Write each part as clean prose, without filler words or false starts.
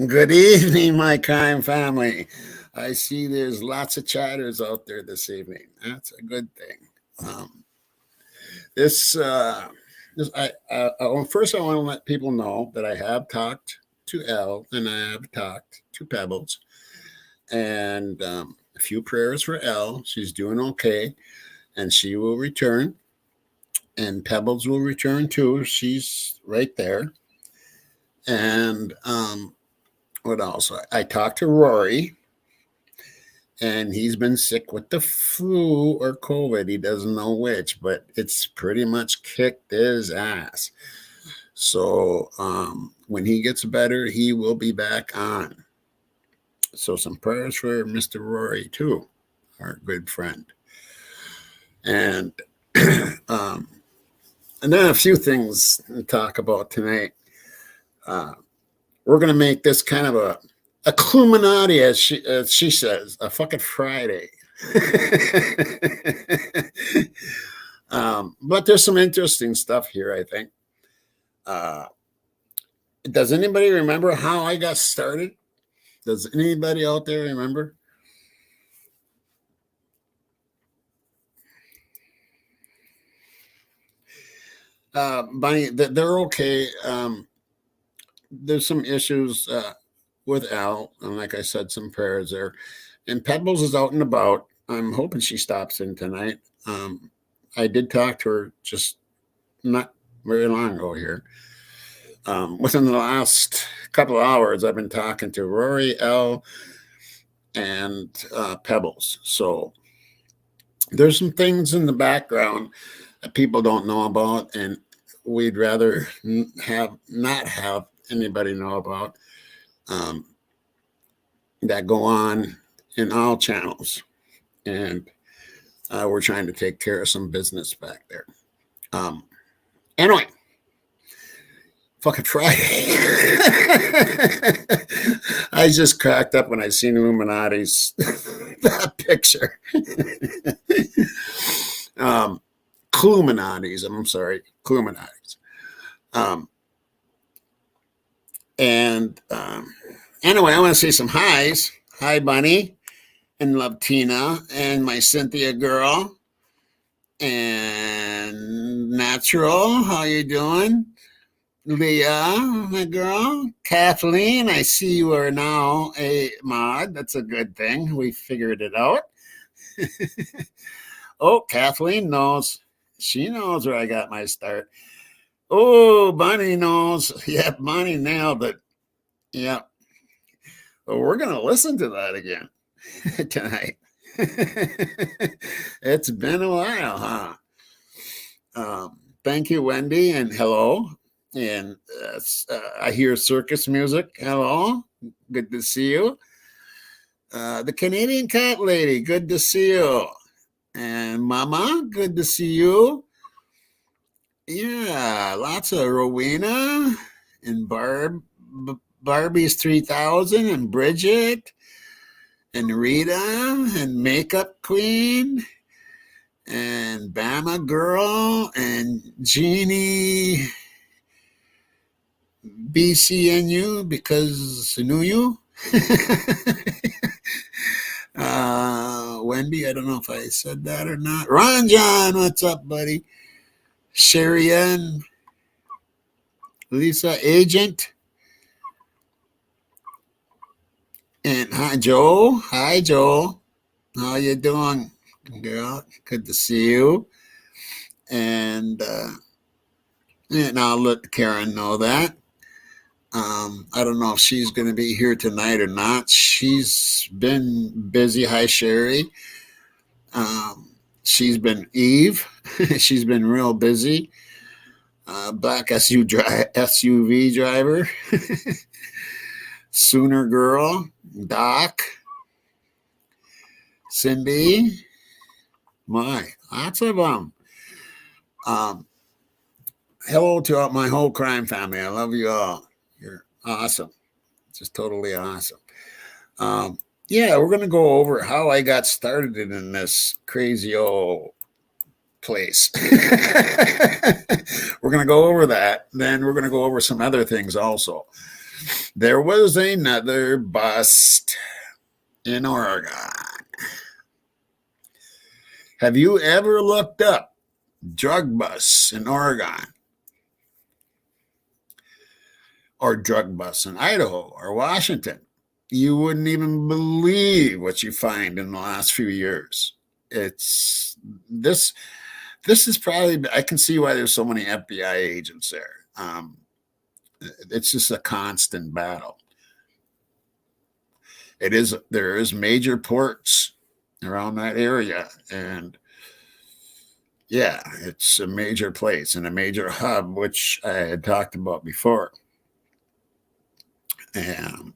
Good evening, my crime family. I see there's lots of chatters out there this evening. That's a good thing. Um, this, this, first, I want to let people know that I have talked to Elle and I have talked to Pebbles, and a few prayers for Elle. She's doing okay, and she will return, and Pebbles will return too. She's right there, and what else? I talked to Rory, and he's been sick with the flu or COVID. He doesn't know which, but it's pretty much kicked his ass. So when he gets better, he will be back on. So some prayers for Mr. Rory too, our good friend. And um, and then a few things to talk about tonight. We're going to make this kind of a Cluminati, as she says, a fucking Friday. But there's some interesting stuff here, I think. Does anybody remember how I got started? Does anybody out there remember? Bunny, they're okay. There's some issues with Al, and like I said, some prayers there. And Pebbles is out and about. I'm hoping she stops in tonight. I did talk to her just not very long ago here. Within the last couple of hours, I've been talking to Rory, L, and Pebbles. So there's some things in the background that people don't know about, and we'd rather not have anybody know about, that go on in all channels. And we're trying to take care of some business back there. Anyway, fucking Friday. I just cracked up when I seen Illuminati's that picture. Cluminati's, I'm sorry, Cluminati's. Anyway, I want to say some highs. Hi, Bunny, and Love Tina, and my Cynthia girl, and Natural. How you doing? Leah, my girl. Kathleen, I see you are now a mod. That's a good thing. We figured it out. Oh, Kathleen knows. She knows where I got my start. Oh, Bunny knows. Yeah, Bunny nailed it. Yeah. Well, we're going to listen to that again tonight. It's been a while, huh? Thank you, Wendy, and hello. And I hear circus music. Hello. Good to see you. The Canadian Cat Lady. Good to see you. And Mama, good to see you. Yeah, lots of Rowena and Barbie's 3000 and Bridget and Rita and Makeup Queen and Bama Girl and Jeannie BCNU because I knew you. Wendy, I don't know if I said that or not. Ron John, what's up, buddy? Sherry Ann, Lisa Agent, and hi Joe. Hi Joe. How you doing, girl? Good to see you. And I'll let Karen know that. I don't know if she's going to be here tonight or not. She's been busy. Hi, Sherry. She's been Eve. She's been real busy. Black SUV driver. Sooner Girl. Doc. Cindy. My, lots of them. Hello to my whole crime family. I love you all. You're awesome. Just totally awesome. Yeah, we're going to go over how I got started in this crazy old place. We're going to go over that. Then we're going to go over some other things also. There was another bust in Oregon. Have you ever looked up drug busts in Oregon? Or drug busts in Idaho or Washington? You wouldn't even believe what you find in the last few years. It's this is probably, I can see why there's so many FBI agents there. It's just a constant battle. There is major ports around that area, and yeah, it's a major place and a major hub, which I had talked about before. And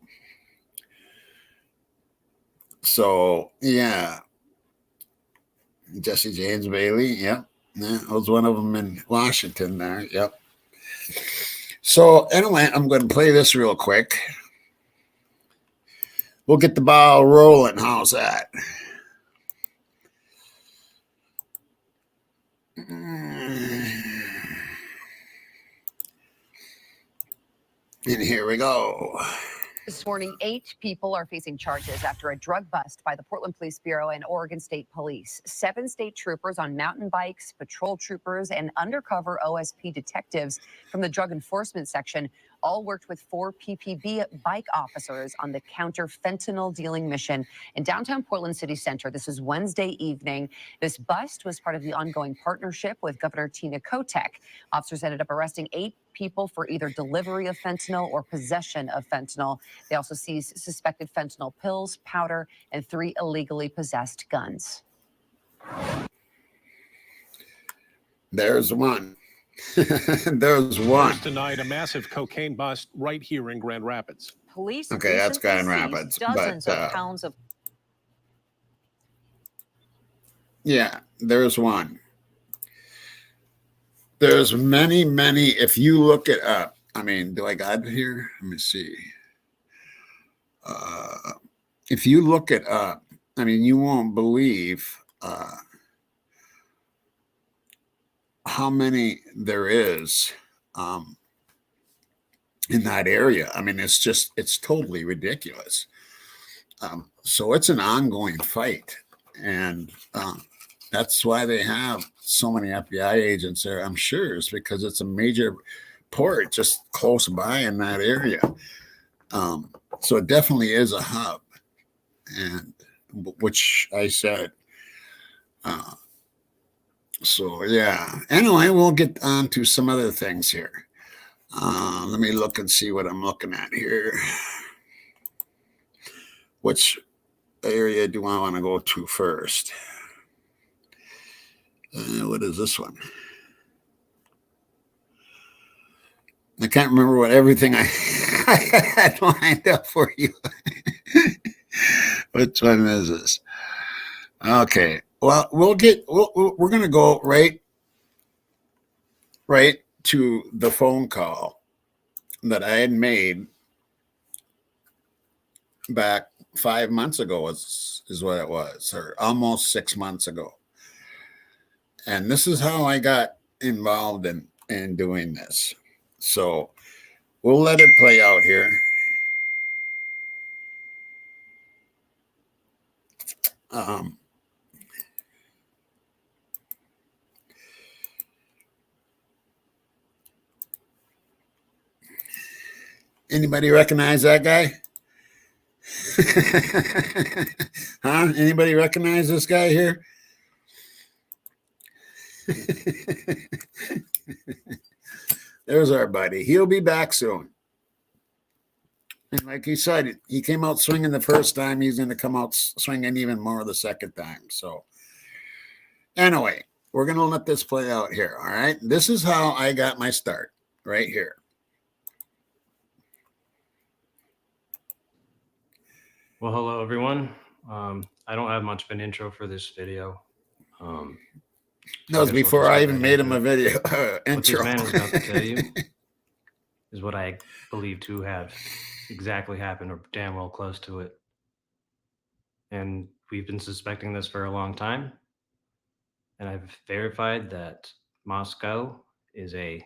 so, yeah, Jesse James Bailey, yep. That was one of them in Washington there, yep. So anyway, I'm going to play this real quick. We'll get the ball rolling. How's that? And here we go. This morning, 8 people are facing charges after a drug bust by the Portland Police Bureau and Oregon State Police. 7 state troopers on mountain bikes, patrol troopers, and undercover OSP detectives from the Drug Enforcement Section all worked with 4 PPB bike officers on the counter fentanyl dealing mission in downtown Portland City Center. This was Wednesday evening. This bust was part of the ongoing partnership with Governor Tina Kotek. Officers ended up arresting 8 people for either delivery of fentanyl or possession of fentanyl. They also seized suspected fentanyl pills, powder, and 3 illegally possessed guns. There's one. There's one. Tonight, a massive cocaine bust right here in Grand Rapids. Police okay, that's Grand Rapids. Dozens of pounds of. Yeah, there's one. There's many, many. If you look it up, I mean, do I got it here? Let me see. If you look it up, I mean, you won't believe how many there is in that area. I mean, it's totally ridiculous. So it's an ongoing fight, and that's why they have so many FBI agents there. I'm sure it's because it's a major port just close by in that area. So it definitely is a hub, and which I said. So yeah. Anyway, we'll get on to some other things here. Let me look and see what I'm looking at here. Which area do I want to go to first? What is this one? I can't remember what everything I had lined up for you. Which one is this? Okay. Well, we're going to go right to the phone call that I had made back 5 months ago is what it was, or almost 6 months ago. And this is how I got involved in doing this. So we'll let it play out here. Anybody recognize that guy? Huh? Anybody recognize this guy here? There's our buddy. He'll be back soon. And like he said, he came out swinging the first time. He's going to come out swinging even more the second time. So anyway, we're going to let this play out here. All right. This is how I got my start right here. Well, hello, everyone. I don't have much of an intro for this video. That was before I even made him a video intro. What this man is about to tell you is what I believe to have exactly happened, or damn well close to it. And we've been suspecting this for a long time. And I've verified that Moscow is a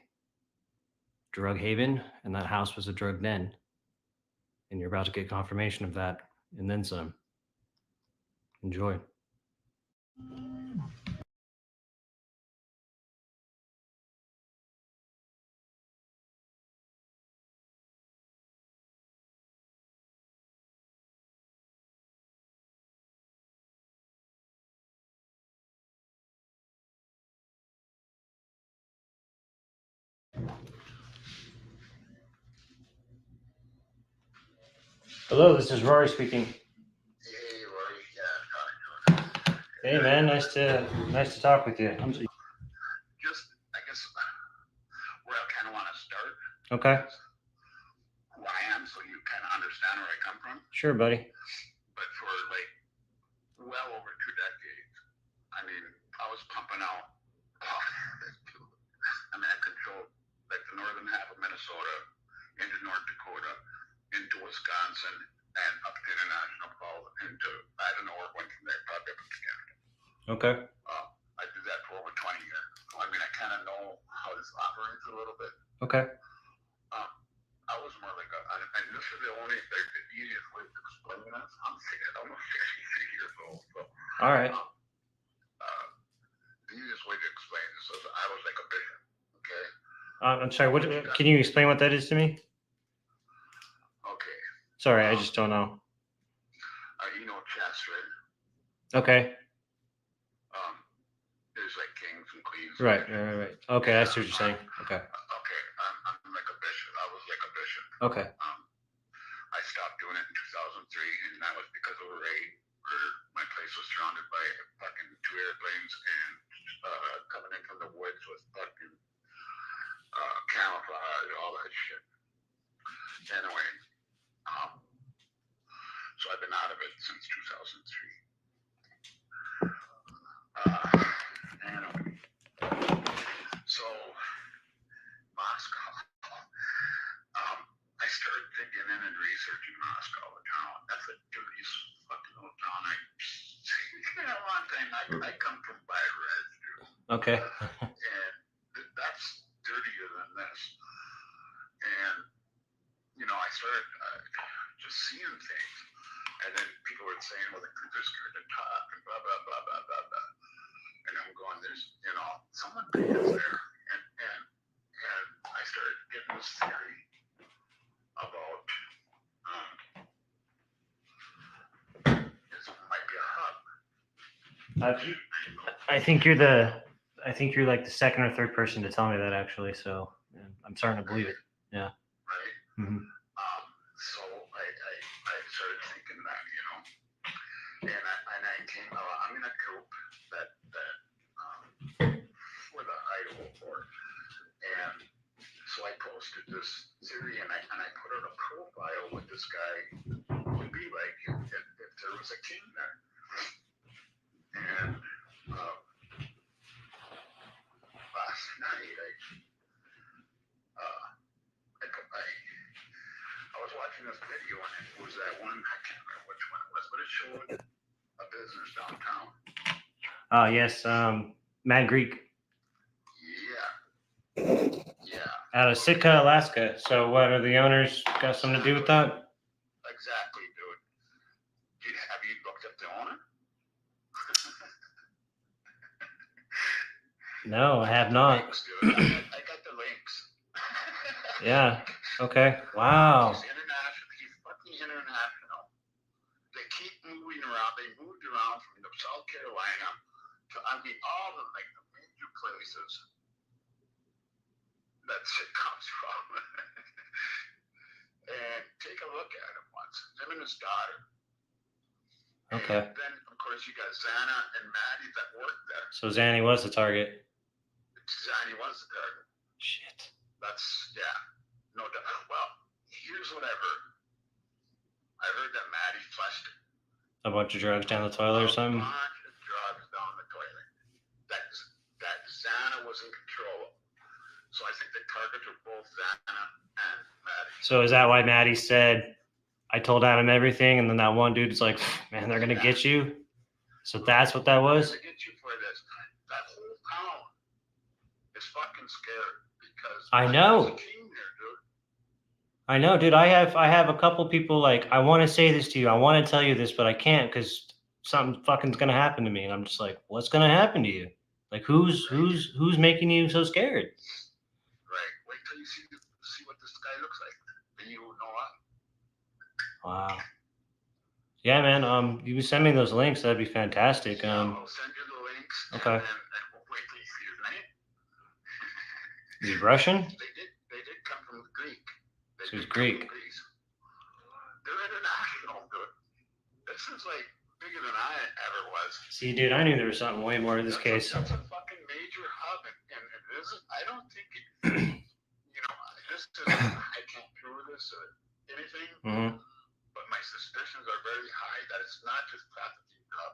drug haven, and that house was a drug den. And you're about to get confirmation of that and then some. Enjoy. Hello, this is Rory speaking. Hey, Rory. Yeah, Hey man, nice to talk with you. just, I guess, where I kind of want to start. Okay. Is who I am, so you kind of understand where I come from. Sure, buddy. But for like well over 2 decades, I mean, I was pumping out. I mean, I controlled like the northern half of Minnesota, into North Dakota, into Wisconsin, and up to International Falls, into I don't know where it went from there, probably up to Canada. Okay. I did that for over 20 years. So, I mean, I kind of know how this operates a little bit. Okay. I was more like and this is the only, like, the easiest way to explain this. I'm almost 63 years old, so. All right. The easiest way to explain this is I was like a bishop, okay? I'm sorry. What can you explain what that is to me? Okay. Sorry, I just don't know. You know chess, right? Okay. There's like kings and queens. Right. Okay, I see what you're saying. Okay. Okay, I'm like a bishop. I was like a bishop. Okay. I stopped doing it in 2003, and that was because of a raid where my place was surrounded by fucking 2 airplanes and coming in from the woods with fucking camouflage, all that shit. Anyway, so I've been out of it since 2003. Anyway, so Moscow. I started digging in and researching Moscow, the town. That's the dirtiest fucking little town one thing. I come from Byres, dude. Okay. And that's dirtier than this. And, you know, I started just seeing things. And then people were saying, well, they're scared to talk and blah, blah, blah, blah, blah, blah. And I'm going, there's, you know, someone is there. And I started getting this theory about this might be a hub. I think you're like the second or third person to tell me that, actually. So yeah, I'm starting to believe it. Yeah. Right. Mm-hmm. So I started thinking that, you know, and I came. I'm in a group that for the Idaho board, and so I posted this theory, and I put out a profile with this guy would be like if there was a king there, and last night I was watching this video, and it was that one, I can't remember which one it was, but it showed a business downtown. Yes. Mad Greek. Yeah. Out of Sitka, Alaska. So what, are the owners got something to do with that? Exactly, dude. Have you looked up the owner? No, I have not. Links, dude. I got the links. Yeah. Okay. Wow. He's international. He's fucking international. They keep moving around. They moved around from South Carolina to, I mean, all the like the major places that shit comes from. And take a look at him once. Him and his daughter. Okay. And then, of course, you got Xana and Maddie that worked there. So Zanny was the target. Xana was the target. Shit. That's, yeah, no doubt. Well, here's what I heard. I heard that Maddie flushed A bunch of drugs down the toilet or something? A bunch of drugs down the toilet. That Xana was in control of. So I think the targets were both Xana and Maddie. So is that why Maddie said, I told Adam everything, and then that one dude's like, man, they're going to get you? So that's what that was? They're gonna get you for this. That whole town is fucking scared because I know. there's a king there, dude. I know, dude. I have a couple people like, I want to say this to you. I want to tell you this, but I can't because something fucking's gonna happen to me. And I'm just like, what's gonna happen to you? Like, who's making you so scared? Right. Wait till you see what this guy looks like. Then you will know why. Wow. Yeah, man. You can send me those links. That'd be fantastic. I'll send you the links. Okay. And we'll wait till you see his name. Is he Russian? They did come from Greek. So he's Greek. They're international, dude. This is like bigger than I ever was. See, dude, I knew there was something way more to this case. That's a fucking major hub, and this is, I don't think it, this is, I can't prove this or anything, but my suspicions are very high that it's not just trafficking hub.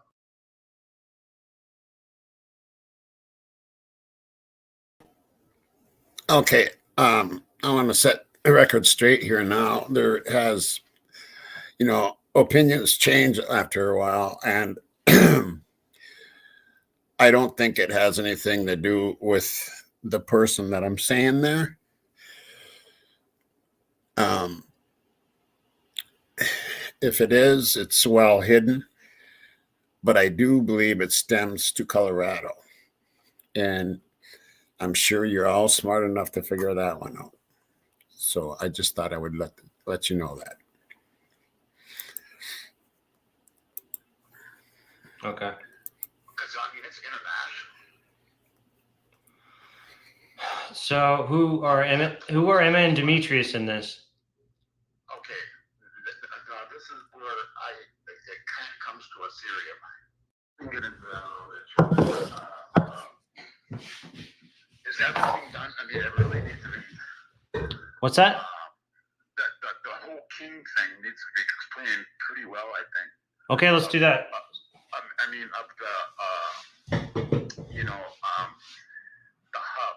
Okay, I want to set the record straight here now. There has, opinions change after a while, and I don't think it has anything to do with the person that I'm saying there. If it is, it's well hidden, but I do believe it stems to Colorado, and I'm sure you're all smart enough to figure that one out. So I just thought I would let you know that. Okay. Because I mean, it's international. So who are Emma and Demetrius in this? Okay, now this is where it kind of comes to a Syria. We can get into that a little bit. Is everything done? I mean, it really needs to be. What's that? The whole king thing needs to be explained pretty well, I think. Okay, let's do that. I mean, of the hub.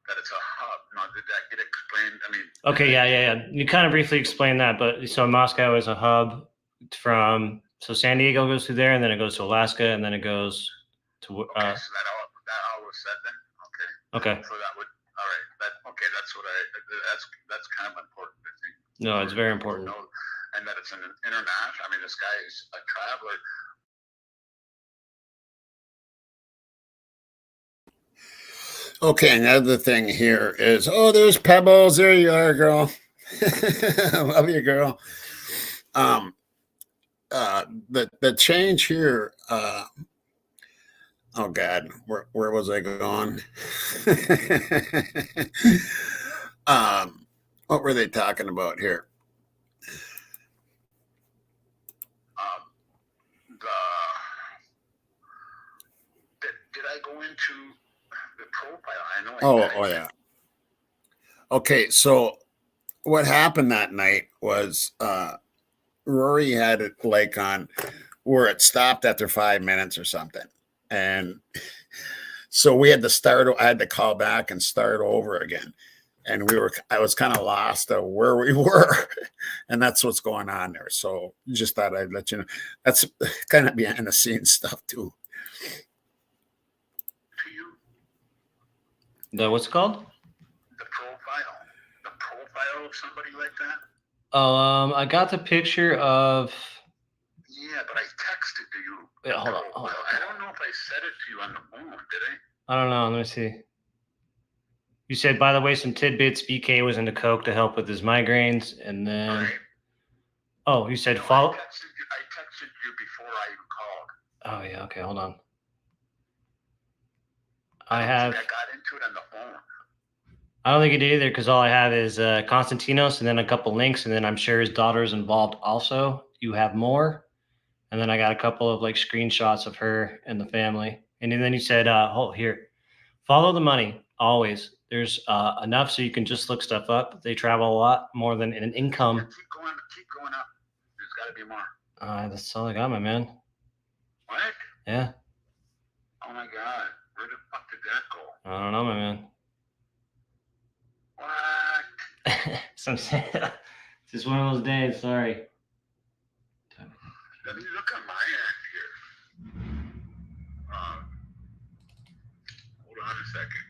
That it's a hub. Now, did that get explained? I mean. Okay, yeah. You kind of briefly explained that, but so Moscow is a hub so San Diego goes through there, and then it goes to Alaska, and then it goes to. Okay, so that all was said then. Okay. Okay. So that would. All right. That's kind of important, I think. No, it's very important. And that it's an international. I mean, this guy is a traveler. Okay, another thing here is, there's Pebbles. There you are, girl. Love you, girl. The change here. Oh God, where was I going? What were they talking about here? Did I go into the profile? I know. Oh yeah. Okay, so what happened that night was Rory had it like on where it stopped after 5 minutes or something, and so we had to start. I had to call back and start over again, and I was kind of lost of where we were, and that's what's going on there. So just thought I'd let you know. That's kind of behind the scenes stuff too. What's it called? The profile of somebody like that. I got the picture of. Yeah, but I texted to you. Yeah, hold on. I don't know if I said it to you on the phone, did I? I don't know. Let me see. You said, by the way, some tidbits. BK was into coke to help with his migraines, and then. Right. Oh, you said follow. I texted you before I even called. Oh yeah. Okay, hold on. I got into it on the phone. I don't think you did either, because all I have is Konstantinos and then a couple links, and then I'm sure his daughter's involved also. You have more, and then I got a couple of like screenshots of her and the family. And then you said, here, follow the money always. There's enough so you can just look stuff up. They travel a lot more than an income. Yeah, keep going up. There's got to be more. That's all I got, my man. What? Yeah. Oh my God. Where the fuck did that go? I don't know, my man. What? So I'm saying, it's just one of those days. Sorry. Let me look on my end here. Hold on a second.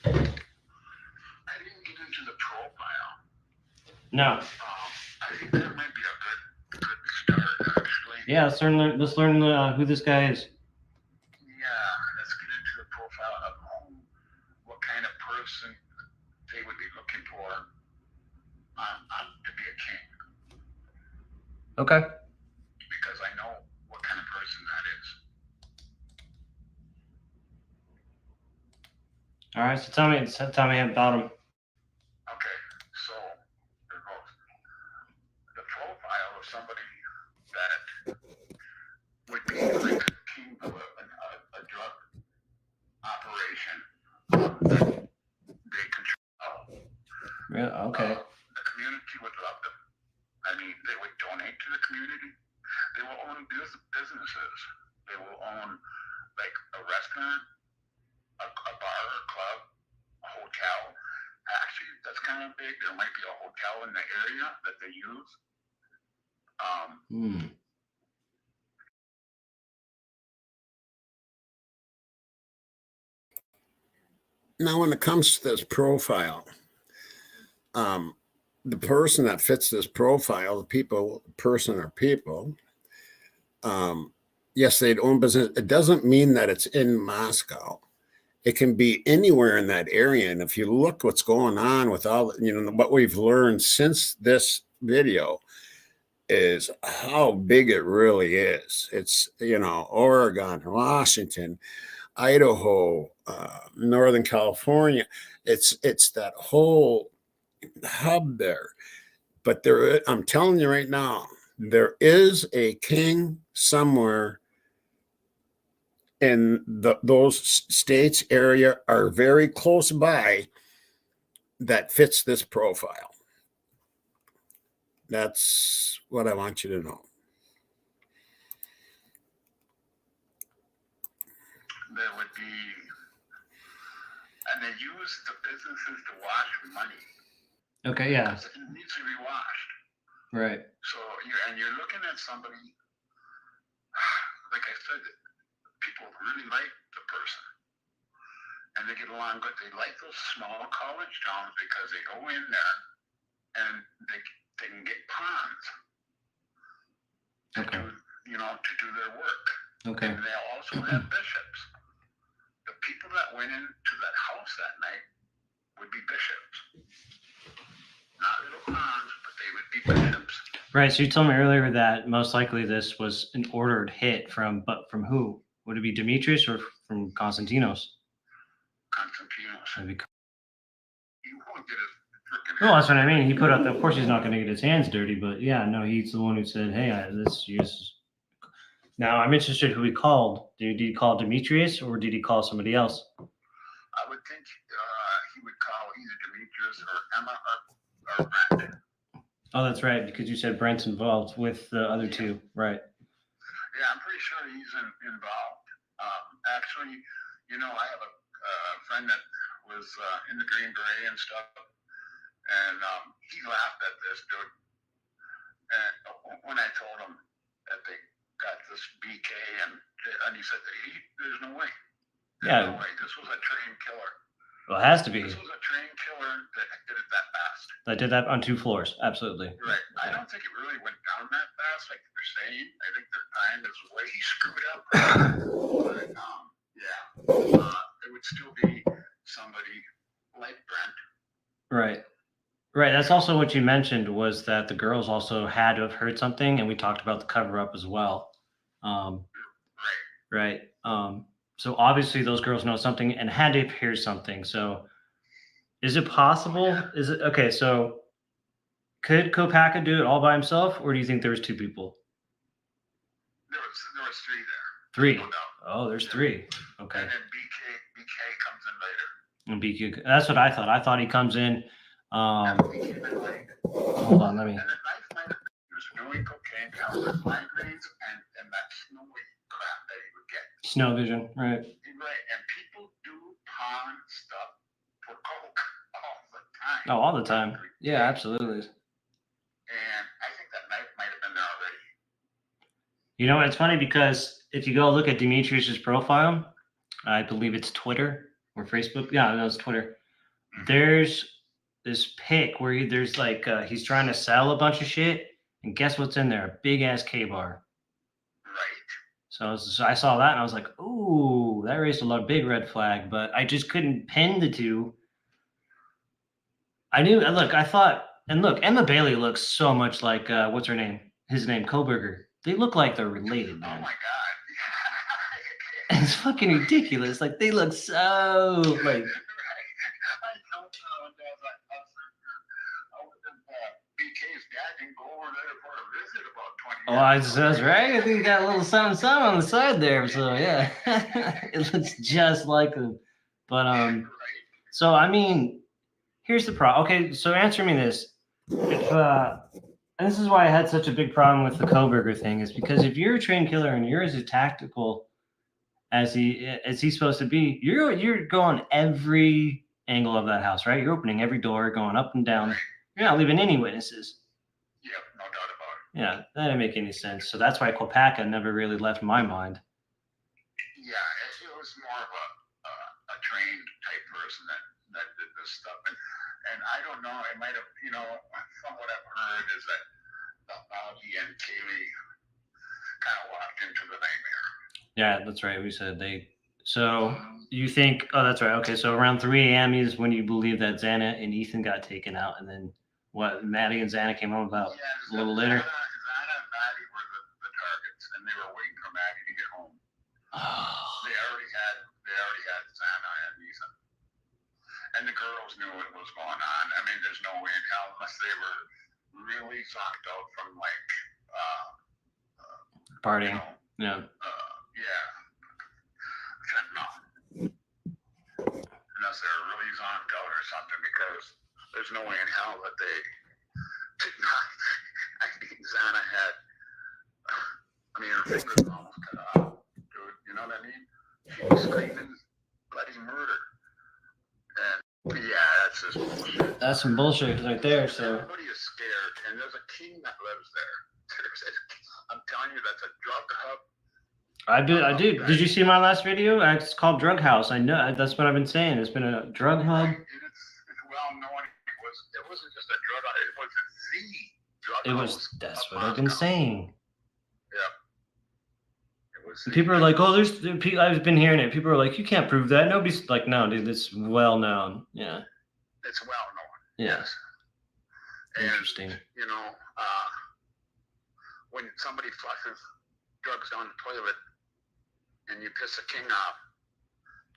I didn't get into the profile. No. I think that might be a good start, actually. Yeah, let's learn who this guy is. Yeah, let's get into the profile of what kind of person they would be looking for to be a king. Okay. Because I know what kind of person that is. All right, so tell me about him. Okay, so there goes. The profile of somebody that would be like a king of a drug operation that they control. Yeah. Okay. The community would love them. I mean, they would donate to the community. They will own businesses. They will own like a restaurant, a bar, a club, a hotel. Actually, that's kind of big. There might be a hotel in the area that they use. Now, when it comes to this profile, the person that fits this profile, person or people, yes, they'd own business. It doesn't mean that it's in Moscow. It can be anywhere in that area. And if you look what's going on with all, what we've learned since this video is how big it really is. It's, Oregon, Washington, Idaho, Northern California. It's that whole hub there. But I'm telling you right now, there is a king somewhere in those states area are very close by that fits this profile. That's what I want you to know. There would be, and they use the businesses to wash money. Okay. Yeah. It needs to be washed. Right. So you're looking at somebody, like I said, people really like the person. And they get along good. They like those small college towns because they go in there and they can get pawns to do their work. Okay. And they also have bishops. The people that went into that house that night would be bishops. Not little pawns, but they would be bishops. Right. So you told me earlier that most likely this was an ordered hit from who? Would it be Demetrius or from Konstantinos? Konstantinos. He won't get his freaking. Well, that's what I mean. He put up. Of course, he's not going to get his hands dirty, but yeah, no, he's the one who said, "Hey, this use." Now, I'm interested who he called. Did he call Demetrius or did he call somebody else? I would think he would call either Demetrius or Emma or Brent. Oh, that's right, because you said Brent's involved with the other two, right? Yeah, I'm pretty sure he's involved. Actually, I have a friend that was in the Green Beret and stuff, and he laughed at this dude. And when I told him that they got this BK, and he said, "There's no way. There's no way. This was a trained killer." Well, it has to be. This was a trained killer that did it that fast. I did that on 2 floors, absolutely. Right. I don't think it really went down that fast, like they're saying. I think their time is way screwed up. But it would still be somebody like Brent. Right. Right. That's also what you mentioned, was that the girls also had to have heard something, and we talked about the cover up as well. Right. So obviously those girls know something and had to hear something. So is it possible? Is it okay? So could Kopaka do it all by himself, or do you think there was 2 people? There was 3 there. 3. No doubt. Oh, there's 3. Okay. And then BK comes in later. And BQ. That's what I thought. I thought he comes in. Hold on, let me. And the knife might have been used for doing cocaine to help with migraines and that snowy crap that he would get. Snow vision, right? Right. And people do pawn stuff for coke all the time. Oh, all the time. Yeah, absolutely. And I think that knife might have been there already. It's funny because if you go look at Demetrius's profile, I believe it's Twitter or Facebook. Yeah, no, it's Twitter. There's this pic where there's like he's trying to sell a bunch of shit, and guess what's in there? A big ass K bar. Right. So I saw that and I was like, ooh, that raised a big red flag, but I just couldn't pin the two. I knew. Look, I thought, and look, Emma Bailey looks so much like what's her name? His name, Koberger. They look like they're related, man. Oh my God. It's fucking ridiculous. Like they look so like. Right. I don't know. I was in BK's dad can go over there for a visit about 20 Oh, years that's right. I think he got a little something on the side there. So yeah, it looks just like him. But Right. so I mean, here's the problem. Okay, so answer me this: if and this is why I had such a big problem with the Koberger thing, is because if you're a trained killer and you're as tactical as he's supposed to be, you're going every angle of that house, right? You're opening every door, going up and down. You're not leaving any witnesses. Yep, no doubt about it. Yeah, that didn't make any sense. So that's why Kopaka never really left my mind. Yeah, it was more of a trained type person that did this stuff, and I don't know. It might have, from what I've heard is that he and Kaylee kind of walked into the nightmare. Yeah, that's right. We said they. So you think? Oh, that's right. Okay, so around 3 a.m. is when you believe that Xana and Ethan got taken out, and then what? Maddie and Xana came home about a little later. Xana and Maddie were the targets, and they were waiting for Maddie to get home. They already had Xana and Ethan, and the girls knew what was going on. I mean, there's no way in hell unless they were really zonked out from like partying. Yeah. Yeah. No. Unless they're really zonked out or something, because there's no way in hell that they did not. I think Xana had. I mean, her fingers almost cut off, dude. You know what I mean? She was screaming bloody murder. And yeah, that's just bullshit. That's some bullshit right there. So everybody is scared, and there's a king that lives there. I'm telling you, that's a drug hub. I did. Did you see my last video? It's called Drug House. I know that's what I've been saying. It's been a drug hub. It's well known. It wasn't just a drug hub. It was the drug It house. was. That's what I've been saying. Yeah. It was. People are like, oh, I've been hearing it. People are like, you can't prove that. Nobody's like, no, dude, it's well known. Yeah. It's well known. Yeah. Yes. Interesting. And, when somebody flushes drugs down the toilet and you piss the king off,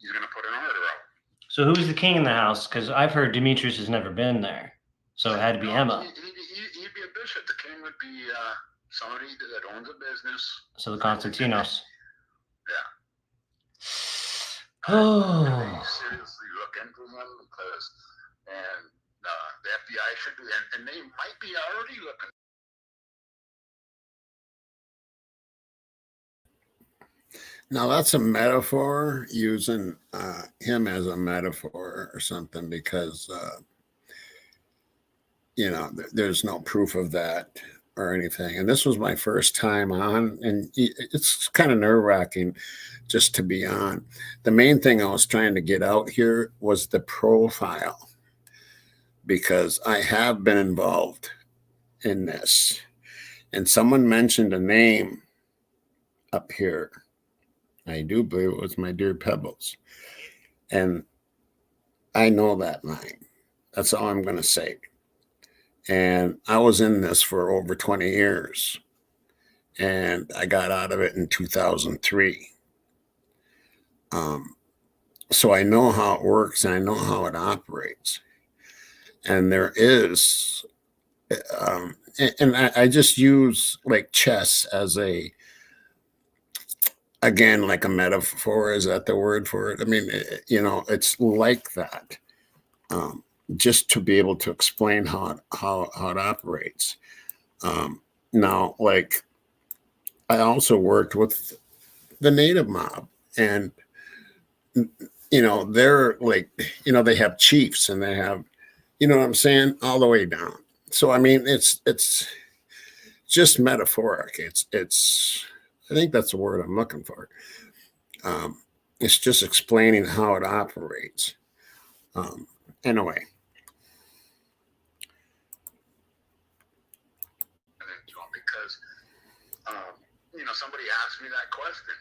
he's going to put an order out. So who's the king in the house? Because I've heard Demetrius has never been there. So it had to be Emma. He'd be a bishop. The king would be somebody that owns a business. So the Constantinos. Yeah. Oh. Really seriously look into them because, and the FBI should be, and they might be already looking. Now that's a metaphor, using him as a metaphor or something, because there's no proof of that or anything. And this was my first time on, and it's kind of nerve-wracking just to be on. The main thing I was trying to get out here was the profile, because I have been involved in this. And someone mentioned a name up here. I do believe it was my dear Pebbles. And I know that line. That's all I'm going to say. And I was in this for over 20 years. And I got out of it in 2003. So I know how it works, and I know how it operates. And there is, and I just use like chess as again, like a metaphor. Is that the word for it? I mean, it's like that, just to be able to explain how it operates. Now, like, I also worked with the native mob, and they're like, they have chiefs, and they have, what I'm saying, all the way down. So I mean, it's just metaphoric. It's I think that's the word I'm looking for. It's just explaining how it operates. Anyway. Because, somebody asked me that question.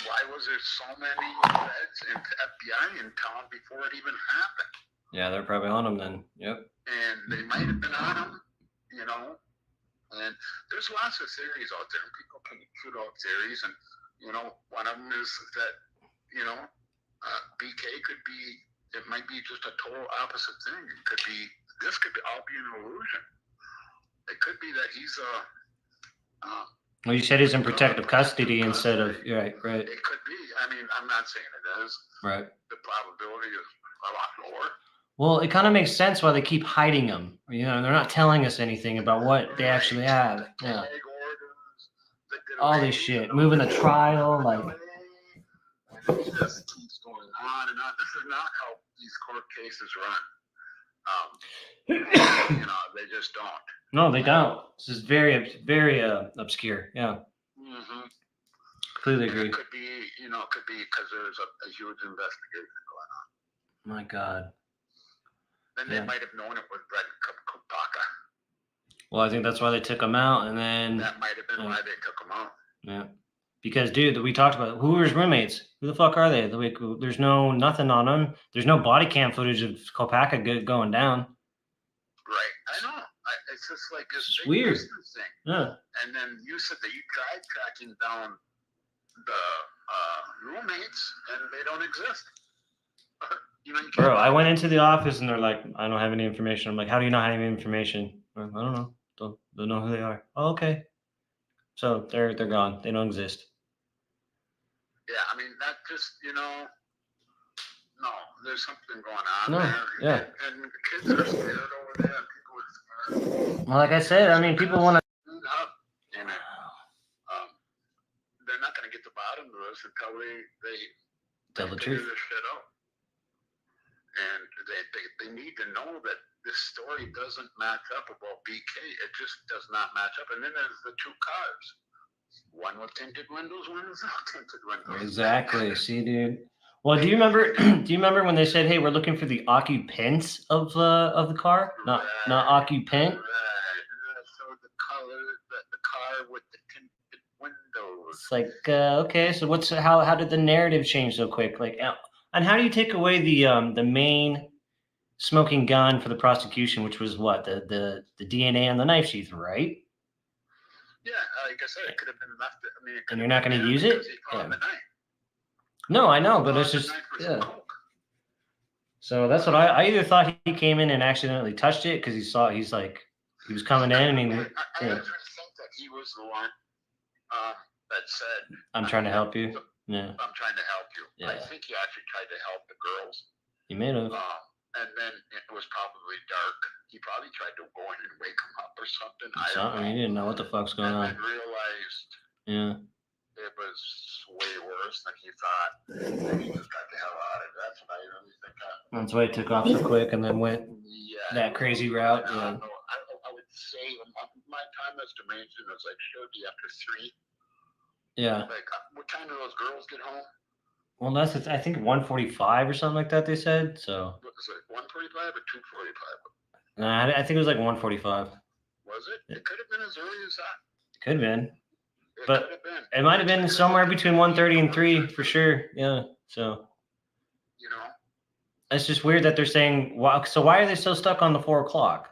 Why was there so many feds and FBI in town before it even happened? Yeah, they're probably on them then. Yep. And they might have been on them, and there's lots of theories out there. People can shoot out theories, and, one of them is that, BK could be, it might be just a total opposite thing. This could all be an illusion. It could be that he's well, you said he's in protective custody instead of, right. It could be. I mean, I'm not saying it is. Right. The probability is a lot lower. Well, it kind of makes sense why they keep hiding them. They're not telling us anything about what they actually have. Yeah. All this shit, moving the trial, like. It just keeps going on and on. This is not how these court cases run. They just don't. No, they don't. This is very, very obscure. Yeah. Mm-hmm. Completely agree. It could be, because there's a huge investigation going on. My God. Then they might have known it was Brett Kupaka. Well, I think that's why they took him out, and then that might have been why they took him out. Yeah, because dude, we talked about who are his roommates. Who the fuck are they? There's nothing on them. There's no body cam footage of Kopaka going down. Right, I know. It's just like this big weird thing. Yeah. And then you said that you tried tracking down the roommates, and they don't exist. Bro, I went into the office and they're like, I don't have any information. I'm like, how do you not have any information? I don't know. Don't know who they are. Oh, okay. So they're gone. They don't exist. Yeah, I mean, that just, no, there's something going on No, there. yeah. And the kids are scared over there. People are scared. Well, like I said, I mean, people want to. And they're not going to get the bottom of this until they tell the figure truth. this shit out. And they need to know that this story doesn't match up about BK. It just does not match up. And then there's the two cars. One with tinted windows, one without tinted windows. Exactly. See, dude. Well, do you remember? Do you remember when they said, "Hey, we're looking for the occupants of the car, not occupant"? Right. So the car with the tinted windows. It's like, okay, so how did the narrative change so quick? Like, and how do you take away the main smoking gun for the prosecution, which was what the DNA on the knife sheath, right? Yeah, like I said, it could have been left. I mean, and you're not going to use it? Yeah. No, I know, but it's just So that's what I either thought he came in and accidentally touched it because he was coming in and he. I think that he was the one that said, "I'm trying to help you." Yeah. I'm trying to help you. Yeah. I think he actually tried to help the girls. He may have. And then it was probably dark. He probably tried to go in and wake him up or something. He didn't know what the fuck's going on. And realized it was way worse than he thought. And he just got the hell out of it. That's what I really think happened. That's why he took off so quick and then went that crazy route. Yeah. I would say my time estimation is like should be after 3. Yeah. Like, what time do those girls get home? Well, that's I think 1:45 or something like that. They said so. Was it 1:45 or 2:45? Nah, I think it was like 1:45. Was it? It could have been as early as that. Could have been, but it might have been somewhere between 1:30 and 3 for sure. Yeah. So. It's just weird that they're saying. Wow. So why are they still stuck on the 4 o'clock?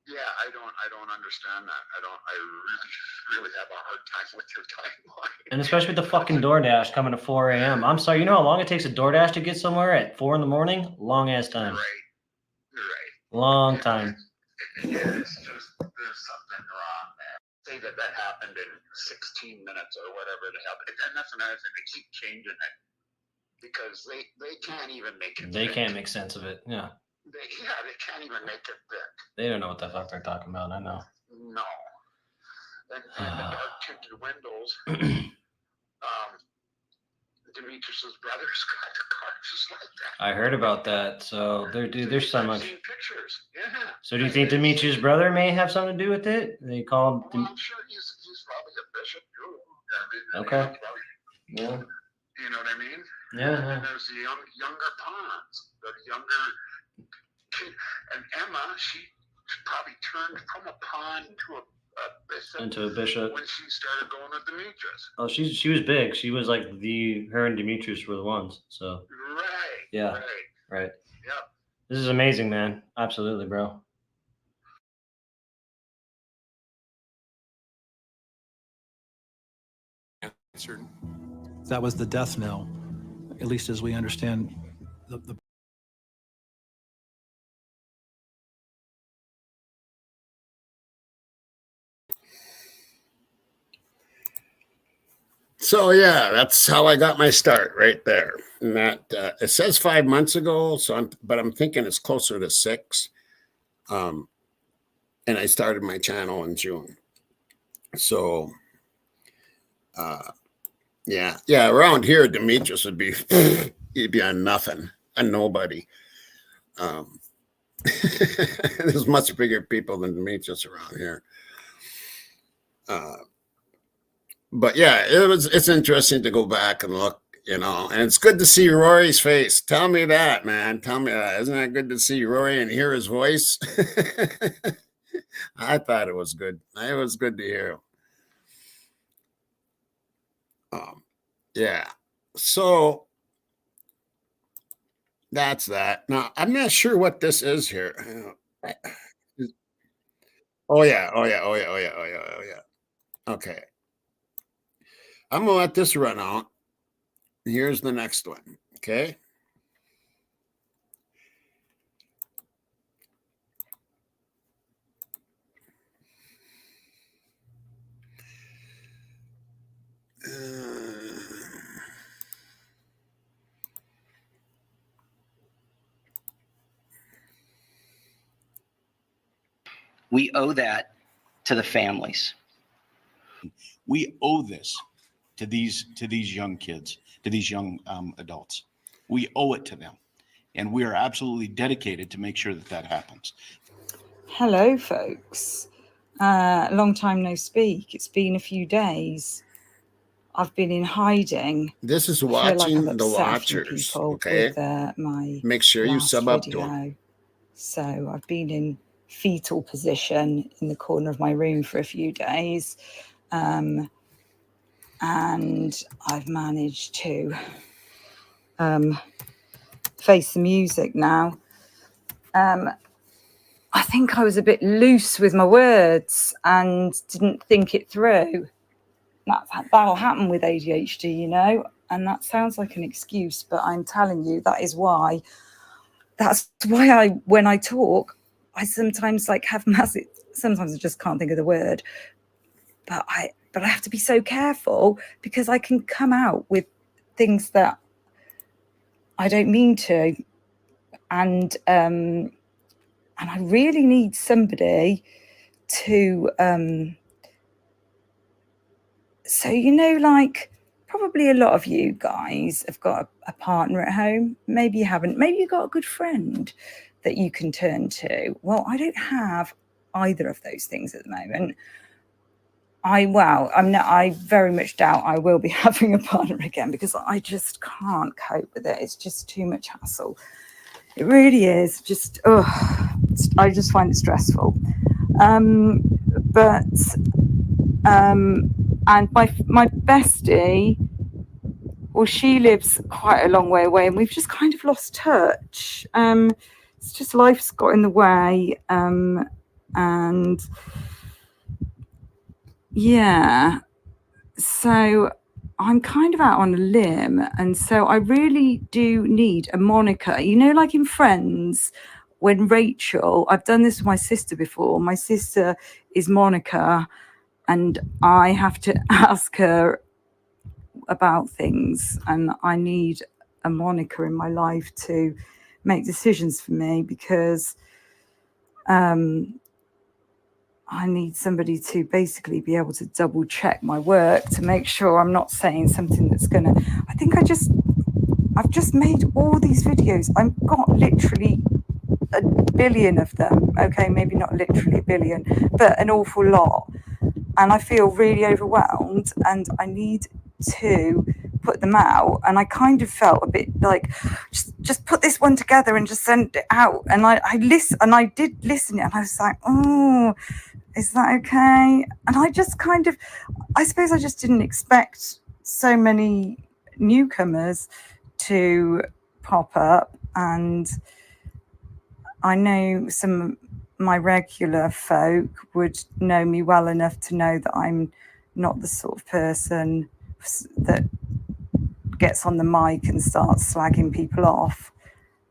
Yeah, I don't understand that. I really have a hard time with your timeline. And especially with the fucking DoorDash coming at 4 a.m. I'm sorry, you know how long it takes a DoorDash to get somewhere at 4 in the morning? Long ass time. Right. Long time. Yeah, it's just there's something wrong there. Say that happened in 16 minutes or whatever the hell. And that's another thing. They keep changing it because they can't even make it. They can't make sense of it. Yeah. They can't even make it fit. They don't know what the fuck they're talking about. I know. No. And the dark tinted windows. Demetrius's brother's got the car just like that. I heard about that. So there's so much. I've seen pictures. Yeah. So do you think Demetrius' brother may have something to do with it? They called. Well, I'm sure he's probably a bishop too. I mean, okay. He's probably Yeah. You know what I mean? Yeah. And then there's the younger pawns, the younger kid. And Emma, she probably turned from a pawn to a bishop. Into a bishop. When she started going with Demetrius. Oh, she was big. She was like her and Demetrius were the ones. So. Right. Yeah. Right. Yep. This is amazing, man. Absolutely, bro. That was the death knell, at least as we understand the So yeah, that's how I got my start right there. And that it says 5 months ago, so I'm thinking it's closer to 6. And I started my channel in June. So yeah, around here Demetrius would be he'd be on nothing, on nobody. There's much bigger people than Demetrius around here. But yeah, it's interesting to go back and look, and it's good to see Rory's face. Tell me that, man. Tell me that. Isn't that good to see Rory and hear his voice? I thought it was good. It was good to hear him. Yeah. So that's that. Now, I'm not sure what this is here. Oh yeah. Okay. I'm gonna let this run out. Here's the next one. Okay. We owe that to the families. We owe this to these young kids, to these young adults. We owe it to them, and we are absolutely dedicated to make sure that happens. Hello, folks. Long time no speak. It's been a few days. I've been in hiding. This is I feel like watching I've the upset a few watchers. people Okay. with my Make sure you last sub up to video. them. So I've been in fetal position in the corner of my room for a few days. And I've managed to face the music now. I think I was a bit loose with my words and didn't think it through. That'll happen with ADHD, and that sounds like an excuse, but I'm telling you, that's why when I talk, I sometimes have massive, sometimes I just can't think of the word, but I have to be so careful because I can come out with things that I don't mean to. And I really need somebody to, probably a lot of you guys have got a partner at home.Maybe you haven't. Maybe you've got a good friend that you can turn to. Well, I don't have either of those things at the moment. I very much doubt I will be having a partner again because I just can't cope with it. It's just too much hassle. It really is. I just find it stressful. And my bestie, well, she lives quite a long way away, and we've just kind of lost touch. It's just life's got in the way, and yeah. So I'm kind of out on a limb, and so I really do need a moniker. Like in Friends, when Rachel, I've done this with my sister before. My sister is Monica, and I have to ask her about things, and I need a moniker in my life to make decisions for me because I need somebody to basically be able to double check my work to make sure I'm not saying something that's gonna. I've just made all these videos. I've got literally a billion of them. Okay, maybe not literally a billion, but an awful lot. And I feel really overwhelmed, and I need to put them out, and I kind of felt a bit like, just put this one together and just send it out. And I did listen, and I was like, oh, is that okay? And I just kind of, I suppose I just didn't expect so many newcomers to pop up. And I know some of my regular folk would know me well enough to know that I'm not the sort of person that gets on the mic and starts slagging people off.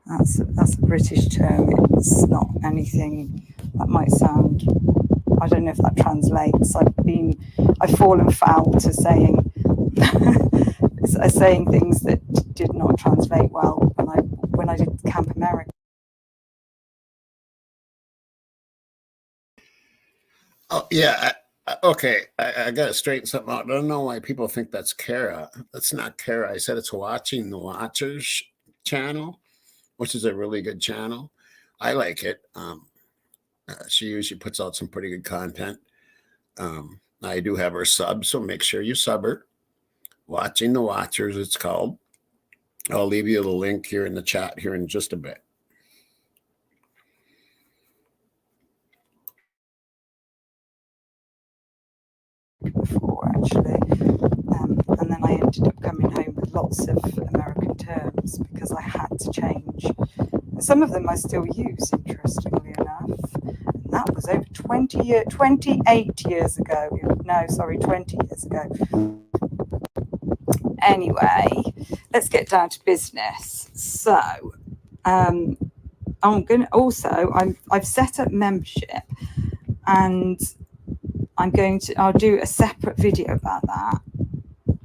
That's a British term. It's not anything that might sound, I don't know if that translates. I've fallen foul to saying saying things that did not translate well when I did Camp America. Oh yeah. Okay, I got to straighten something out. I don't know why people think that's Kara. That's not Kara. I said it's Watching the Watchers channel, which is a really good channel. I like it. She usually puts out some pretty good content. I do have her sub, so make sure you sub her. Watching the Watchers, it's called. I'll leave you the link here in the chat here in just a bit. Before, actually, and then I ended up coming home with lots of American terms because I had to change. Some of them I still use, interestingly enough. And that was over 28 years ago. No, sorry, 20 years ago. Anyway, let's get down to business. So, I'm going to also, I've set up membership, and I'll do a separate video about that,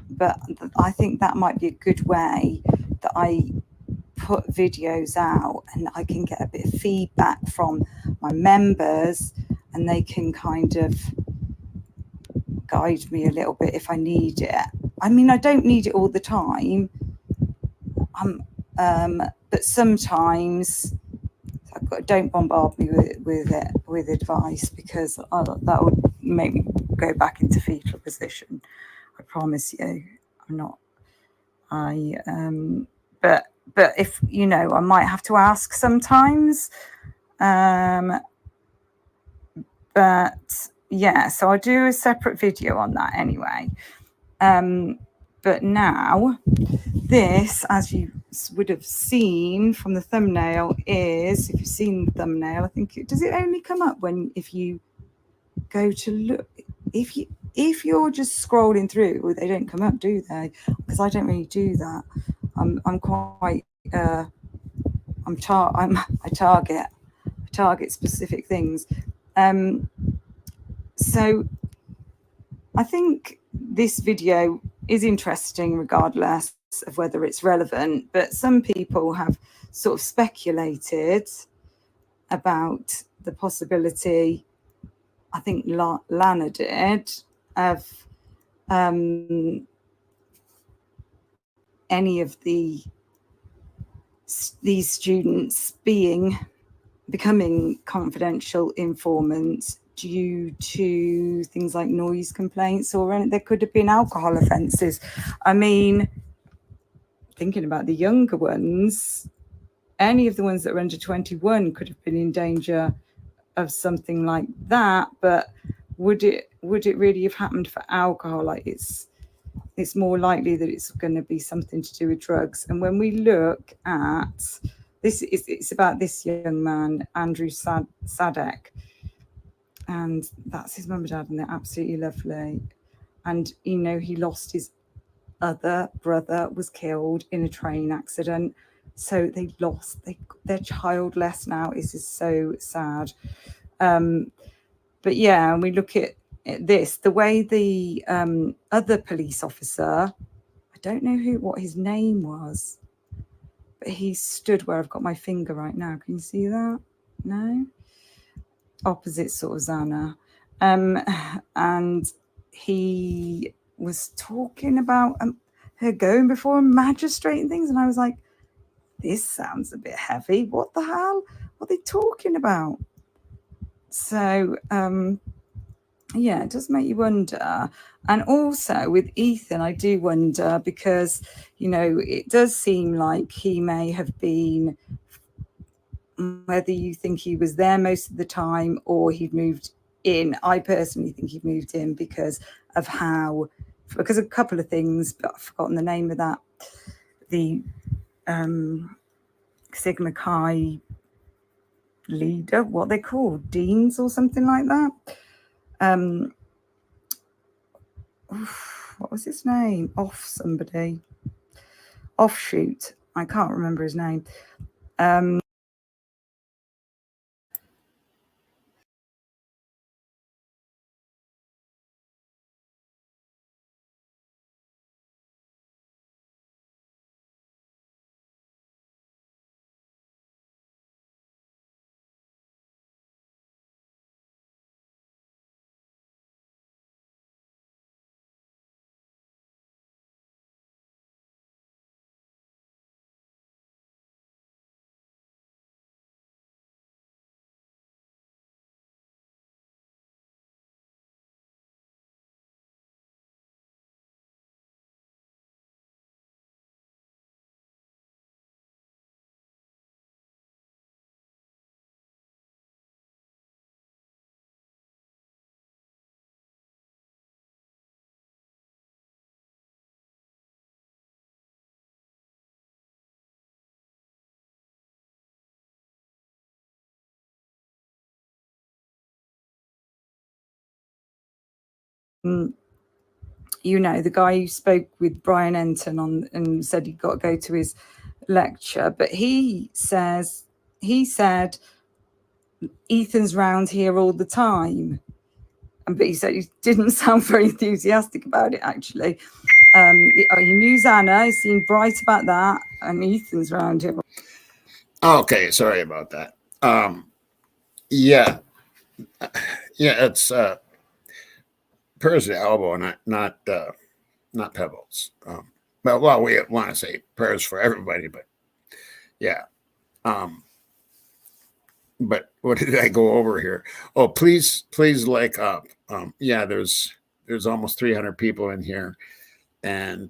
but I think that might be a good way that I put videos out and I can get a bit of feedback from my members, and they can kind of guide me a little bit if I need it. I mean, I don't need it all the time, but sometimes don't bombard me with advice, because that would make me go back into fetal position. I promise you, I'm not. But if you know, I might have to ask sometimes. But yeah, so I'll do a separate video on that anyway. But now, this, as you would have seen from the thumbnail, is, if you've seen the thumbnail, I think does it only come up if you go to look, if you're just scrolling through, they don't come up, do they? Because I don't really do that. I'm quite I target specific things. So I think this video is interesting regardless of whether it's relevant, but some people have sort of speculated about the possibility, I think Lana did, of any of these students becoming confidential informants due to things like noise complaints, or there could have been alcohol offences. I mean, thinking about the younger ones, any of the ones that were under 21 could have been in danger of something like that. But would it really have happened for alcohol? Like, it's more likely that it's going to be something to do with drugs. And when we look at this, it's about this young man, Andrew Sadek, and that's his mum and dad, and they're absolutely lovely. And you know, he lost his other brother, was killed in a train accident, so they lost their child less now. It's just so sad. But yeah, and we look at this, the way the other police officer, I don't know what his name was, but he stood where I've got my finger right now. Can you see that? No? Opposite sort of Zana. And he was talking about her going before a magistrate and things, and I was like, this sounds a bit heavy. What the hell? What are they talking about? So Yeah, it does make you wonder. And also with Ethan, I do wonder because, you know, it does seem like he may have been, whether you think he was there most of the time or he'd moved in. I personally think he moved in because of because of a couple of things, but I've forgotten the name of that. The Sigma Chi leader, what they called, deans or something like that. What was his name? Offshoot. I can't remember his name. You know, the guy who spoke with Brian Enton on and said he got to go to his lecture, but he said Ethan's round here all the time. But he said he didn't sound very enthusiastic about it, actually. He knew Xana, he seemed bright about that, and Ethan's round here. Okay, sorry about that. Yeah, it's Purr's the elbow, not Pebbles. Well, we want to say Purr's for everybody, but yeah. But what did I go over here? Oh, please like up. Yeah, there's almost 300 people in here, and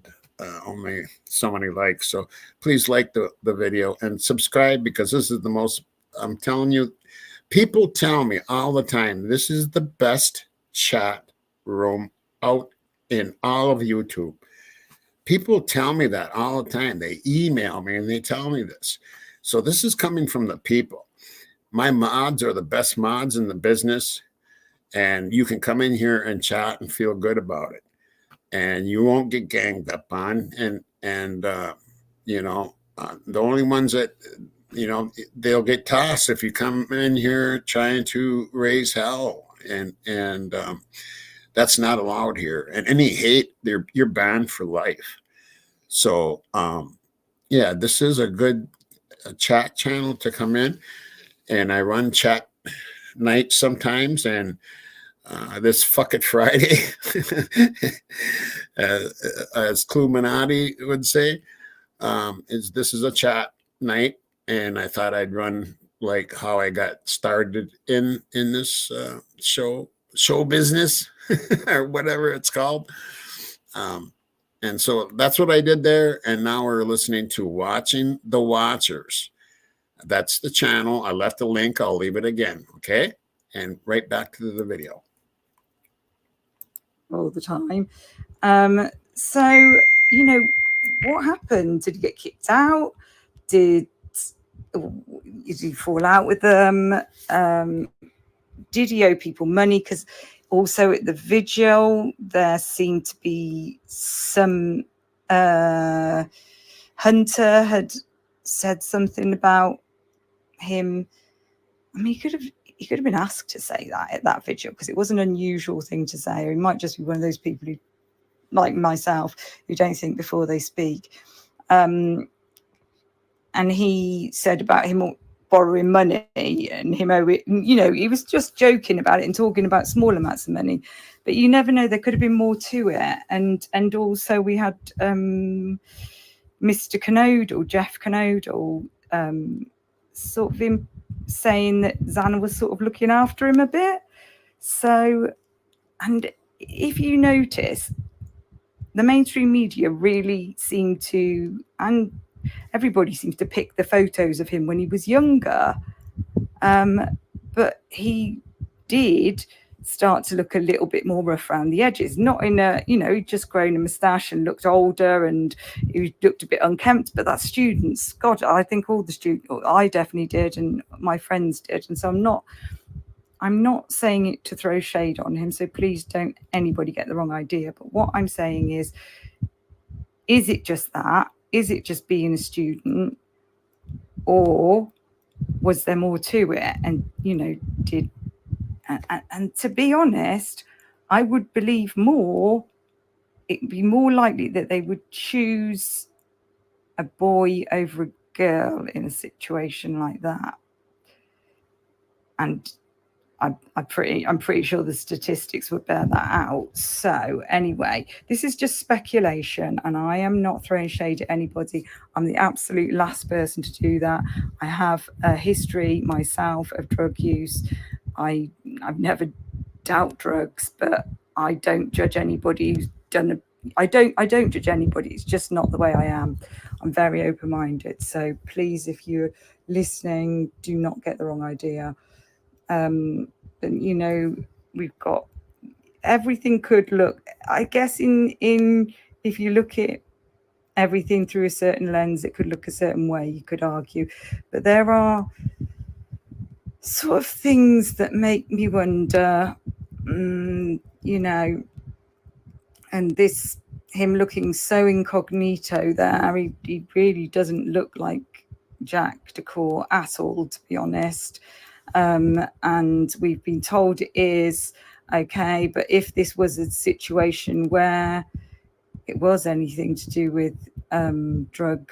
only so many likes. So please like the video and subscribe, because this is the most, I'm telling you, people tell me all the time, this is the best chat room out in all of YouTube. People tell me that all the time. They email me and they tell me this. So this is coming from the people. My mods are the best mods in the business, and you can come in here and chat and feel good about it, and you won't get ganged up on. And you know, the only ones that, you know, they'll get tossed if you come in here trying to raise hell, and that's not allowed here. And any hate, you're banned for life. So yeah, this is a good chat channel to come in. And I run chat nights sometimes, and this fuck it Friday, as Cluminati would say, this is a chat night, and I thought I'd run like how I got started in this show business or whatever it's called. And so that's what I did there. And now we're listening to Watching the Watchers. That's the channel. I left a link. I'll leave it again. Okay. And right back to the video. All the time. So, you know, what happened? Did he get kicked out? Did he fall out with them? Did he owe people money? Because also at the vigil, there seemed to be some Hunter had said something about him. I mean, he could have been asked to say that at that vigil, because it was an unusual thing to say. Or he might just be one of those people who, like myself, who don't think before they speak. And he said about him borrowing money and him owing, you know, he was just joking about it and talking about small amounts of money, but you never know, there could have been more to it. And also we had Mr. Canodal, Jeff Canodal, sort of him saying that Xana was sort of looking after him a bit. So And if you notice, the mainstream media really seem to, and everybody seems to pick the photos of him when he was younger. But he did start to look a little bit more rough around the edges, not in a, he'd just grown a moustache and looked older and he looked a bit unkempt, but that's students. God, I think all the students, I definitely did, and my friends did. And so I'm not saying it to throw shade on him, so please don't anybody get the wrong idea. But what I'm saying is it just that? Is it just being a student? Or was there more to it? And, and to be honest, I would believe more, it'd be more likely that they would choose a boy over a girl in a situation like that. And I'm pretty sure the statistics would bear that out. So anyway, this is just speculation, and I am not throwing shade at anybody. I'm the absolute last person to do that. I have a history myself of drug use. I've never dealt drugs, but I don't judge anybody who's done I don't judge anybody. It's just not the way I am. I'm very open-minded. So please, if you're listening, do not get the wrong idea. We've got everything could look, I guess, in if you look at everything through a certain lens, it could look a certain way, you could argue, but there are sort of things that make me wonder, and this, him looking so incognito there, he really doesn't look like Jack Decore at all, to be honest. And we've been told it is okay, but if this was a situation where it was anything to do with drug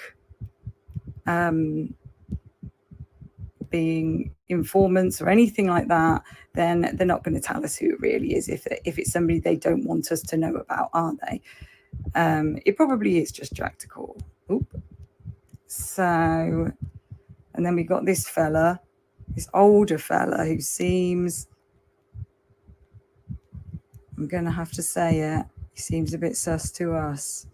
being informants or anything like that, then they're not going to tell us who it really is if it's somebody they don't want us to know about, are they? It probably is just Jack Decore. So, and then we got this fella, this older fella who seems, I'm going to have to say it, he seems a bit sus to us.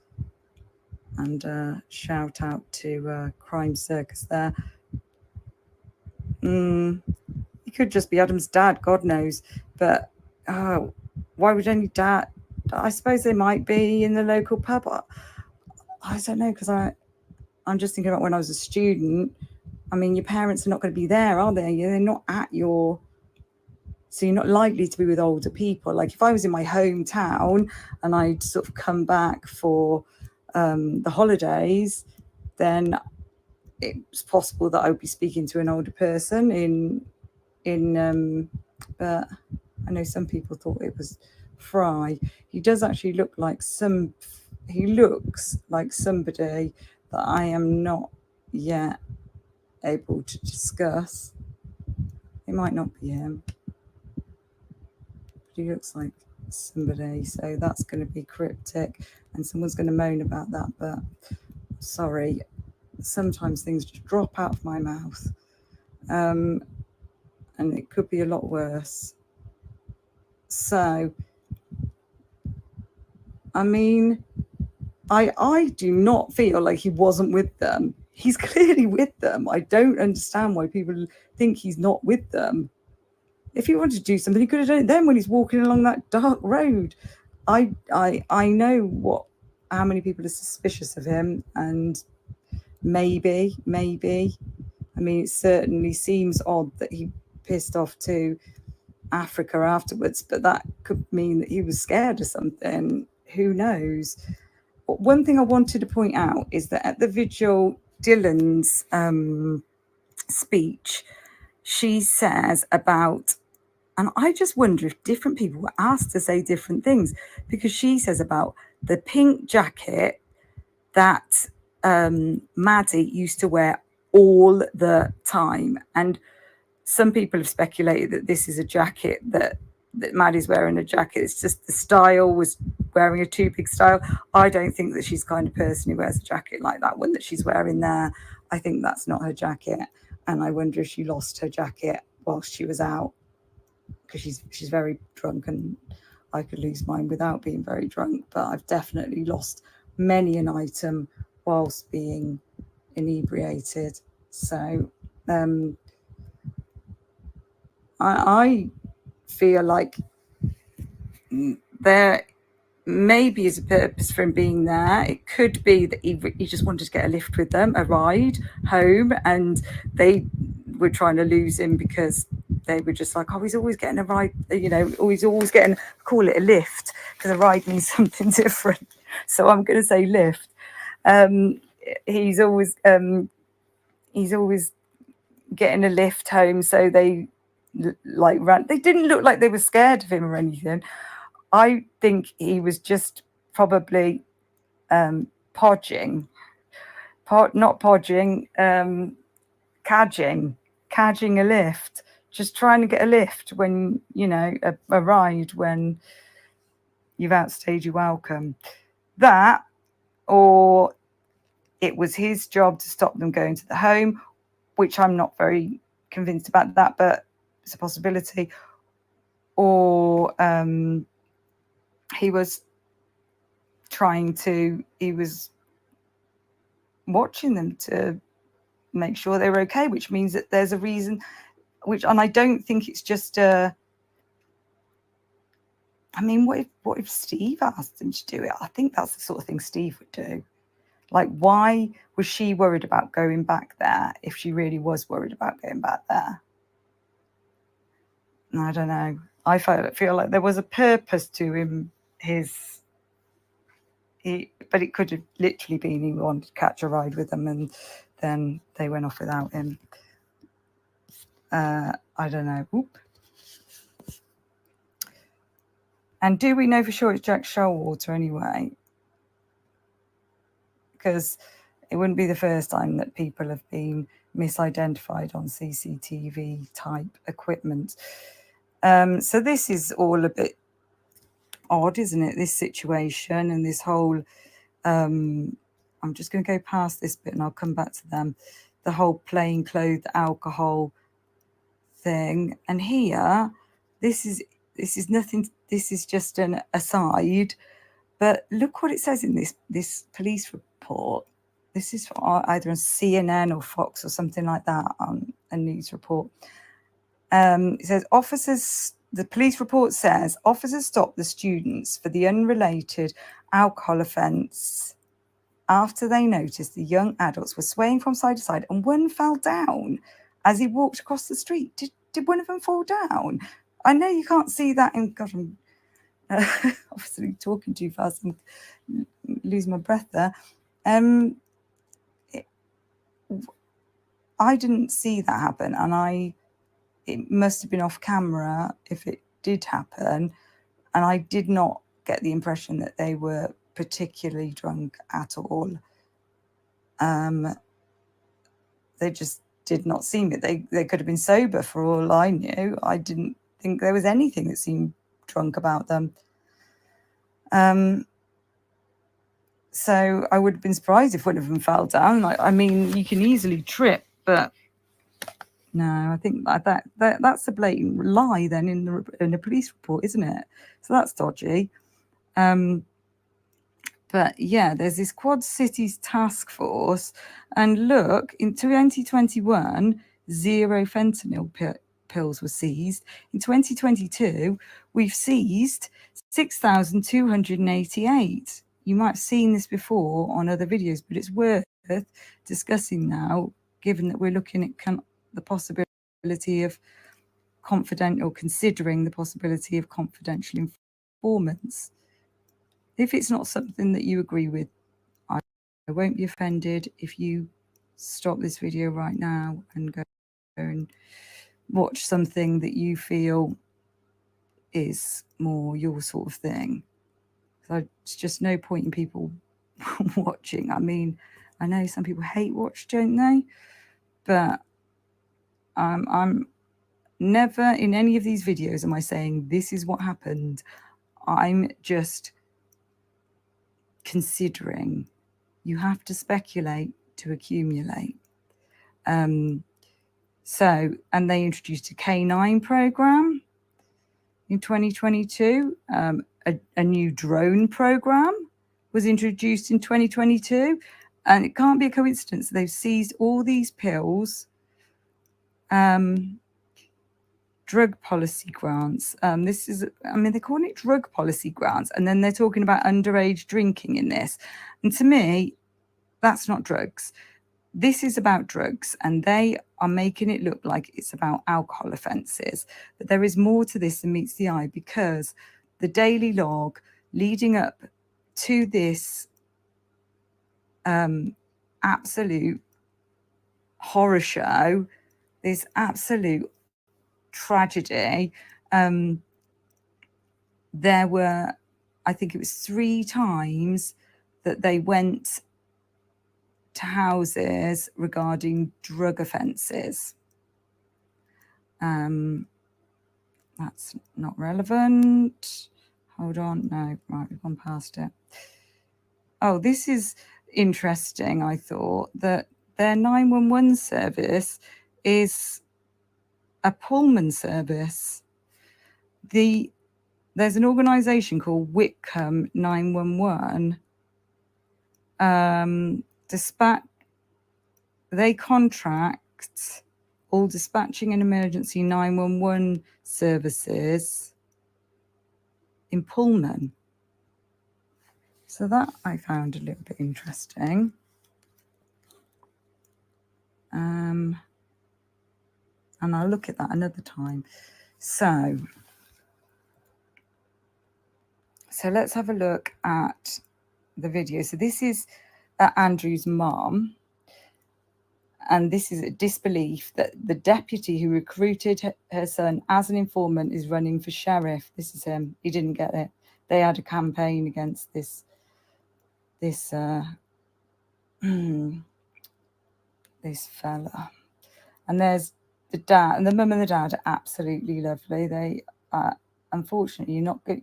And shout out to Crime Circus there. He could just be Adam's dad, God knows. But why would any dad? I suppose they might be in the local pub. I don't know, because I'm just thinking about when I was a student. I mean, your parents are not going to be there, are they? They're not at your... So you're not likely to be with older people. Like if I was in my hometown and I'd sort of come back for the holidays, then it's possible that I would be speaking to an older person but I know some people thought it was Fry. He does actually look like he looks like somebody that I am not yet able to discuss. It might not be him, but he looks like somebody, so that's going to be cryptic and someone's going to moan about that, but sorry, sometimes things just drop out of my mouth, and it could be a lot worse. So I mean, I do not feel like he wasn't with them. He's clearly with them. I don't understand why people think he's not with them. If he wanted to do something, he could have done it then when he's walking along that dark road. I know how many people are suspicious of him, and maybe. I mean, it certainly seems odd that he pissed off to Africa afterwards, but that could mean that he was scared of something. Who knows? But one thing I wanted to point out is that at the vigil, Dylan's speech, she says about, and I just wonder if different people were asked to say different things, because she says about the pink jacket that Maddie used to wear all the time. And some people have speculated that this is a jacket that Maddie's wearing a jacket. It's just the style was wearing a too big style. I don't think that she's the kind of person who wears a jacket like that one that she's wearing there. I think that's not her jacket. And I wonder if she lost her jacket whilst she was out, because she's very drunk and I could lose mine without being very drunk, but I've definitely lost many an item whilst being inebriated. So I feel like there maybe is a purpose for him being there. It could be that he just wanted to get a lift with them, a ride home, and they were trying to lose him because they were just like, oh, he's always getting a ride, you know, or he's always getting, call it a lift, because a ride means something different. So I'm going to say lift. He's always getting a lift home, so they like ran. They didn't look like they were scared of him or anything. I think he was just probably cadging a lift, just trying to get a lift when, you know, a ride when you've outstayed your welcome. That, or it was his job to stop them going to the home, which I'm not very convinced about that, but it's a possibility. Or he was watching them to make sure they were okay, which means that there's a reason, and I don't think it's just I mean, what if Steve asked him to do it? I think that's the sort of thing Steve would do. Like, why was she worried about going back there if she really was worried about going back there? I don't know. I feel like there was a purpose to him. But it could have literally been he wanted to catch a ride with them, and then they went off without him. I don't know. Oop. And do we know for sure it's Jack Showalter anyway? Because it wouldn't be the first time that people have been misidentified on CCTV type equipment. So this is all a bit odd, isn't it? This situation and this whole, I'm just going to go past this bit and I'll come back to them. The whole plainclothes alcohol thing. And here, this is nothing. This is just an aside. But look what it says in this police report. This is either on CNN or Fox or something like that, on a news report. It says the police report says officers stopped the students for the unrelated alcohol offence after they noticed the young adults were swaying from side to side and one fell down as he walked across the street. Did one of them fall down? I know you can't see that in, God, I'm obviously talking too fast and losing my breath there. I didn't see that happen, and it must have been off camera if it did happen, and I did not get the impression that they were particularly drunk at all. They just did not seem it. They could have been sober for all I knew. I didn't think there was anything that seemed drunk about them. So I would have been surprised if one of them fell down. I mean, you can easily trip, but no, I think that's a blatant lie then in the police report, isn't it? So that's dodgy. But yeah, there's this Quad Cities task force, and look, in 2021, 0 fentanyl pills were seized. In 2022, we've seized 6,288. You might have seen this before on other videos, but it's worth discussing now, given that we're looking at the possibility of considering the possibility of confidential informants. If it's not something that you agree with, I won't be offended if you stop this video right now and go and watch something that you feel is more your sort of thing. So it's just no point in people watching. I mean, I know some people hate watch, don't they? But I'm never in any of these videos am I saying this is what happened. I'm just considering. You have to speculate to accumulate. So, and they introduced a K9 program. in 2022. A new drone program was introduced in 2022. And it can't be a coincidence. They've seized all these pills, drug policy grants. They're calling it drug policy grants. And then they're talking about underage drinking in this. And to me, that's not drugs. This is about drugs, and they are making it look like it's about alcohol offences. But there is more to this than meets the eye, because the daily log leading up to this absolute horror show, this absolute tragedy. There were, I think it was 3 times that they went to houses regarding drug offences. That's not relevant. Hold on. No, right, we've gone past it. Oh, this is interesting. I thought that their 911 service is a Pullman service. There's an organisation called Whitcomb 911. They contract all dispatching and emergency 911 services in Pullman. So that I found a little bit interesting. And I'll look at that another time. So let's have a look at the video. So this is Andrew's mom. And this is a disbelief that the deputy who recruited her son as an informant is running for sheriff. This is him. He didn't get it. They had a campaign against this fella. And there's the dad, and the mum and the dad are absolutely lovely. They are, unfortunately, you're not good.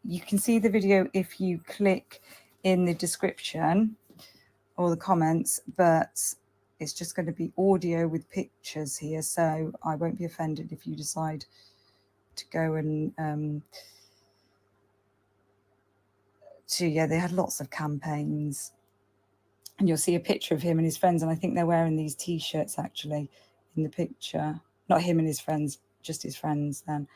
You can see the video if you click in the description or the comments, but it's just going to be audio with pictures here. So I won't be offended if you decide to go and they had lots of campaigns. And you'll see a picture of him and his friends. And I think they're wearing these T-shirts actually in the picture. Not him and his friends, just his friends then.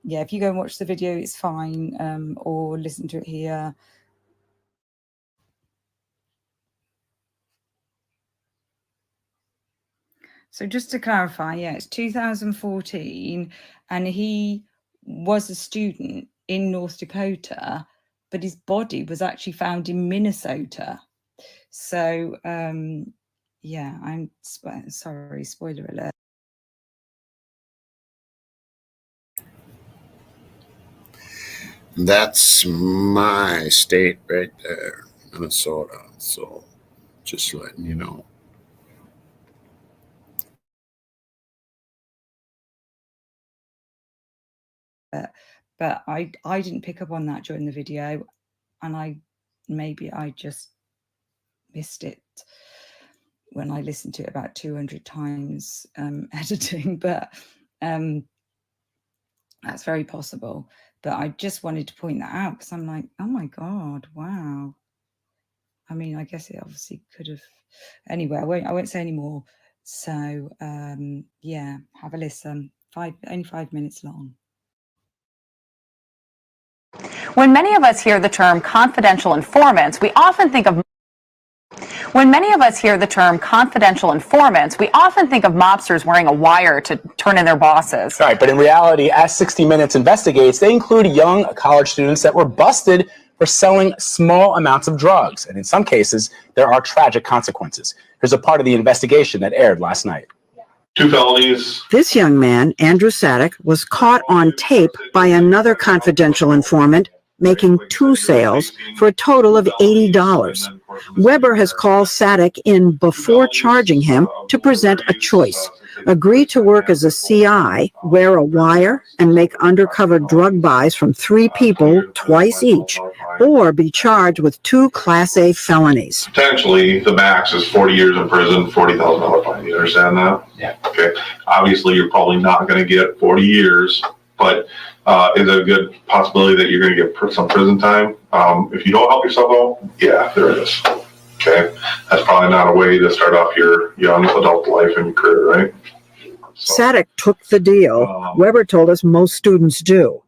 If you go and watch the video, it's fine. Or listen to it here. So just to clarify, it's 2014, and he was a student in North Dakota, but his body was actually found in Minnesota. So, I'm sorry, spoiler alert. That's my state right there, Minnesota. So just letting you know. But I didn't pick up on that during the video, and I just missed it when I listened to it about 200 times editing, but that's very possible. But I just wanted to point that out because I'm like, oh my God, wow. I mean, I guess it obviously could have. Anyway, I won't say any more. So have a listen. Only 5 minutes long. When many of us hear the term confidential informants, we often think of mobsters wearing a wire to turn in their bosses. Right, but in reality, as 60 Minutes investigates, they include young college students that were busted for selling small amounts of drugs. And in some cases, there are tragic consequences. Here's a part of the investigation that aired last night. 2 felonies. This young man, Andrew Sadek, was caught on tape by another confidential informant making 2 sales for a total of $80. Weber has called Sadek in before charging him to present a choice. agree to work as a CI, wear a wire, and make undercover drug buys from 3 people twice each, or be charged with 2 Class A felonies. Potentially, the max is 40 years in prison, $40,000 fine. You understand that? Yeah. Okay. Obviously, you're probably not going to get 40 years, but is it a good possibility that you're going to get some prison time? If you don't help yourself out, yeah, there is. Okay. That's probably not a way to start off your young adult life and career, right? Sadek took the deal. Weber told us most students do.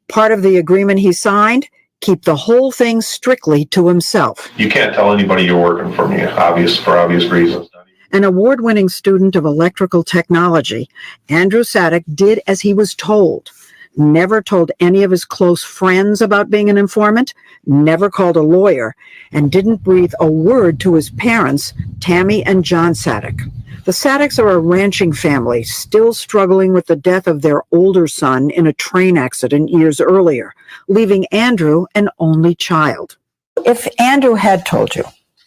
Part of the agreement he signed, keep the whole thing strictly to himself. You can't tell anybody you're working for me, for obvious reasons. An award-winning student of electrical technology, Andrew Sadek did as he was told. Never told any of his close friends about being an informant, never called a lawyer, and didn't breathe a word to his parents, Tammy and John Sadek. The Sadeks are a ranching family, still struggling with the death of their older son in a train accident years earlier, leaving Andrew an only child. If Andrew had told you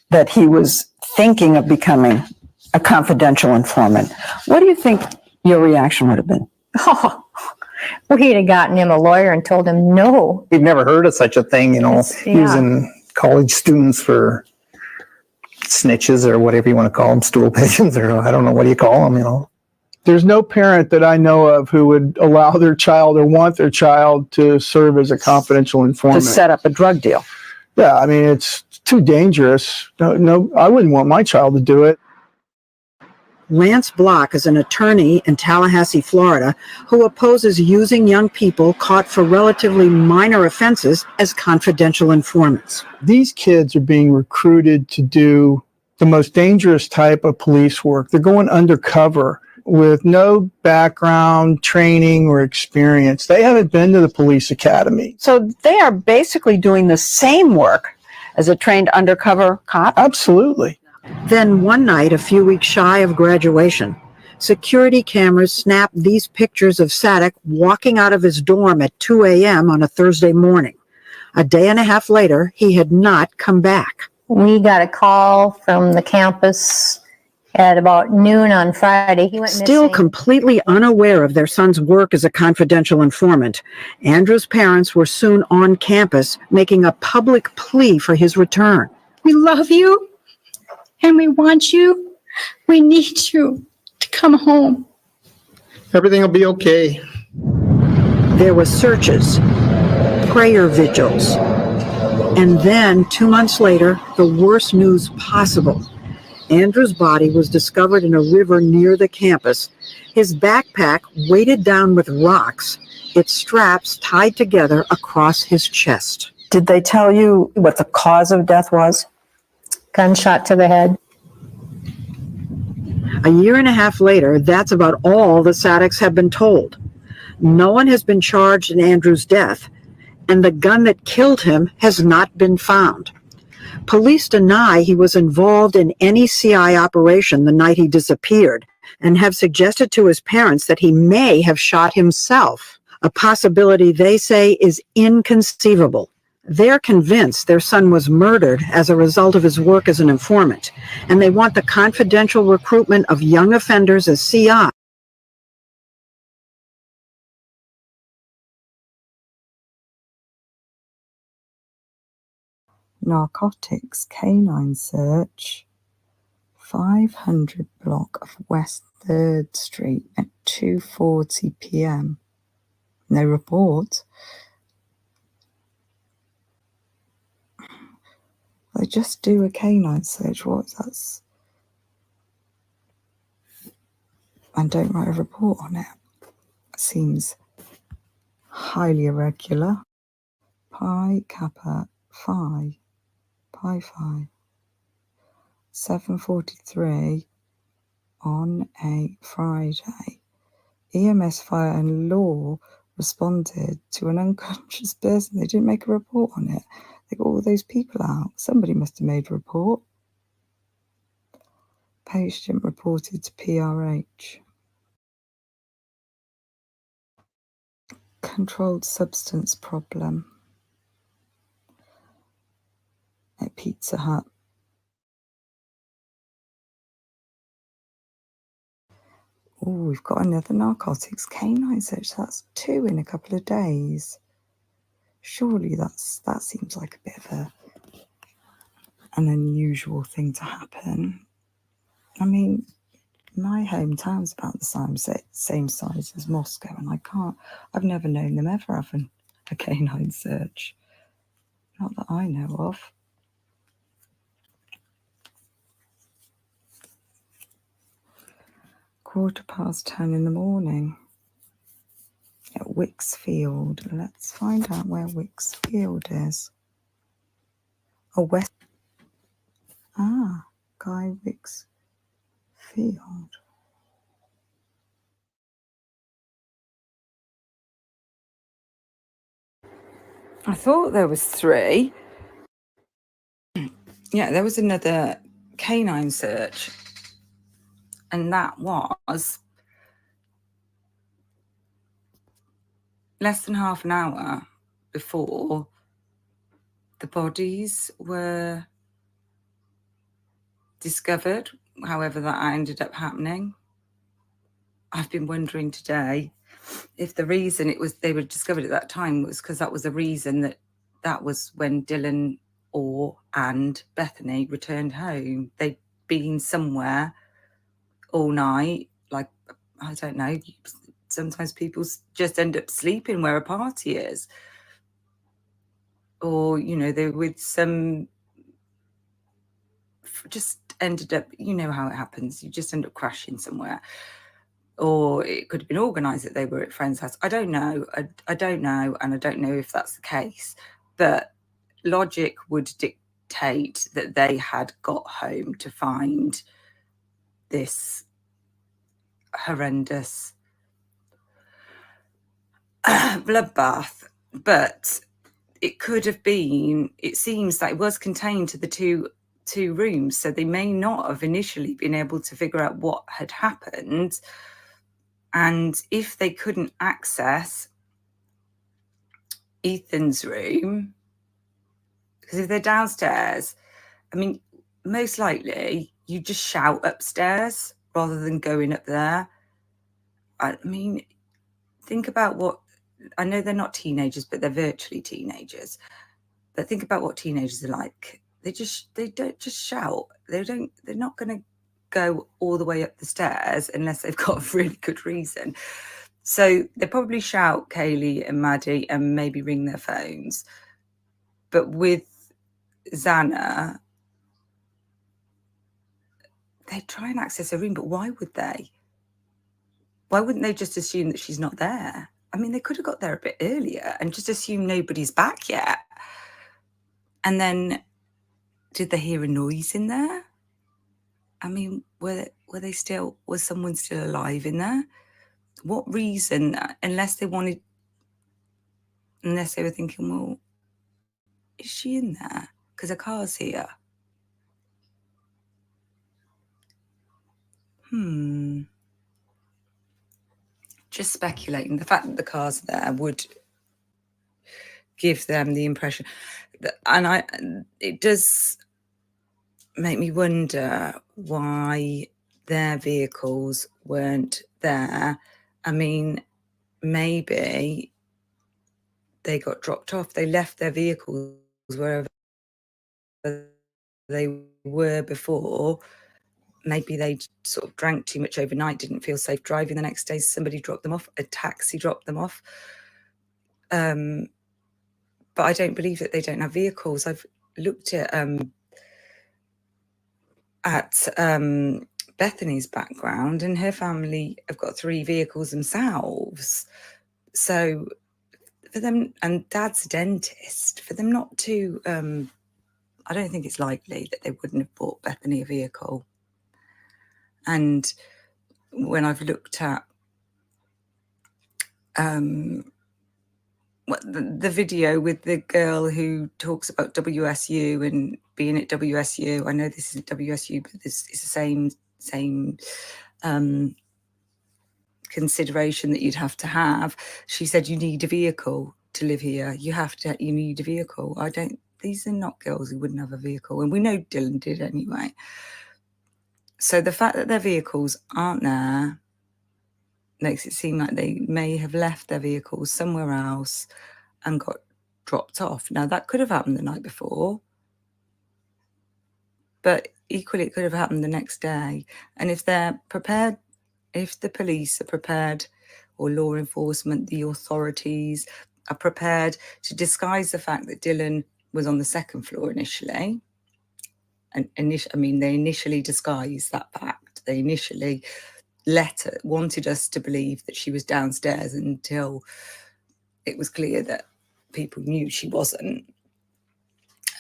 that he was thinking of becoming a confidential informant, what do you think your reaction would have been? Oh, well, he'd have gotten him a lawyer and told him no. He'd never heard of such a thing, using college students for snitches or whatever you want to call them, stool pigeons, or I don't know, what do you call them, There's no parent that I know of who would allow their child or want their child to serve as a confidential informant. To set up a drug deal. Yeah, I mean, it's too dangerous. No, I wouldn't want my child to do it. Lance Block is an attorney in Tallahassee, Florida, who opposes using young people caught for relatively minor offenses as confidential informants. These kids are being recruited to do the most dangerous type of police work. They're going undercover with no background, training, or experience. They haven't been to the police academy. So they are basically doing the same work as a trained undercover cop? Absolutely. Then one night, a few weeks shy of graduation, security cameras snapped these pictures of Sadek walking out of his dorm at 2 a.m. on a Thursday morning. A day and a half later, he had not come back. We got a call from the campus at about noon on Friday. He went Still missing. completely unaware of their son's work as a confidential informant, Andrew's parents were soon on campus making a public plea for his return. We love you. And we want you. We need you to come home. Everything will be okay. There were searches, prayer vigils, and then 2 months later, the worst news possible. Andrew's body was discovered in a river near the campus, his backpack weighted down with rocks, its straps tied together across his chest. Did they tell you what the cause of death was? Gunshot to the head. A year and a half later, that's about all the Sadeks have been told. No one has been charged in Andrew's death, and the gun that killed him has not been found. Police deny he was involved in any CI operation the night he disappeared, and have suggested to his parents that he may have shot himself, a possibility they say is inconceivable. They're convinced their son was murdered as a result of his work as an informant, and they want the confidential recruitment of young offenders as CI. Narcotics canine search, 500 block of West 3rd Street at 2:40 p.m. No report. They just do a canine search. What's that? And don't write a report on it. Seems highly irregular. Pi Kappa Phi. Pi Phi. 7:43 on a Friday. EMS, fire and law responded to an unconscious person. They didn't make a report on it. They got all those people out. Somebody must have made a report. Patient reported to PRH. Controlled substance problem at Pizza Hut. Oh, we've got another narcotics canine search. That's 2 in a couple of days. Surely that seems like a bit of an unusual thing to happen. I mean, my hometown's about the same size as Moscow, and I've never known them ever having a canine search. Not that I know of. Quarter past 10 in the morning at Wicksfield. Let's find out where Wicksfield is. Oh, West. Ah, Guy Wicksfield. I thought there was 3. Yeah, there was another canine search, and that was less than half an hour before the bodies were discovered, however that ended up happening. I've been wondering today if the reason they were discovered at that time was because that was the reason that was when Dylan and Bethany returned home. They'd been somewhere all night, like, I don't know, sometimes people just end up sleeping where a party is. Or, they're with just ended up, you know how it happens. You just end up crashing somewhere. Or it could have been organised that they were at a friend's house. I don't know. I don't know, and I don't know if that's the case. But logic would dictate that they had got home to find this horrendous bloodbath. But it could have been, it seems that it was contained to the two rooms, so they may not have initially been able to figure out what had happened. And if they couldn't access Ethan's room, because if they're downstairs, I mean, most likely you just shout upstairs rather than going up there. I mean, think about what, I know they're not teenagers, but they're virtually teenagers. But think about what teenagers are like. They don't just shout. They're not going to go all the way up the stairs unless they've got a really good reason. So they probably shout Kaylee and Maddie and maybe ring their phones. But with Xana, they try and access her room, but why would they? Why wouldn't they just assume that she's not there? I mean, they could have got there a bit earlier and just assume nobody's back yet. And then, did they hear a noise in there? I mean, was someone still alive in there? What reason, unless they were thinking, well, is she in there? Because her car's here. Just speculating. The fact that the car's there would give them the impression that, and it does make me wonder why their vehicles weren't there. I mean, maybe they got dropped off. They left their vehicles wherever they were before. Maybe they sort of drank too much overnight, didn't feel safe driving the next day. Somebody dropped them off. A taxi dropped them off. But I don't believe that they don't have vehicles. I've looked at Bethany's background, and her family have got 3 vehicles themselves. So for them, and Dad's a dentist, for them not to, I don't think it's likely that they wouldn't have bought Bethany a vehicle. And when I've looked at the video with the girl who talks about WSU and being at WSU, I know this isn't WSU, but this is the same consideration that you'd have to have. She said you need a vehicle to live here. You need a vehicle. These are not girls who wouldn't have a vehicle, and we know Dylan did anyway. So the fact that their vehicles aren't there, makes it seem like they may have left their vehicles somewhere else and got dropped off. Now, that could have happened the night before, but equally it could have happened the next day. And if they're prepared, if the police are prepared, or law enforcement, the authorities are prepared to disguise the fact that Dylan was on the second floor initially, and they initially disguised that fact. They initially wanted us to believe that she was downstairs until it was clear that people knew she wasn't.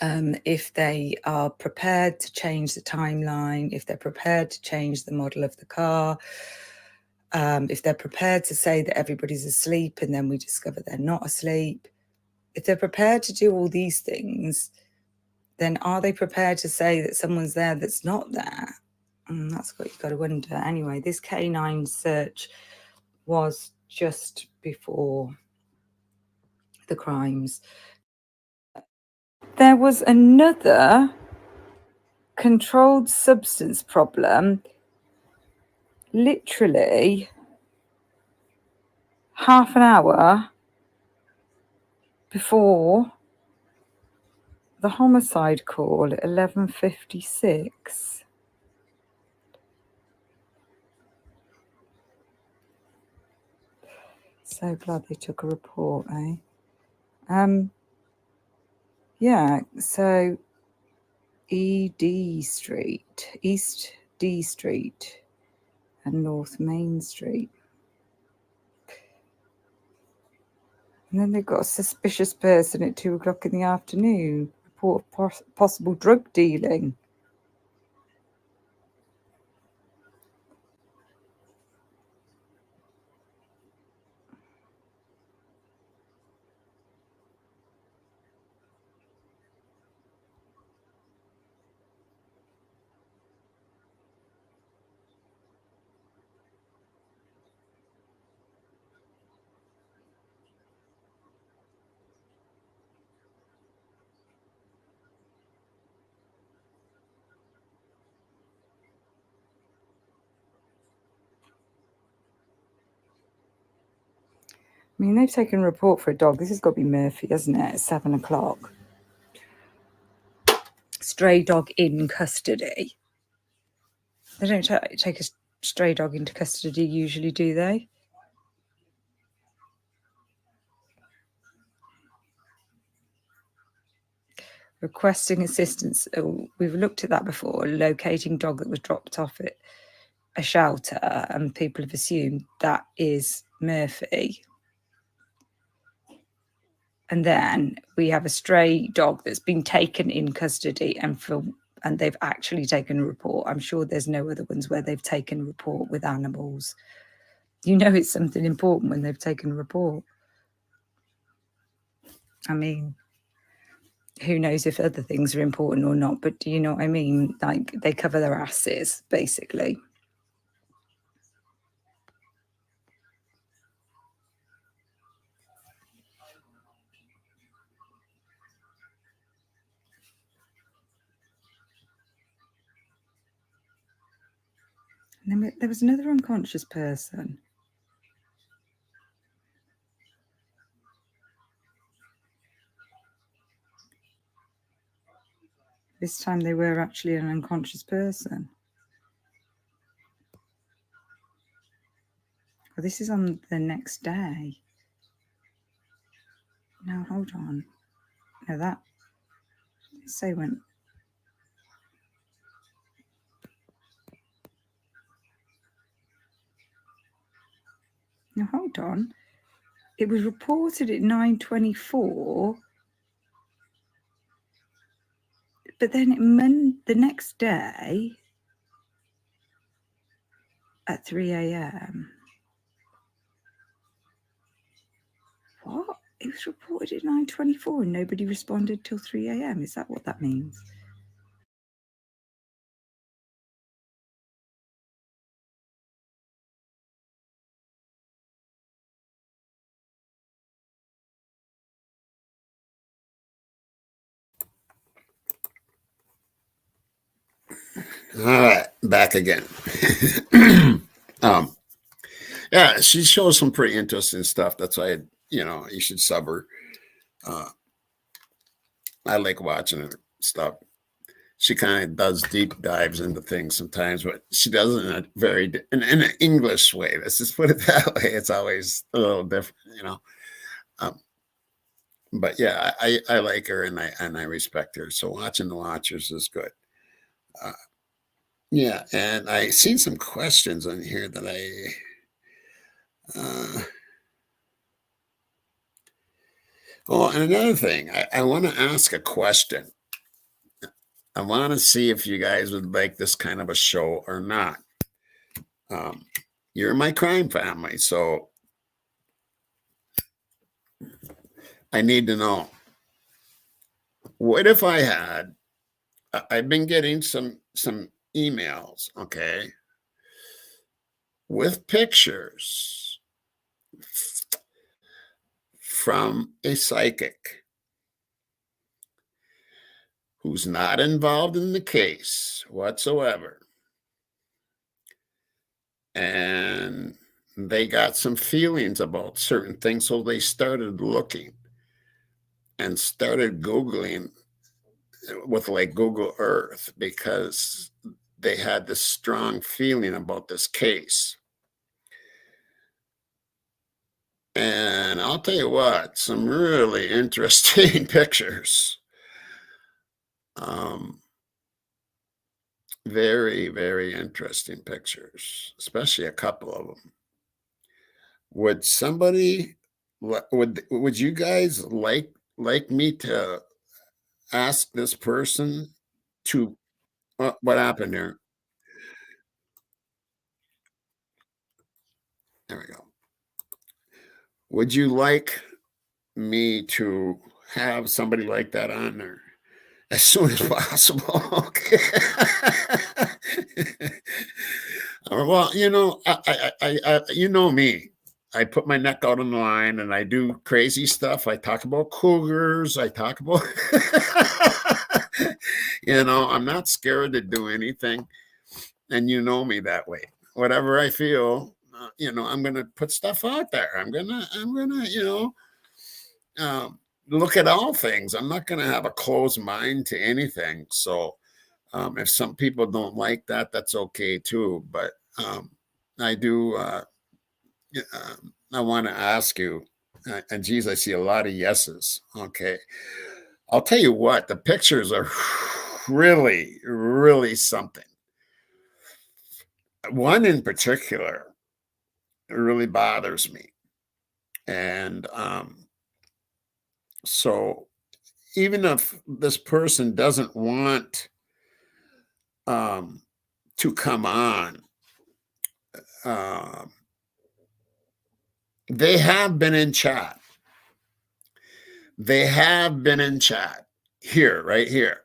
If they are prepared to change the timeline, if they're prepared to change the model of the car, if they're prepared to say that everybody's asleep and then we discover they're not asleep, if they're prepared to do all these things, then are they prepared to say that someone's there that's not there? That's what you've got to wonder. Anyway, this K9 search was just before the crimes. There was another controlled substance problem literally half an hour before the homicide call at 11:56. So glad they took a report, eh? Yeah, so East D Street and North Main Street. And then they've got a suspicious person at 2 o'clock in the afternoon. Report of possible drug dealing. I mean, they've taken a report for a dog. This has got to be Murphy, hasn't it? At 7 o'clock. Stray dog in custody. They don't take a stray dog into custody usually, do they? Requesting assistance. We've looked at that before. Locating dog that was dropped off at a shelter, and people have assumed that is Murphy. And then we have a stray dog that's been taken in custody and they've actually taken a report. I'm sure there's no other ones where they've taken a report with animals. You know it's something important when they've taken a report. I mean, who knows if other things are important or not, but do you know what I mean? Like, they cover their asses, basically. And then there was another unconscious person. This time they were actually an unconscious person. Well, this is on the next day. No, hold on. No, that. Say when. No, hold on. It was reported at 9:24. But then the next day at 3 a.m. What? It was reported at 9:24 and nobody responded till 3 a.m. Is that what that means? All right, back again. Yeah, she shows some pretty interesting stuff. That's why, you should sub her. I like watching her stuff. She kind of does deep dives into things sometimes, but she does it in a in an English way. Let's just put it that way. It's always a little different. But yeah, I like her and I respect her. So watching the Watchers is good. Yeah, and I seen some questions on here that oh, and another thing, I want to ask a question. I want to see if you guys would like this kind of a show or not. You're my crime family, so I need to know. What if I've been getting some emails, okay, with pictures from a psychic who's not involved in the case whatsoever. And they got some feelings about certain things, so they started looking and started Googling with like Google Earth because they had this strong feeling about this case. And I'll tell you what, some really interesting pictures. Very, very interesting pictures, especially a couple of them. Would somebody, would you guys like me to ask this person to, what happened there? There we go. Would you like me to have somebody like that on there as soon as possible? Okay. Well, I you know me. I put my neck out on the line and I do crazy stuff. I talk about cougars. I talk about, I'm not scared to do anything. And you know me that way. Whatever I feel, I'm going to put stuff out there. I'm going to, look at all things. I'm not going to have a closed mind to anything. So if some people don't like that, that's okay too. But I do, I want to ask you, and geez, I see a lot of yeses. Okay. I'll tell you what, the pictures are really, really something. One in particular really bothers me. And so even if this person doesn't want to come on, they have been in chat. They have been in chat here, right here.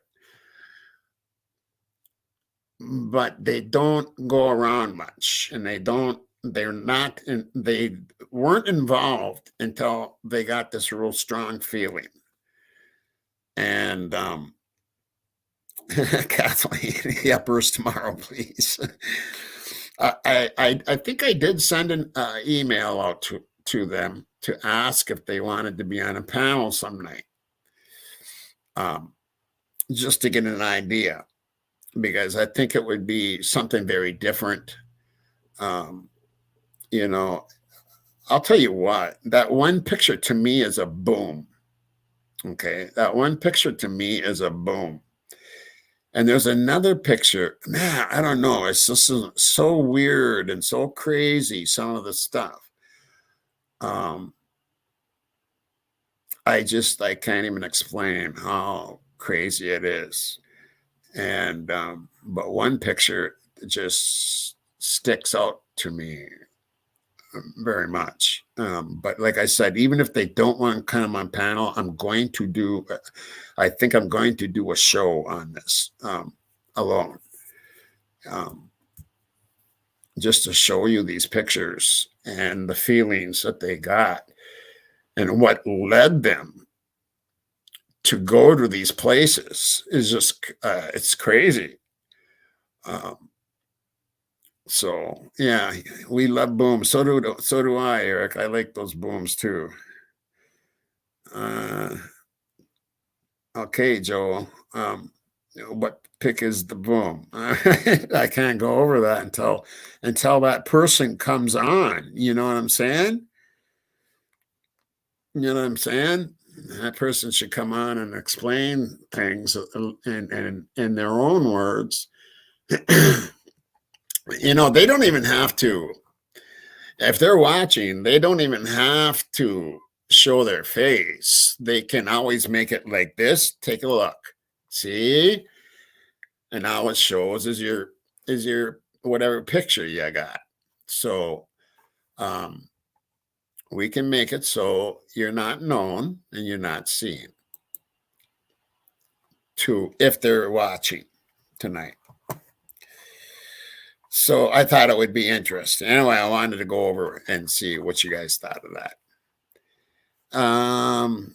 But they don't go around much, and they weren't involved until they got this real strong feeling. And Kathleen, yeah, Bruce, tomorrow, please. I think I did send an email out to them to ask if they wanted to be on a panel some night, just to get an idea, because I think it would be something very different. I'll tell you what, that one picture to me is a boom. Okay, that one picture to me is a boom. And there's another picture. Man, I don't know. It's just so weird and so crazy, some of the stuff. I can't even explain how crazy it is. And but one picture just sticks out to me very much. But like I said, even if they don't want to come on panel, I think I'm going to do a show on this alone, just to show you these pictures and the feelings that they got and what led them to go to these places is just, it's crazy. So yeah, we love booms. So do I, Eric. I like those booms too. Okay, Joel. What pick is the boom? I can't go over that until that person comes on. You know what I'm saying? You know what I'm saying? That person should come on and explain things in their own words. You know, they don't even have to. If they're watching, they don't even have to show their face. They can always make it like this. Take a look. See? And now it shows is your whatever picture you got. So we can make it so you're not known and you're not seen if they're watching tonight. So I thought it would be interesting. Anyway, I wanted to go over and see what you guys thought of that.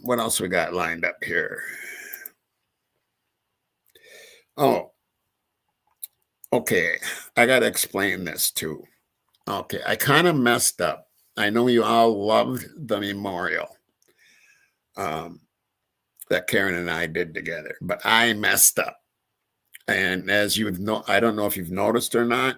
What else we got lined up here? Oh, okay. I got to explain this too. Okay, I kind of messed up. I know you all loved the memorial that Karen and I did together, but I messed up. And as I don't know if you've noticed or not,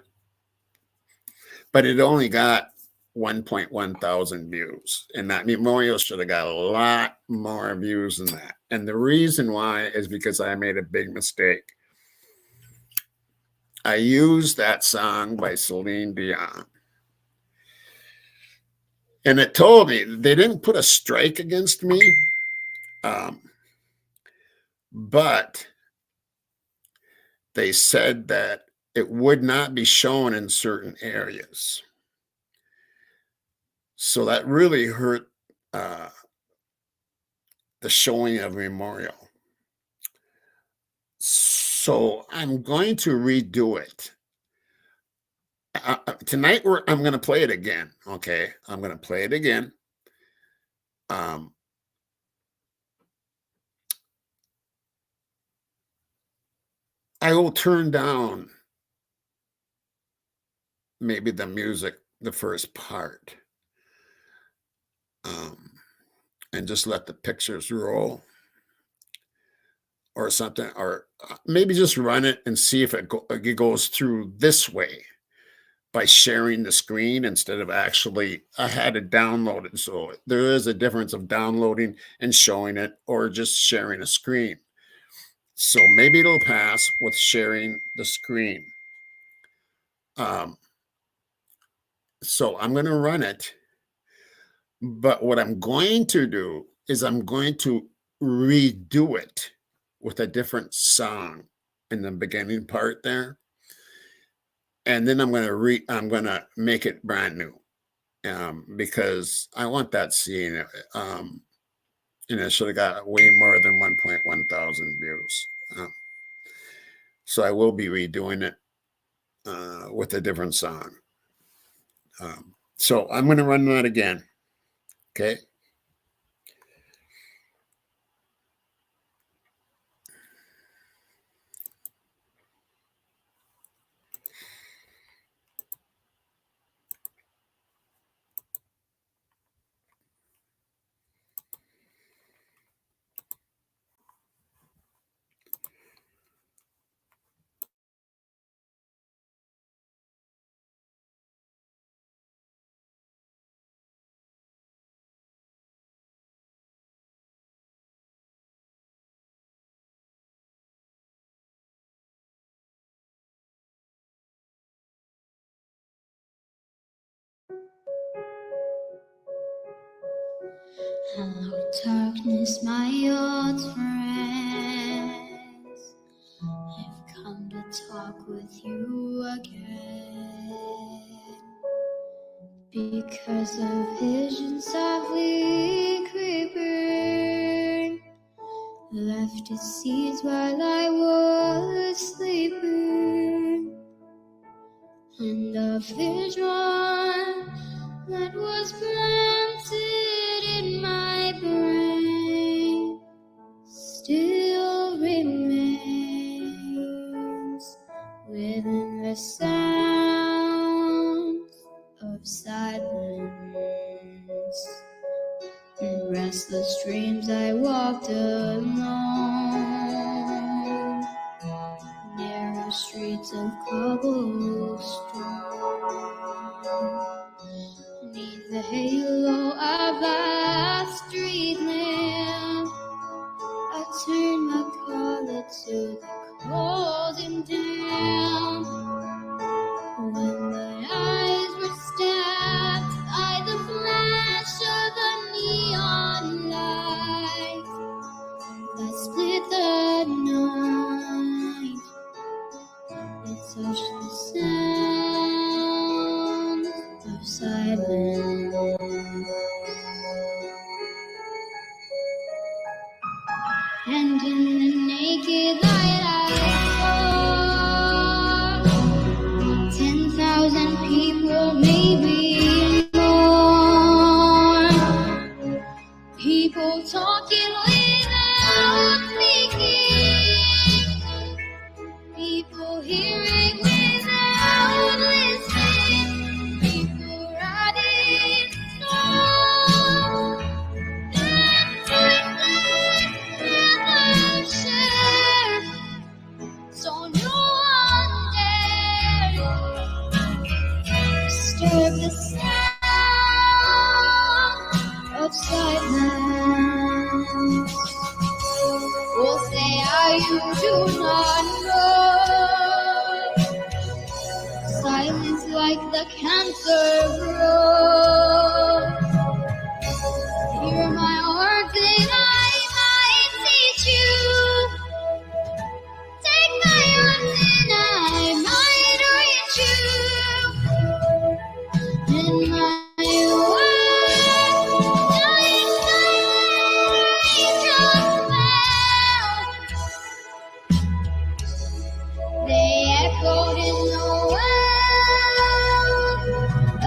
but it only got 1.1 thousand views. And that memorial should have got a lot more views than that. And the reason why is because I made a big mistake. I used that song by Celine Dion. And it told me, they didn't put a strike against me, but they said that it would not be shown in certain areas. So that really hurt the showing of memorial. So I'm going to redo it. Tonight I'm going to play it again. Okay, I'm going to play it again. I will turn down maybe the music, the first part, and just let the pictures roll or something, or maybe just run it and see if it goes through this way by sharing the screen instead of actually, I had to download it. So there is a difference of downloading and showing it or just sharing a screen. So maybe it'll pass with sharing the screen. So I'm going to run it. But what I'm going to do is I'm going to redo it with a different song in the beginning part there. And then I'm going to make it brand new because I want that scene. And it should have got way more than 1.1 thousand views. So I will be redoing it with a different song. So I'm going to run that again. Okay. Hello, darkness, my old friends. I've come to talk with you again because of visions softly creeping left its seeds while I was sleeping, and the vision that was planted in my brain still remains within the sound of silence. In restless dreams I walked alone, narrow streets of cobblestone. Beneath the halo of a street lamp, I turned my collar to the cold and damp. When my eyes were stabbed by the flash of a neon light that split the night, it touched the sound of silence. And in the naked light I saw 10,000 people, maybe more. People talking without speaking. People hearing without listening. People writing songs that voices never share. So no one dared disturb the sound of silence. Will say you do not know. Silence like the cancer grows. Hear my words and I might teach you. Take my arms and I might reach you. In my words, dying fell. They echoed in the well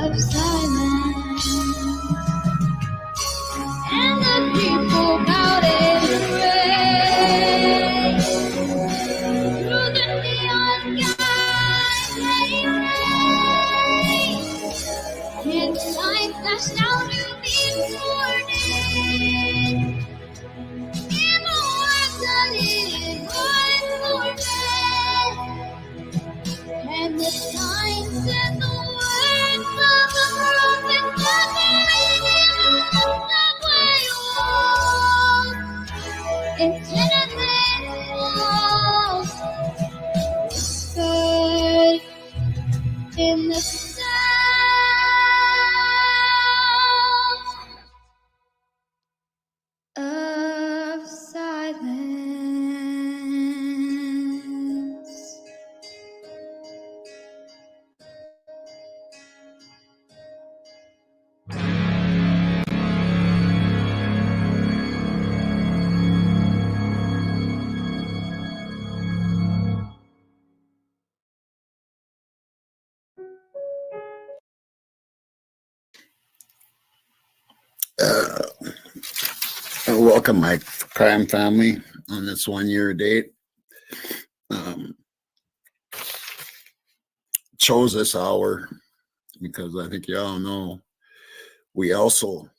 of silence, and the people bowed and prayed. Through the neon sky they prayed, and the light flashed out to be morning. And the signs and the words of the prophet that on the subway walls, in tenement halls, whispered in the sound of silence. Welcome, my crime family, on this 1 year date. Chose this hour because I think you all know we also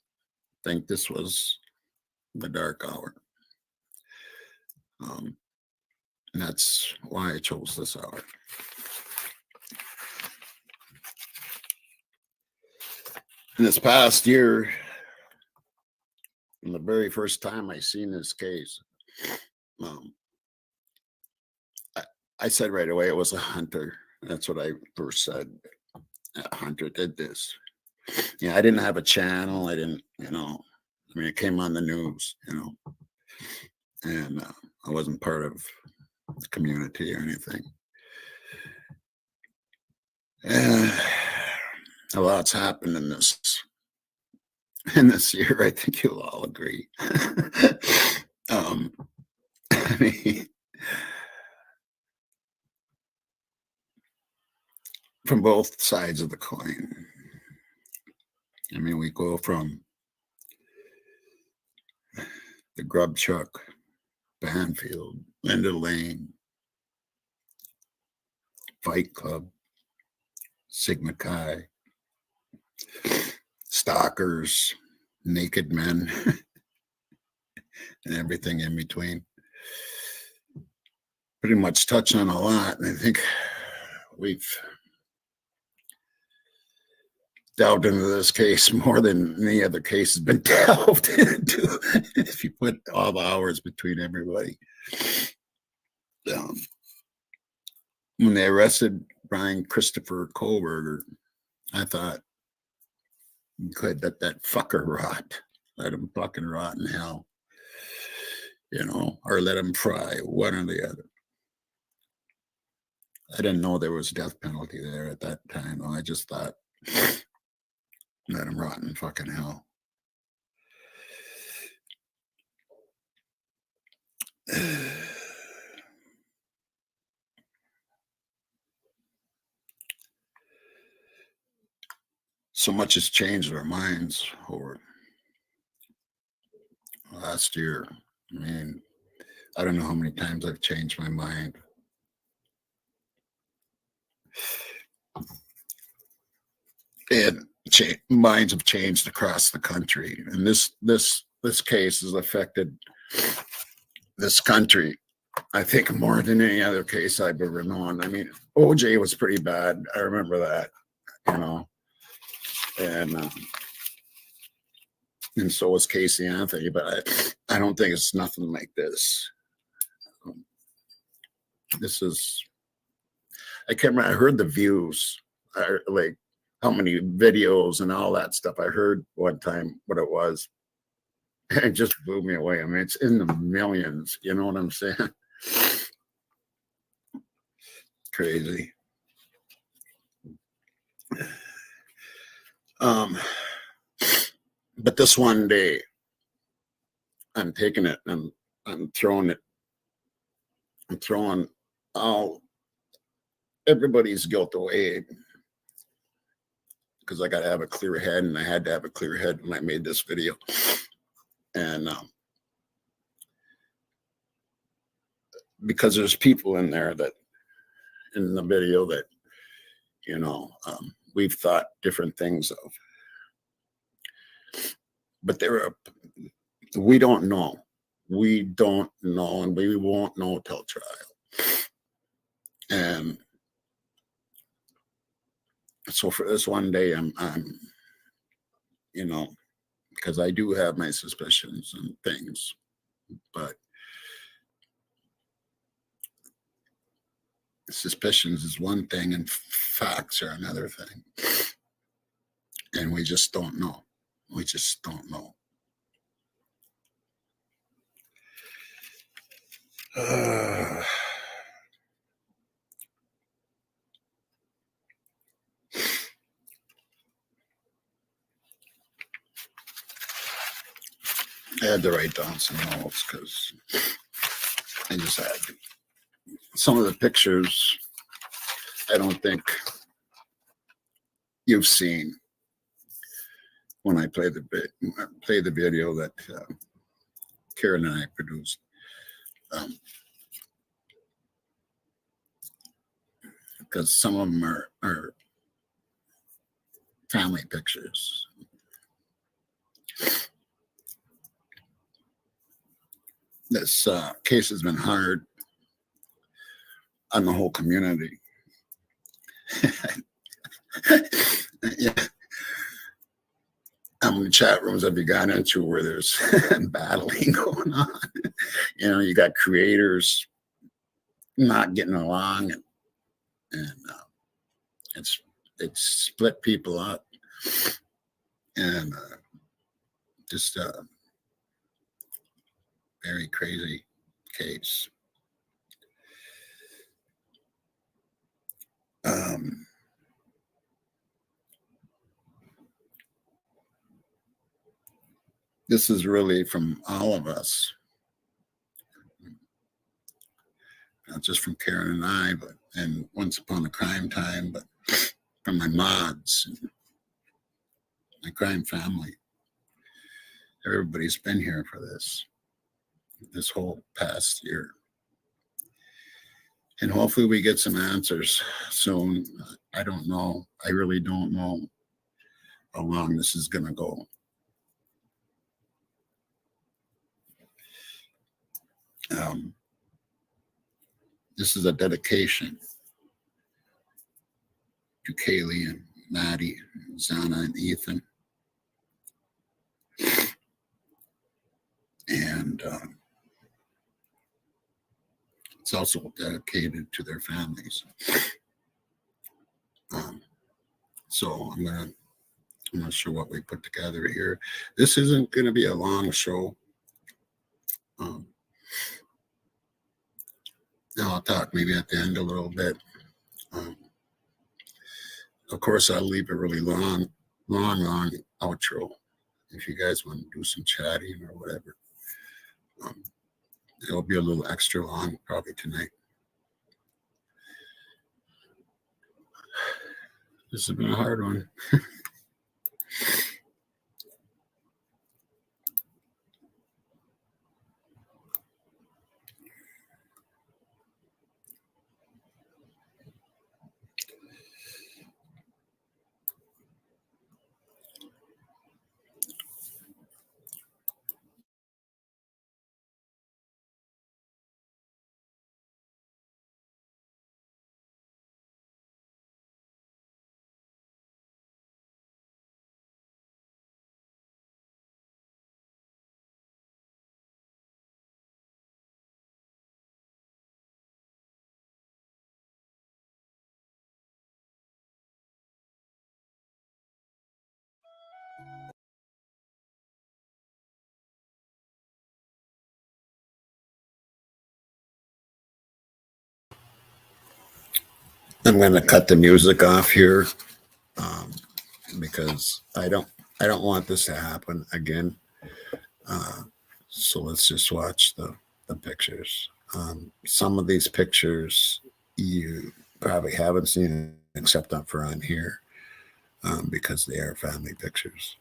think this was the dark hour. And that's why I chose this hour. In this past year, the very first time I seen this case, I said right away it was a hunter. That's what I first said. A hunter did this. Yeah, I didn't have a channel. I didn't, I mean, it came on the news, and I wasn't part of the community or anything. A lot's happened in this year. I think you'll all agree. I mean, from both sides of the coin. I mean, we go from the Grub Chuck, Banfield, Linda Lane, Fight Club, Sigma Chi, stalkers, naked men, and everything in between. Pretty much touch on a lot, and I think we've delved into this case more than any other case has been delved into if you put all the hours between everybody. When they arrested Brian Christopher Kohlberger, I thought, good, let that fucker rot. Let him fucking rot in hell. You know, or let him fry, one or the other. I didn't know there was death penalty there at that time. I just thought, let him rot in fucking hell. So much has changed our minds over last year. I mean, I don't know how many times I've changed my mind. And minds have changed across the country, and this case has affected this country, I think, more than any other case I've ever known. I mean, OJ was pretty bad. I remember that, you know, and so was Casey Anthony. But I don't think it's nothing like this. This is, I can't remember. I heard the views, like how many videos and all that stuff. I heard one time what it was. It just blew me away. I mean, it's in the millions. You know what I'm saying? Crazy. But this one day, I'm taking it and I'm throwing it. I'm throwing all everybody's guilt away, because I got to have a clear head, and I had to have a clear head when I made this video. And because there's people in there that, in the video, that, you know, we've thought different things of. But we don't know. We don't know, and we won't know till trial. And so for this one day, I'm, you know, because I do have my suspicions and things, but suspicions is one thing and facts are another thing. And we just don't know. We just don't know. I had to write down some notes because I just had to. Some of the pictures I don't think you've seen when I play the video that Karen and I produced. Because some of them are family pictures. This case has been hard on the whole community. Yeah. How many chat rooms have you gone into where there's battling going on? You know, you got creators not getting along, and it's split people up, and just very crazy case. This is really from all of us, not just from Karen and I, and Once Upon a Crime Time, but from my mods, and my crime family. Everybody's been here for this whole past year. And hopefully we get some answers soon. I don't know. I really don't know how long this is going to go. This is a dedication to Kaylee and Maddie, Zana and Ethan. And it's also dedicated to their families. So I'm not sure what we put together here. This isn't going to be a long show. Now I'll talk maybe at the end a little bit. Of course, I'll leave a really long outro if you guys want to do some chatting or whatever. It'll be a little extra long probably tonight. This has been a hard one. I'm going to cut the music off here because I don't want this to happen again. So let's just watch the pictures. Some of these pictures you probably haven't seen except for on here because they are family pictures.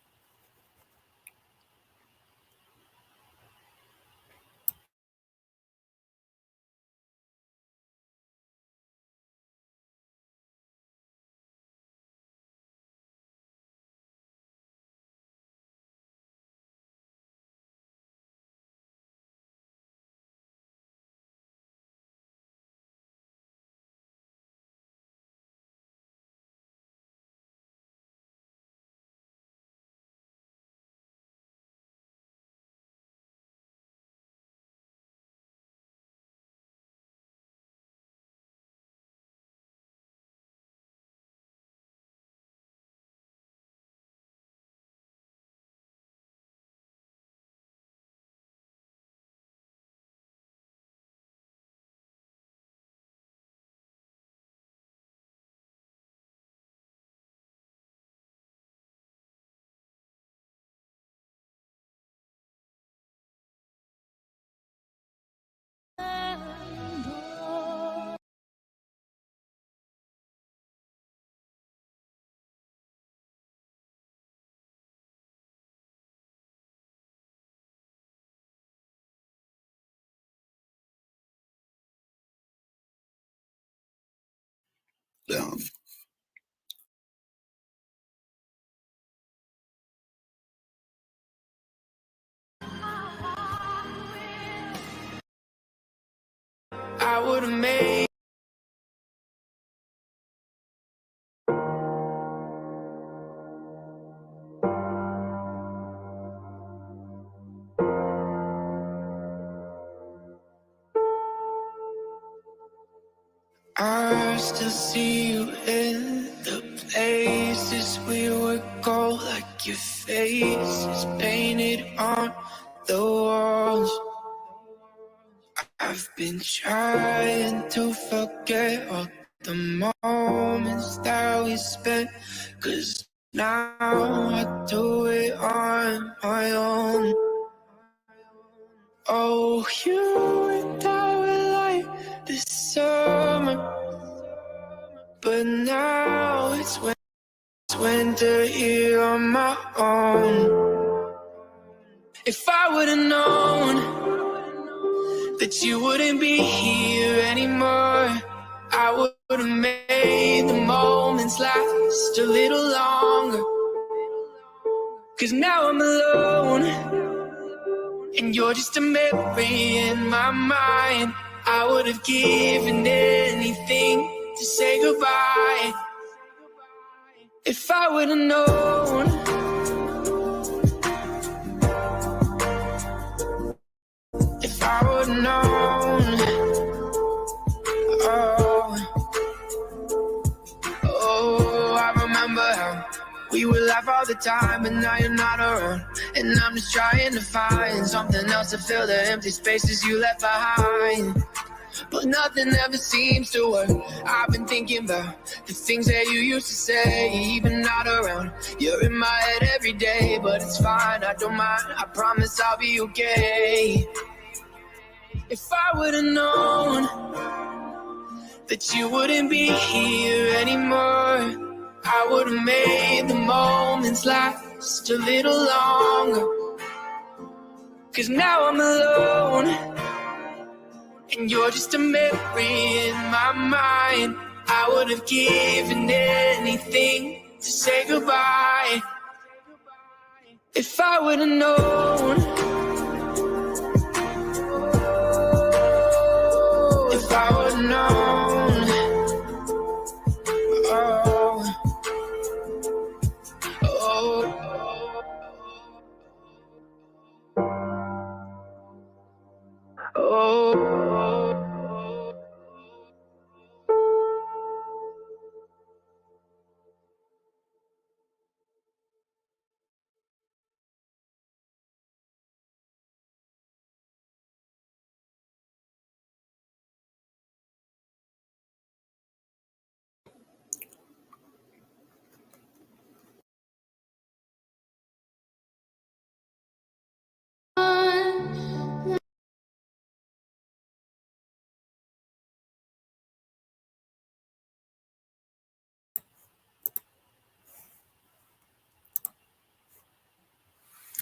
I would have made I still see you in the places we would go, like your face is painted on the walls. I've been trying to forget all the moments that we spent, 'cause now I do it on my own. Oh, you and I were like this summer, but now it's winter here on my own. If I would've known that you wouldn't be here anymore, I would've made the moments last a little longer. 'Cause now I'm alone, and you're just a memory in my mind. I would have given anything to say goodbye. If I would have known, if I would have known, oh, I remember how we would laugh all the time, but now you're not around. And I'm just trying to find something else to fill the empty spaces you left behind. But nothing ever seems to work. I've been thinking about the things that you used to say, even not around. You're in my head every day, but it's fine, I don't mind. I promise I'll be okay. If I would've known that you wouldn't be here anymore, I would've made the moments last a little longer. 'Cause now I'm alone, and you're just a memory in my mind. I would have given anything to say goodbye. If I would have known, if I would have known, oh, oh.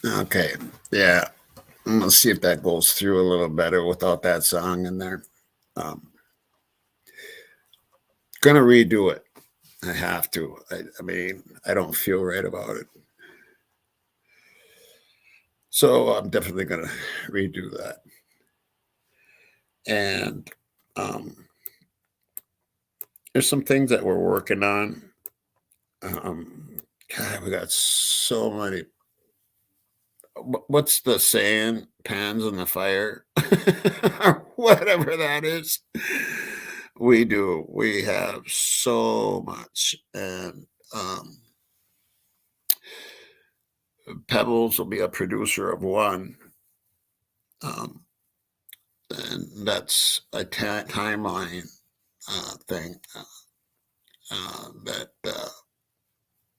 Okay, yeah, I'm gonna see if that goes through a little better without that song in there. Gonna redo it. I have to. I mean, I don't feel right about it. So I'm definitely gonna redo that. And there's some things that we're working on. God, we got so many. What's the saying? Pans in the fire, or whatever that is. We do. We have so much, and Pebbles will be a producer of one, and that's a timeline thing that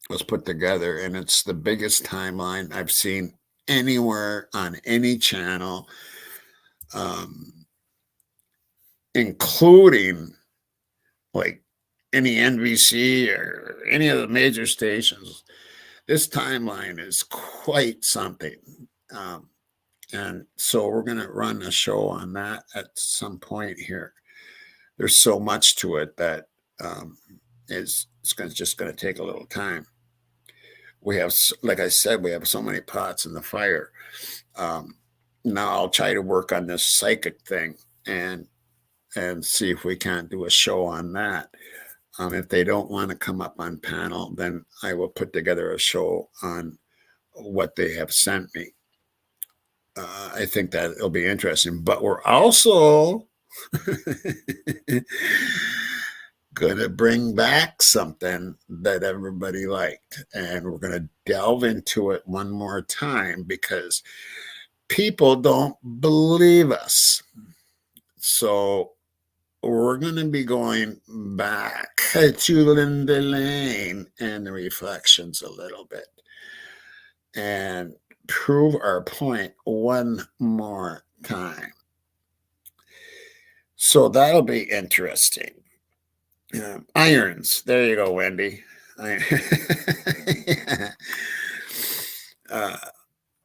was put together, and it's the biggest timeline I've seen anywhere on any channel, including like any NBC or any of the major stations. This timeline is quite something. And so we're going to run a show on that at some point here. There's so much to it that it's just going to take a little time. We have, like I said, we have so many pots in the fire. Now I'll try to work on this psychic thing and see if we can't do a show on that. If they don't want to come up on panel, then I will put together a show on what they have sent me. I think that it'll be interesting. But we're also going to bring back something that everybody liked. And we're going to delve into it one more time because people don't believe us. So we're going to be going back to Linda Lane and the Reflections a little bit and prove our point one more time. So that'll be interesting. Irons. There you go, Wendy.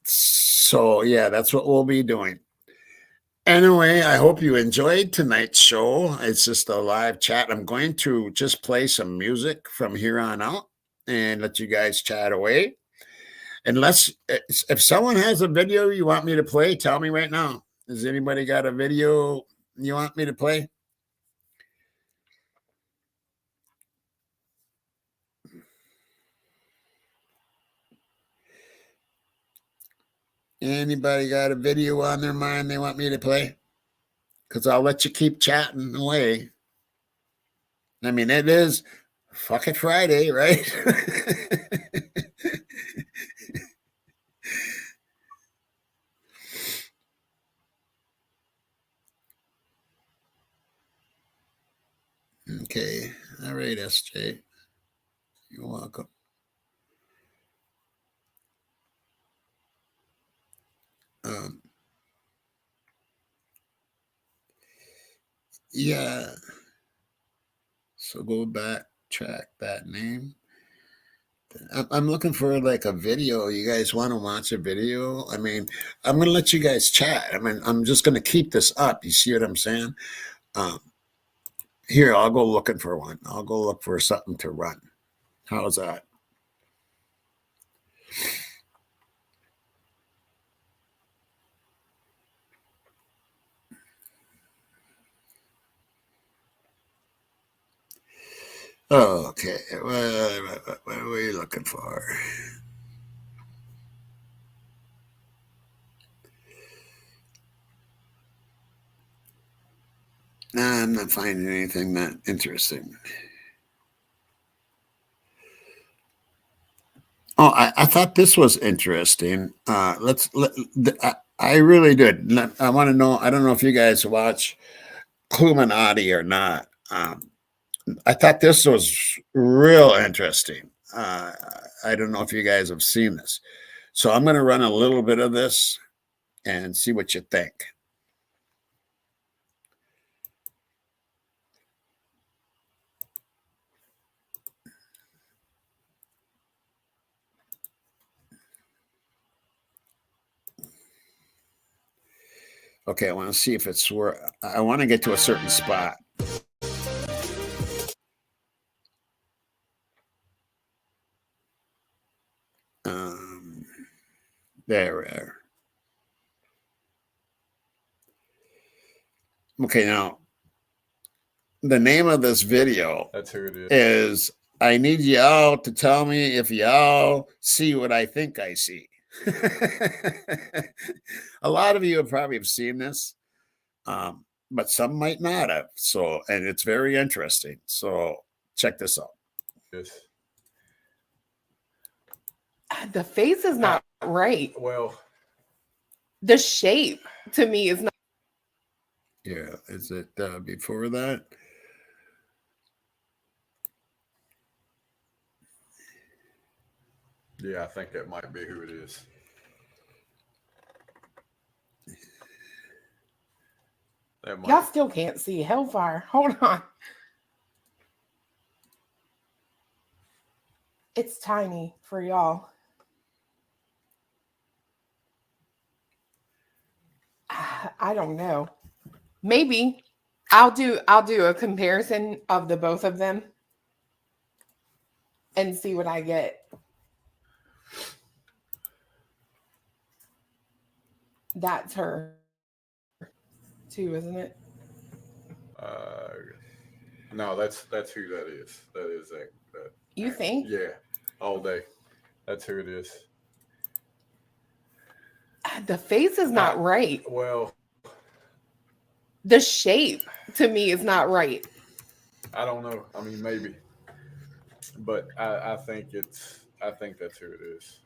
So yeah, that's what we'll be doing. Anyway, I hope you enjoyed tonight's show. It's just a live chat. I'm going to just play some music from here on out and let you guys chat away. Unless if someone has a video you want me to play, tell me right now. Has anybody got a video you want me to play? Anybody got a video on their mind they want me to play? Because I'll let you keep chatting away. I mean, it is fucking Friday, right? Okay. All right, SJ. You're welcome. Yeah. So go back, track that name. I'm looking for like a video. You guys want to watch a video? I mean, I'm going to let you guys chat. I mean, I'm just going to keep this up. You see what I'm saying? Here, I'll go looking for one. I'll go look for something to run. How's that? Okay, what are we looking for? Nah, I'm not finding anything that interesting. Oh, I thought this was interesting. I really did. I want to know. I don't know if you guys watch Illuminati or not. I thought this was real interesting. I don't know if you guys have seen this. So I'm going to run a little bit of this and see what you think. Okay, I want to see if it's where I want to get to a certain spot. There. Okay, now the name of this video That's who it is I need y'all to tell me if y'all see what I think I see. A lot of you have probably seen this, but some might not have. So, and it's very interesting. So check this out. Yes. The face is not right. Well, the shape to me is not. Yeah, is it before that? Yeah, I think that might be who it is. Y'all still can't see Hellfire. Hold on. It's tiny for y'all. I don't know. Maybe I'll do a comparison of the both of them and see what I get. That's her too, isn't it? No, that's who that is. That is that. You think? Yeah, all day. That's who it is. The face is not right. Well, the shape to me is not right. I don't know. I mean, maybe, but I think that's who it is.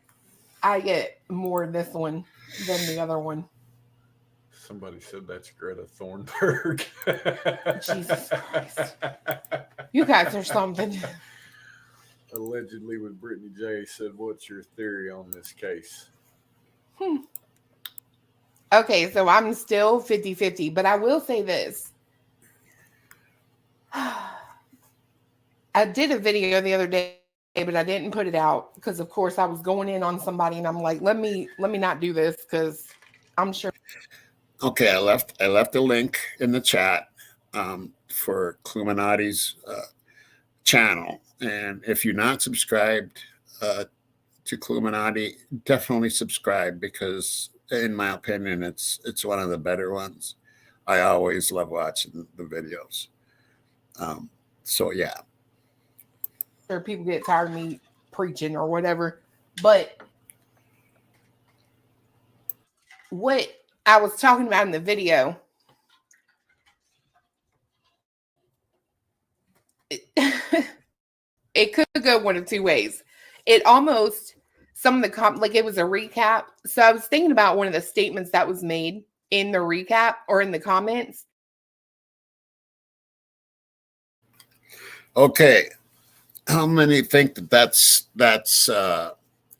I get more this one than the other one. Somebody said that's Greta Thunberg. Jesus Christ. You guys are something. Allegedly with Brittany J said, what's your theory on this case? Okay, so I'm still 50-50, but I will say this. I did a video the other day, but I didn't put it out because, of course, I was going in on somebody, and I'm like, let me not do this because I'm sure. Okay, I left a link in the chat for Illuminati's channel, and if you're not subscribed to Illuminati, definitely subscribe because, in my opinion, it's one of the better ones. I always love watching the videos. So yeah. Or people get tired of me preaching or whatever. But what I was talking about in the video, it could go one of two ways. It almost, some of the like it was a recap. So I was thinking about one of the statements that was made in the recap or in the comments. Okay. How many think that that's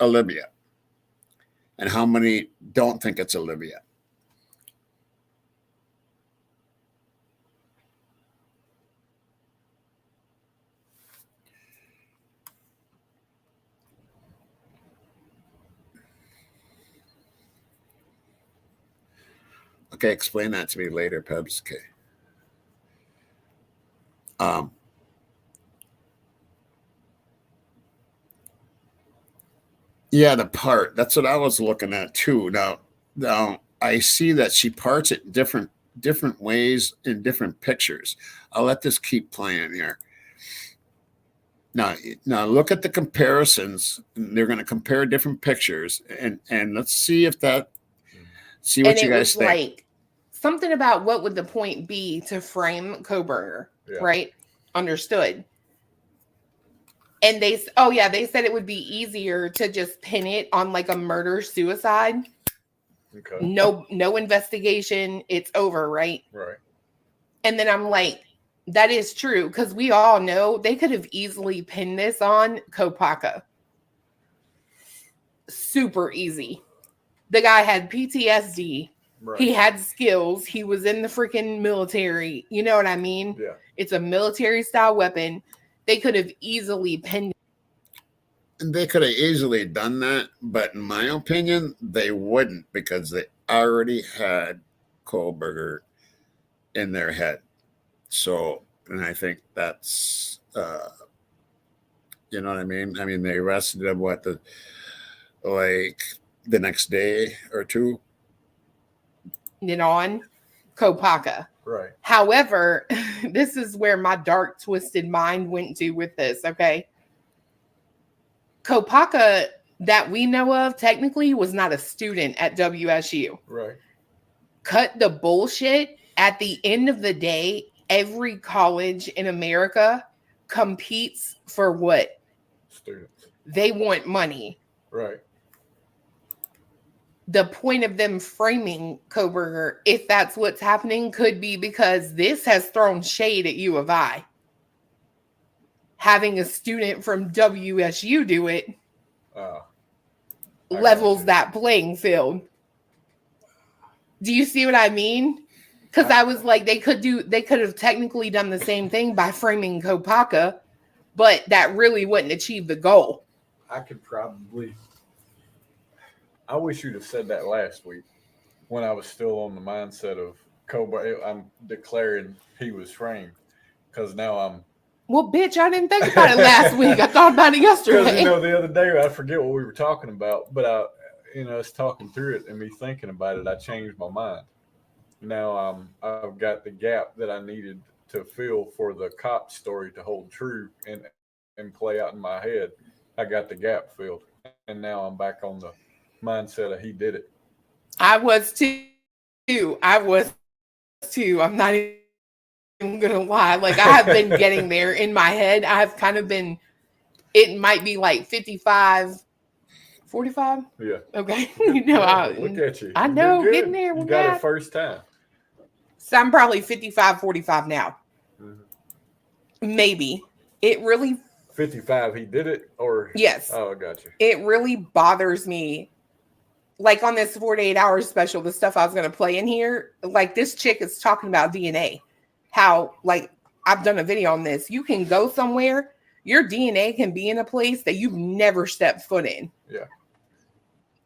Olivia? And how many don't think it's Olivia? Okay, explain that to me later, Pebs. Okay. Yeah, the part. That's what I was looking at too. Now I see that she parts it different ways in different pictures. I'll let this keep playing here. Now look at the comparisons. They're going to compare different pictures, and let's see if that. See what you guys think. Like something about what would the point be to frame Kohberger, right? Understood. And they said it would be easier to just pin it on like a murder suicide. Okay. No investigation. It's over, right? Right. And then I'm like, that is true because we all know they could have easily pinned this on Kopaka. Super easy. The guy had PTSD. Right. He had skills. He was in the freaking military. You know what I mean? Yeah. It's a military style weapon. They could have easily pinned. And they could have easily done that, but in my opinion, they wouldn't because they already had Kohberger in their head. So, and I think that's, you know what I mean? I mean, they arrested him, the next day or two? On Kopaka. Right. However, this is where my dark, twisted mind went to with this, okay? Kopaka, that we know of, technically was not a student at WSU. Right. Cut the bullshit. At the end of the day, every college in America competes for what? Students. They want money. Right. The point of them framing Kohberger, if that's what's happening, could be because this has thrown shade at U of I. Having a student from WSU do it levels that playing field. Do you see what I mean? Because I was like, they could have technically done the same thing by framing Kopaka, but that really wouldn't achieve the goal. I wish you'd have said that last week when I was still on the mindset of Kohberger. I'm declaring he was framed because now I'm. Well, bitch, I didn't think about it last week. I thought about it yesterday. Because the other day I forget what we were talking about, but I was talking through it and me thinking about it. I changed my mind. Now I've got the gap that I needed to fill for the cop story to hold true and play out in my head. I got the gap filled, and now I'm back on the mindset of he did it. I was too. I'm not even gonna lie. Like I have been getting there in my head. I've kind of been. It might be like 55, 45. Yeah. Okay. Look at you. I know. Getting there. You got it first time. So I'm probably 55, 45 now. Mm-hmm. Maybe. It really. 55. He did it, or yes. Oh, I got you. It really bothers me. Like on this 48 hours special, the stuff I was going to play in here, like this chick is talking about DNA. How, like, I've done a video on this. You can go somewhere, your DNA can be in a place that you've never stepped foot in. Yeah.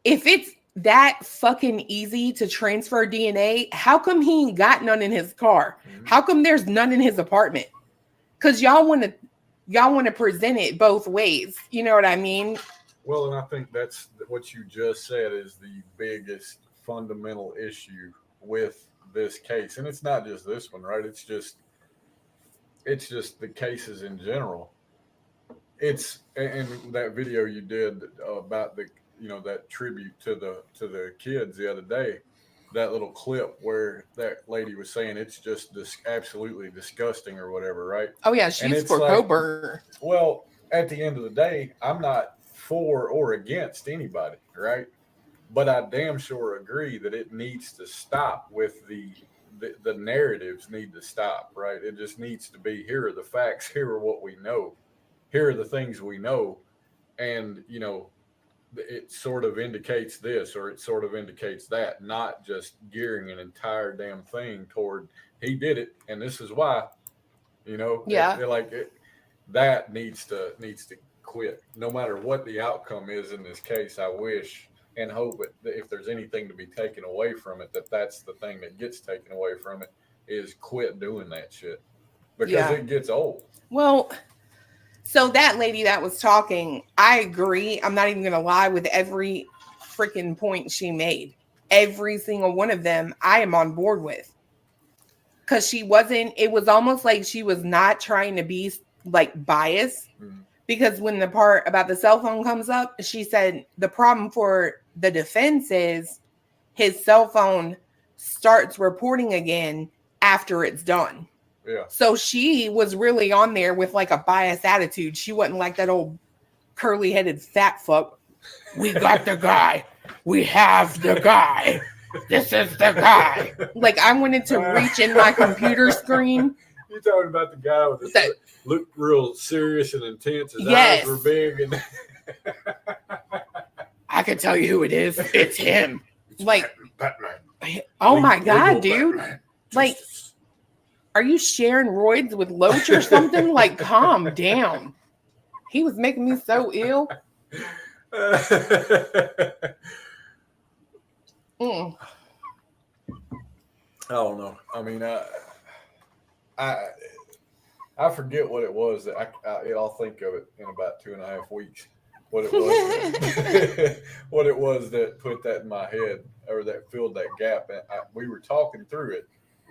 If it's that fucking easy to transfer DNA, how come he ain't got none in his car? Mm-hmm. How come there's none in his apartment? Because y'all want to present it both ways. You know what I mean? Well, and I think that's what you just said is the biggest fundamental issue with this case, and it's not just this one, right? It's just the cases in general. It's and that video you did about the that tribute to the kids the other day, that little clip where that lady was saying it's just absolutely disgusting or whatever, right? Oh yeah, she's for Coburn. Well, at the end of the day, I'm not for or against anybody, right? But I damn sure agree that it needs to stop with the narratives need to stop, right? It just needs to be, here are the facts, here are what we know, here are the things we know, and it sort of indicates this or it sort of indicates that, not just gearing an entire damn thing toward he did it and this is why, yeah. That needs to quit, no matter what the outcome is in this case. I wish and hope that if there's anything to be taken away from it, that's the thing that gets taken away from it, is quit doing that shit, because it gets old. Well, so that lady that was talking, I agree. I'm not even going to lie with every freaking point she made. Every single one of them, I am on board with. Because it was almost like she was not trying to be like biased. Mm-hmm. Because when the part about the cell phone comes up, she said the problem for the defense is his cell phone starts reporting again after it's done. Yeah. So she was really on there with like a biased attitude. She wasn't like that old curly headed fat fuck. We got the guy. We have the guy. This is the guy. Like I wanted to reach in my computer screen. You're talking about the guy with the looked real serious and intense. His eyes were big, and I can tell you who it is. It's him. It's like Batman. Oh my god, dude! Batman. Like, are you sharing roids with Loach or something? Like, calm down. He was making me so ill. I don't know. I mean, I forget what it was that I'll think of it in about 2.5 weeks. What it was, what it was that put that in my head, or that filled that gap. And we were talking through it,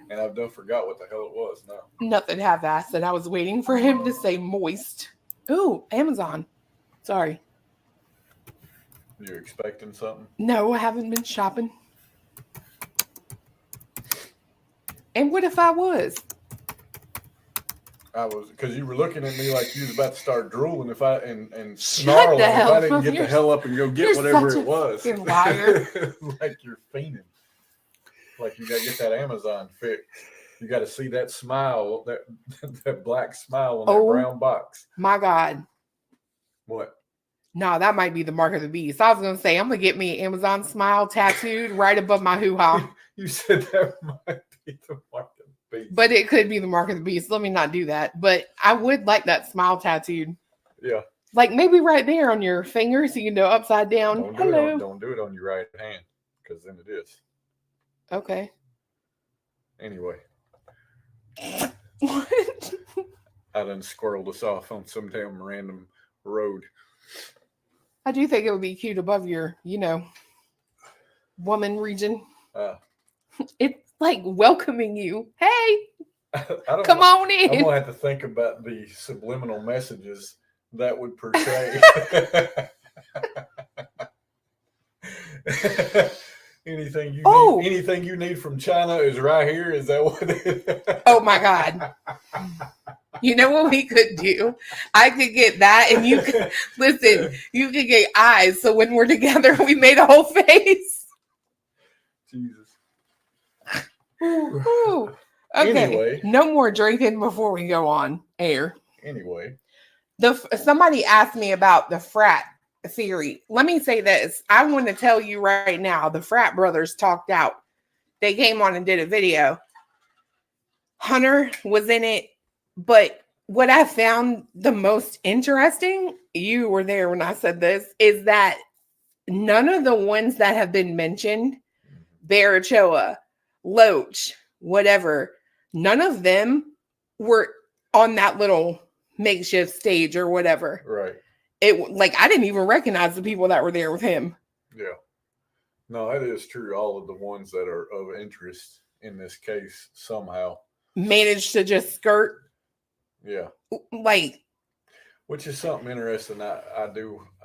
and I've done forgot what the hell it was now. Nothing half-assed. And I was waiting for him to say moist. Ooh, Amazon. Sorry. You expecting something? No, I haven't been shopping. And what if I was? I was, because you were looking at me like you was about to start drooling and snarling if I didn't get the hell up and go get whatever it was. You're liar. Like you're fiending. Like you got to get that Amazon fix. You got to see that smile, that black smile on that brown box. My God. What? No, that might be the mark of the beast. I was going to say, I'm going to get me an Amazon smile tattooed right above my hoo-ha. You said that might be the mark of the beast. But it could be the mark of the beast. Let me not do that. But I would like that smile tattooed. Yeah. Like maybe right there on your finger so you know upside down. Don't do it on your right hand, because then it is. Okay. Anyway. What? I done squirreled us off on some damn random road. I do think it would be cute above your, woman region. It's like welcoming you. Hey, come on in. I'm going to have to think about the subliminal messages that would portray. Anything you need from China is right here. Is that what it is? Oh my God. You know what we could do? I could get that, and you could listen. You could get eyes, so when we're together, we made a whole face. Jesus. Ooh. Okay. Anyway. No more drinking before we go on air. Anyway. Somebody asked me about the frat theory. Let me say this. I want to tell you right now, the frat brothers talked out. They came on and did a video. Hunter was in it. But what I found the most interesting, you were there when I said this, is that none of the ones that have been mentioned, Barachoa, Loach, whatever, none of them were on that little makeshift stage or whatever. Right. like I didn't even recognize the people that were there with him. Yeah. No, that is true. All of the ones that are of interest in this case somehow Managed to just skirt. Yeah. Like, which is something interesting. I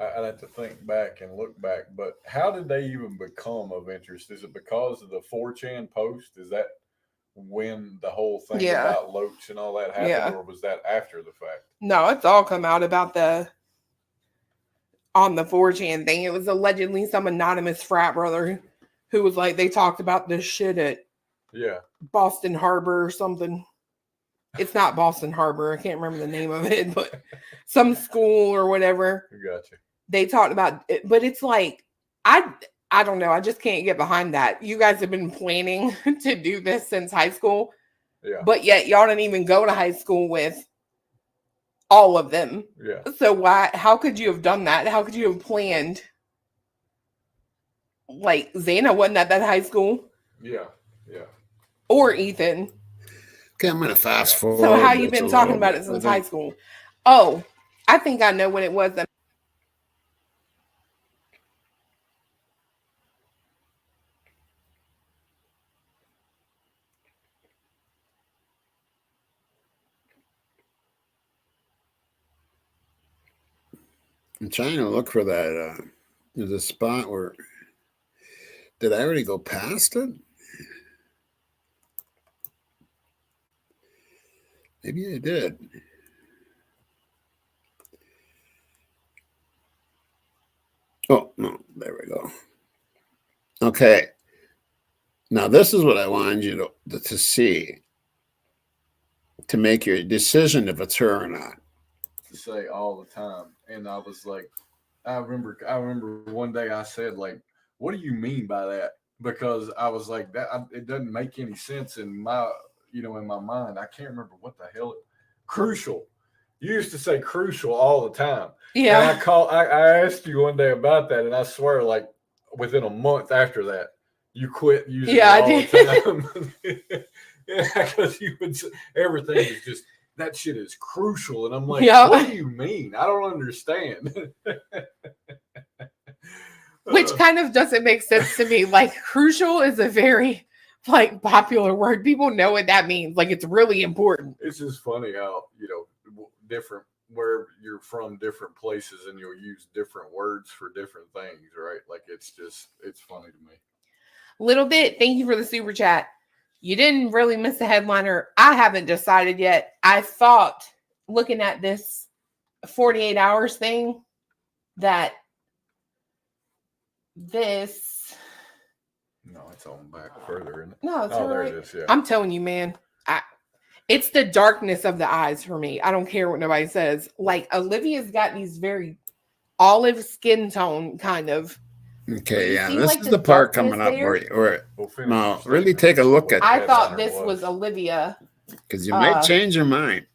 have to think back and look back, but how did they even become of interest? Is it because of the 4chan post? Is that when the whole thing about Loach and all that happened, or was that after the fact? No, it's all come out about on the 4chan thing. It was allegedly some anonymous frat brother who was like, they talked about this shit at Boston Harbor or something. It's not Boston Harbor. I can't remember the name of it, but some school or whatever. Gotcha. They talked about it, but it's like, I don't know. I just can't get behind that. You guys have been planning to do this since high school. Yeah. But yet y'all didn't even go to high school with all of them. Yeah. So how could you have done that? How could you have planned? Like Xana wasn't at that high school. Yeah. Yeah. Or Ethan. Okay, I'm gonna fast forward. So how you been talking about it since high school? Oh, I think I know what it was. I'm trying to look for that. There's a spot where. Did I already go past it? Maybe I did. Oh, no, there we go. Okay. Now, this is what I wanted you to see to make your decision if it's her or not. To say all the time. And I was like, I remember one day I said, like, what do you mean by that? Because I was like, it doesn't make any sense in my mind. I can't remember what the hell. Crucial. You used to say crucial all the time. Yeah. And I asked you one day about that, and I swear, like, within a month after that, you quit using it all the time. Yeah, because you would say everything is just, that shit is crucial. And I'm like, what do you mean? I don't understand. Which kind of doesn't make sense to me. Like, crucial is a very popular word. People know what that means. Like, it's really important. It's just funny how, different, where you're from, different places, and you'll use different words for different things, right? Like, it's funny to me. Little bit. Thank you for the super chat. You didn't really miss the headliner. I haven't decided yet. I thought, looking at this 48 hours thing, that this. No, it's on back further, isn't it? No, it's there right. it is, yeah. I'm telling you, man. It's the darkness of the eyes for me. I don't care what nobody says. Like, Olivia's got these very olive skin tone kind of. Okay, yeah, this is the part coming up where no, really take a look at. I thought this was Olivia. Because you might change your mind.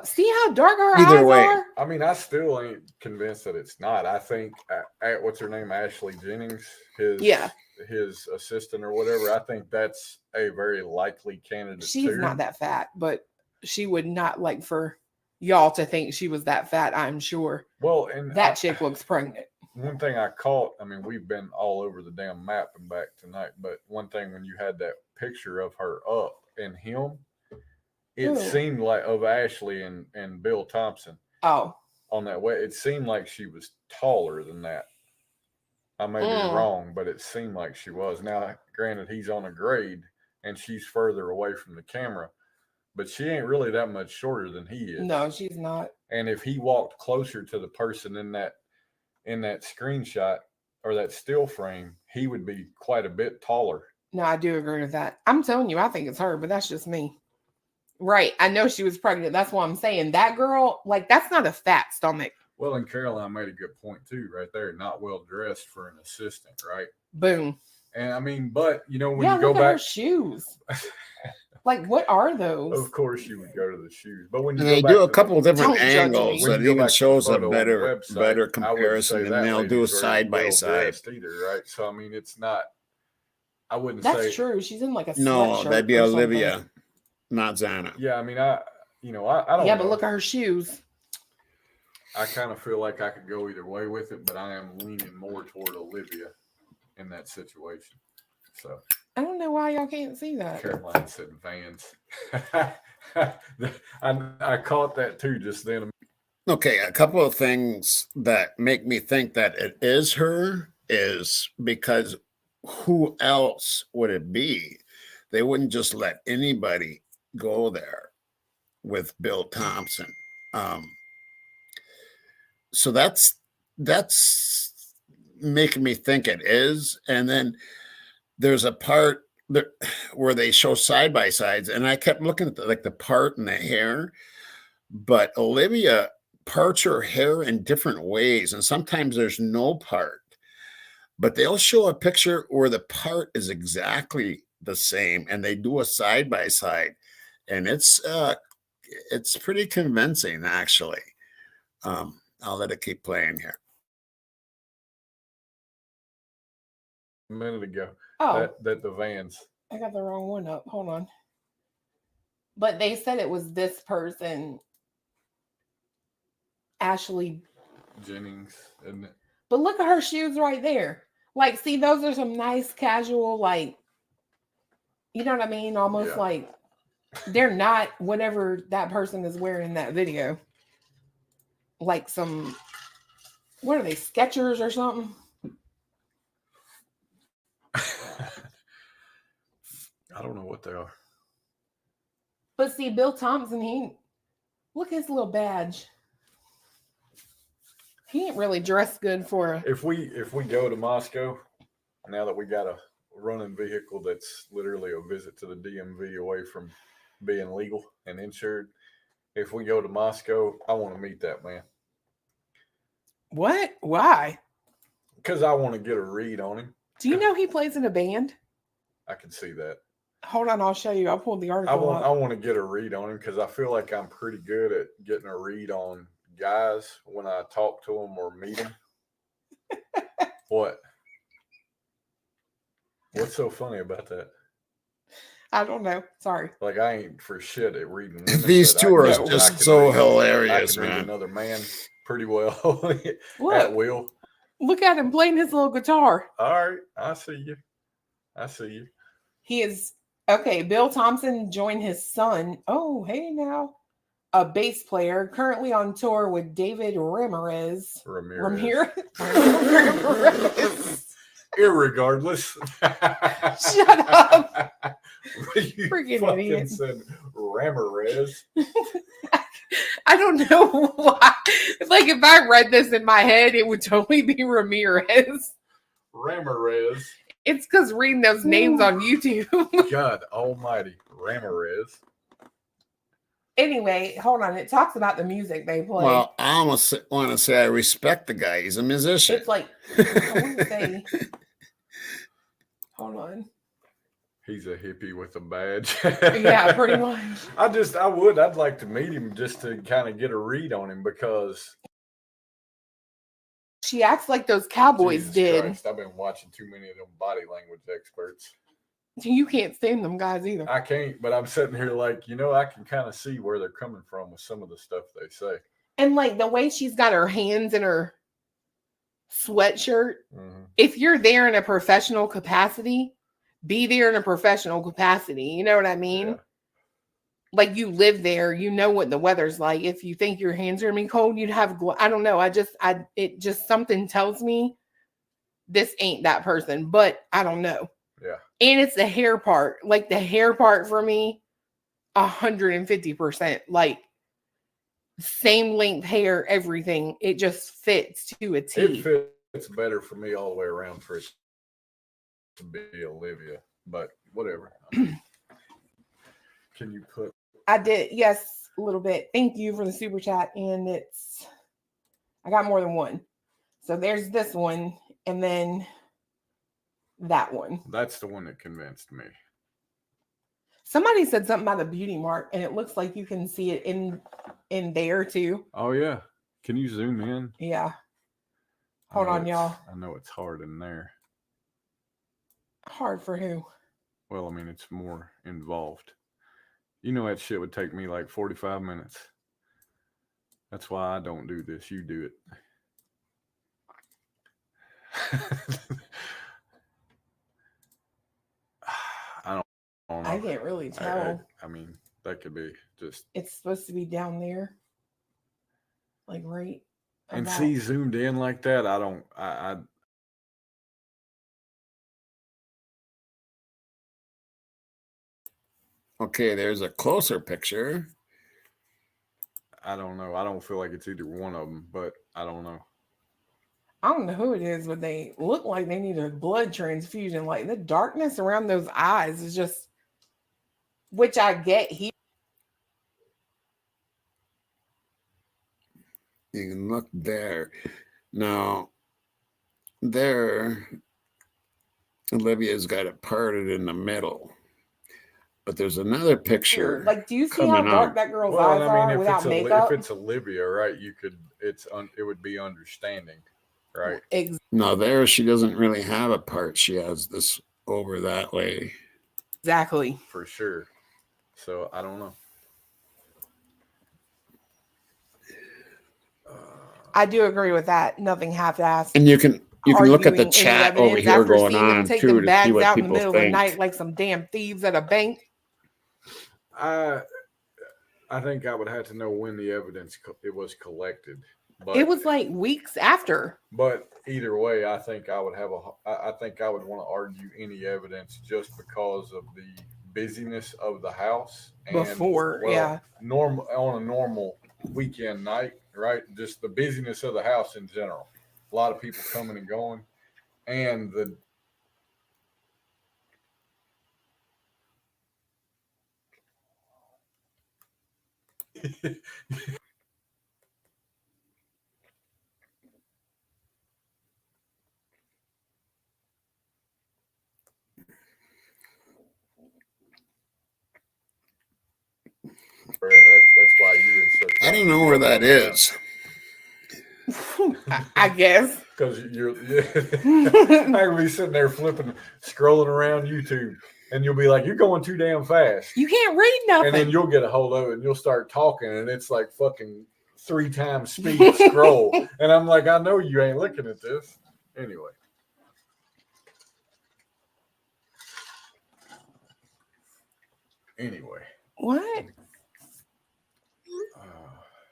See how dark her Either eyes way. are? I mean, I still ain't convinced that it's not. I think, what's her name? Ashley Jennings, his assistant or whatever. I think that's a very likely candidate. She's not that fat, but she would not like for y'all to think she was that fat, I'm sure. Well, and that chick looks pregnant. One thing I caught, I mean, we've been all over the damn map and back tonight, but one thing, when you had that picture of her up and him, it seemed like, of Ashley and Bill Thompson. Oh. On that way, it seemed like she was taller than that. I may be wrong, but it seemed like she was. Now, granted, he's on a grade and she's further away from the camera, but she ain't really that much shorter than he is. No, she's not. And if he walked closer to the person in that screenshot or that still frame, he would be quite a bit taller. No, I do agree with that. I'm telling you, I think it's her, but that's just me. Right. I know she was pregnant. That's what I'm saying. That girl, like, that's not a fat stomach. Well, and Caroline made a good point too, right there. Not well dressed for an assistant, right? Boom. And I mean, but when you go look at back, her shoes. Like, what are those? Of course, you would go to the shoes, but when you they do a couple of different angles that even shows a better website, comparison, and they'll do side by side. Either, right? So I mean, it's not. I wouldn't That's say true. She's in like a no. sweatshirt That'd be or Olivia, something. Not Xana. Yeah, I mean, I don't. Yeah, know. but look at her shoes. I kind of feel like I could go either way with it, but I am leaning more toward Olivia in that situation. So I don't know why y'all can't see that. Caroline said Vans. I caught that too just then. Okay, a couple of things that make me think that it is her is because who else would it be? They wouldn't just let anybody go there with Bill Thompson. So that's making me think it is. And then there's a part that, where they show side by sides, and I kept looking at the part in the hair, but Olivia parts her hair in different ways, and sometimes there's no part, but they'll show a picture where the part is exactly the same, and they do a side by side, and it's pretty convincing actually. I'll let it keep playing here. A minute ago. Oh. That the Vans. I got the wrong one up. Hold on. But they said it was this person, Ashley Jennings, isn't it? But look at her shoes right there. Like, see, those are some nice casual, like, you know what I mean? Almost like they're not whatever that person is wearing in that video. Like some, what are they, Skechers or something? I don't know what they are. But see, Bill Thompson, look at his little badge. He ain't really dressed good for If we go to Moscow, now that we got a running vehicle that's literally a visit to the DMV away from being legal and insured, if we go to Moscow, I want to meet that man. What? Why? Because I want to get a read on him. Do you know he plays in a band? I can see that. Hold on, I'll show you. I'll pull the article up. I want to get a read on him because I feel like I'm pretty good at getting a read on guys when I talk to them or meet them. What? What's so funny about that? I don't know. Sorry. Like, I ain't for shit at reading women. These two are just so hilarious, I can read man. another man pretty well at Look. will. Look at him playing his little guitar. All right. I see you. He is, okay, Bill Thompson joined his son. Oh, hey now. A bass player currently on tour with David Ramirez. Ramirez. Ramirez. Irregardless. Shut up. You Freaking fucking idiot. said Ramirez. I don't know why. Like, if I read this in my head, it would totally be Ramirez. Ramirez. It's because reading those names on YouTube. God almighty. Ramirez. Anyway, hold on. It talks about the music they play. Well, I almost want to say I respect the guy. He's a musician. It's like, I want to say, hold on. He's a hippie with a badge. Yeah, pretty much. I'd like to meet him just to kind of get a read on him because She acts like those cowboys Jesus did. Christ, I've been watching too many of them body language experts. You can't stand them guys either. I can't, but I'm sitting here like, I can kind of see where they're coming from with some of the stuff they say. And like the way she's got her hands in her sweatshirt, if you're there in a professional capacity, be there in a professional capacity. You know what I mean? Yeah. Like you live there, you know what the weather's like. If you think your hands are gonna be cold, you'd have, I don't know. It just something tells me this ain't that person, but I don't know. Yeah. And it's the hair part. Like the hair part for me, 150%. Like same length hair, everything. It just fits to a T. It fits better for me all the way around for it to be Olivia, but whatever. Can you put? I did, yes, a little bit. Thank you for the super chat. And I got more than one. So there's this one, and then that one. That's the one that convinced me. Somebody said something about a beauty mark, and it looks like you can see it in there too. Oh yeah. Can you zoom in? Yeah. Hold on, y'all. I know it's hard in there. Hard for who? Well, I mean, it's more involved. That shit would take me like 45 minutes. That's why I don't do this. You do it. I don't know. I can't really tell. I mean, that could be just. It's supposed to be down there, like right. And about- see, zoomed in like that, I don't. I Okay, there's a closer picture. I don't know. I don't feel like it's either one of them, but I don't know. I don't know who it is, but they look like they need a blood transfusion. Like the darkness around those eyes is just, which I get here. You can look there. Now, there, Olivia's got it parted in the middle. But there's another picture. Like, do you see how dark that girl's eyes are without makeup? If it's Olivia, right, you could. It would be understanding, right? No, there she doesn't really have a part. She has this over that way. Exactly. For sure. So I don't know. I do agree with that. Nothing half-assed. And you can look at the Arguing any chat over evidence here after going seeing them on take too them to see bags what out in the people middle of the think. night like some damn thieves at a bank. I think I would have to know when the evidence it was collected. But It was like weeks after. But either way, I think I would want to argue any evidence just because of the busyness of the house and Before, yeah. on a normal weekend night, right? Just the busyness of the house in general. A lot of people coming and going, and the that's why you're in such. I don't know where that is. I guess. Because I can be sitting there scrolling around YouTube, and you'll be like, "You're going too damn fast." You can't read nothing. And then you'll get a hold of it, and you'll start talking, and it's like fucking 3 times speed scroll. And I'm like, I know you ain't looking at this. Anyway. What?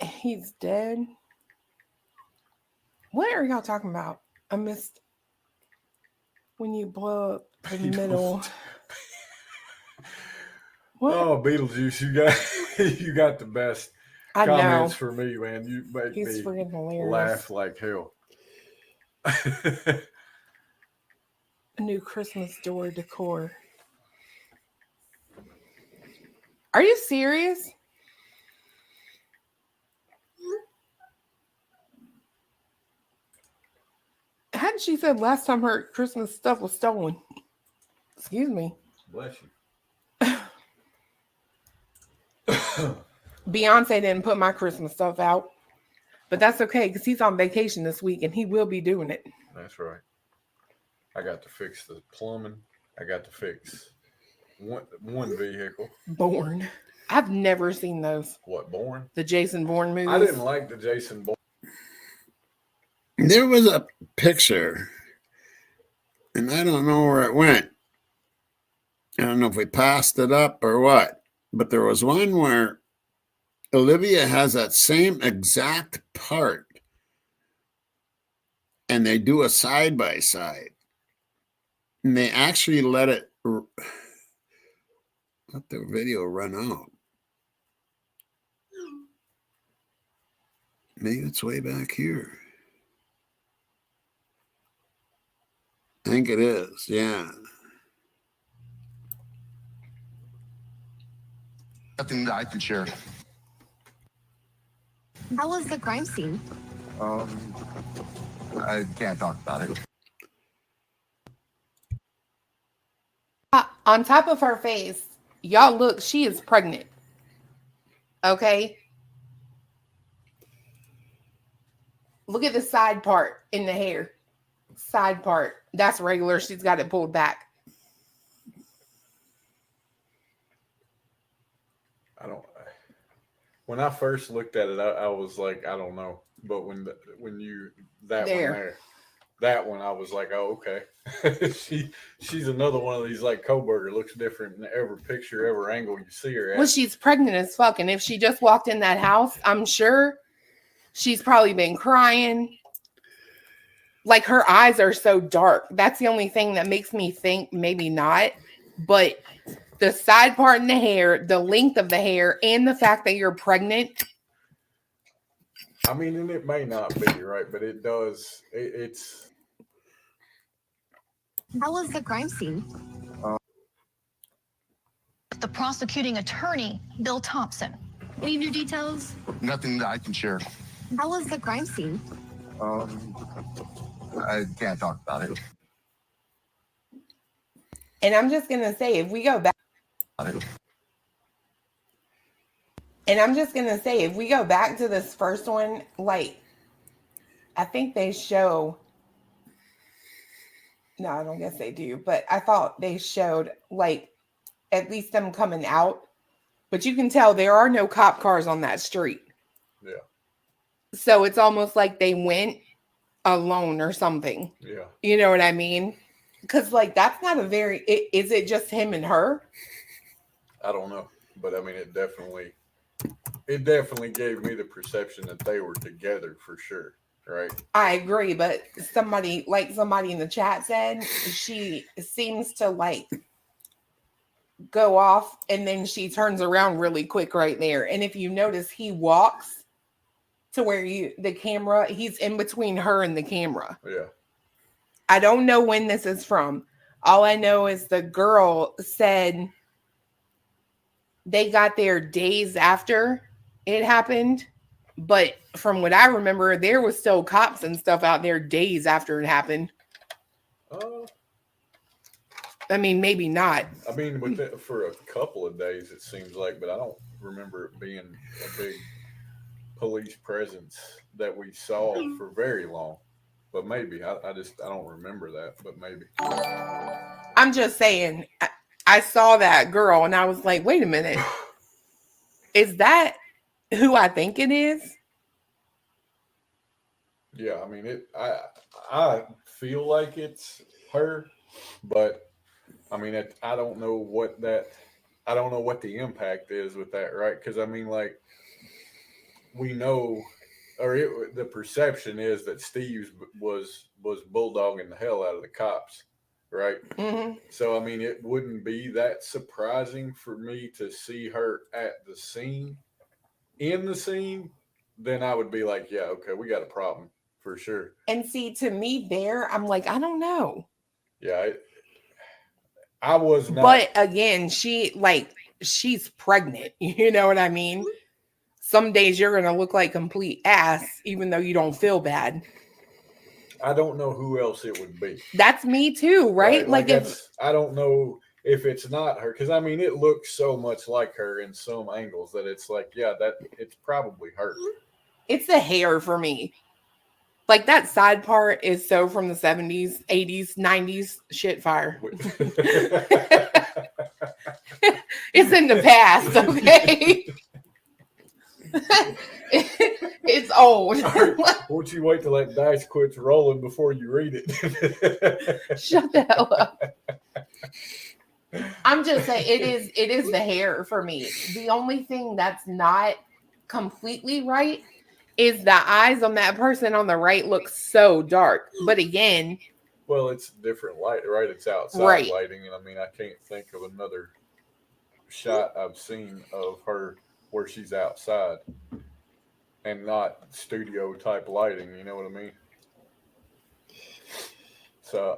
He's dead. What are y'all talking about? I missed when you blow up in the middle. What? Oh, Beetlejuice, you got the best I know. comments for me, man. You make He's me freaking hilarious. laugh like hell. A new Christmas door decor. Are you serious? Hadn't she said last time her Christmas stuff was stolen? Excuse me. Bless you. Beyonce didn't put my Christmas stuff out, but that's okay because he's on vacation this week and he will be doing it. That's right. I got to fix the plumbing. I got to fix one vehicle. Bourne. I've never seen those. What, Bourne? The Jason Bourne movies. I didn't like the Jason Bourne. There was a picture, and I don't know where it went. I don't know if we passed it up or what, but there was one where Olivia has that same exact part, and they do a side-by-side, and they actually let the video run out. Maybe it's way back here. I think it is, yeah. Nothing that I can share. How was the crime scene? I can't talk about it. On top of her face, y'all look, she is pregnant. Okay? Look at the side part in the hair. Side part. That's regular. She's got it pulled back. When I first looked at it, I was like, I don't know. But that one, I was like, oh, okay. She's another one of these like Koberger, looks different in every picture, every angle you see her at. Well, she's pregnant as fuck, and if she just walked in that house, I'm sure she's probably been crying. Like her eyes are so dark. That's the only thing that makes me think maybe not. But the side part in the hair, the length of the hair, and the fact that you're pregnant. I mean, and it may not be right, but it does. It's. How was the crime scene? The prosecuting attorney, Bill Thompson. Any new details? Nothing that I can share. How was the crime scene? I can't talk about it. And I'm just going to say, if we go back. And I'm just going to say, if we go back to this first one, like, I think they show. No, I don't guess they do. But I thought they showed, like, at least them coming out. But you can tell there are no cop cars on that street. Yeah. So it's almost like they went alone or something. Yeah. You know what I mean? Because, like, that's not a very... Is it just him and her? I don't know. But, I mean, it definitely gave me the perception that they were together for sure. Right. I agree. But somebody in the chat said, she seems to, like, go off and then she turns around really quick right there. And if you notice, he walks to where he's in between her and the camera. Yeah. I don't know when this is from. All I know is the girl said they got there days after it happened. But from what I remember, there was still cops and stuff out there days after it happened. I mean, maybe not. I mean, for a couple of days, it seems like, but I don't remember it being a big police presence that we saw for very long. But maybe. I don't remember that, but maybe. I'm just saying, I saw that girl and I was like, wait a minute. Is that who I think it is? Yeah, I mean, I feel like it's her, but I mean, I don't know what the impact is with that, right? Because I mean, like, we know, the perception is that Steve was bulldogging the hell out of the cops, right? Mm-hmm. So I mean, it wouldn't be that surprising for me to see her at the scene, in the scene. Then I would be like, yeah, okay, we got a problem for sure. And see, to me, I'm like, I don't know. Yeah, I was not. But again, she's pregnant. You know what I mean? Some days you're going to look like complete ass, even though you don't feel bad. I don't know who else it would be. That's me too, right? Like I don't know if it's not her. Because, I mean, it looks so much like her in some angles that it's like, yeah, it's probably her. It's the hair for me. Like, that side part is so from the 70s, 80s, 90s shit fire. It's in the past, okay? It's old. Won't you wait till that dice quits rolling before you read it? Shut the hell up. I'm just saying, it is the hair for me. The only thing that's not completely right is the eyes on that person on the right look so dark. But again, well, it's different light, right? It's outside lighting, and I mean, I can't think of another shot I've seen of her where she's outside and not studio type lighting. You know what I mean? So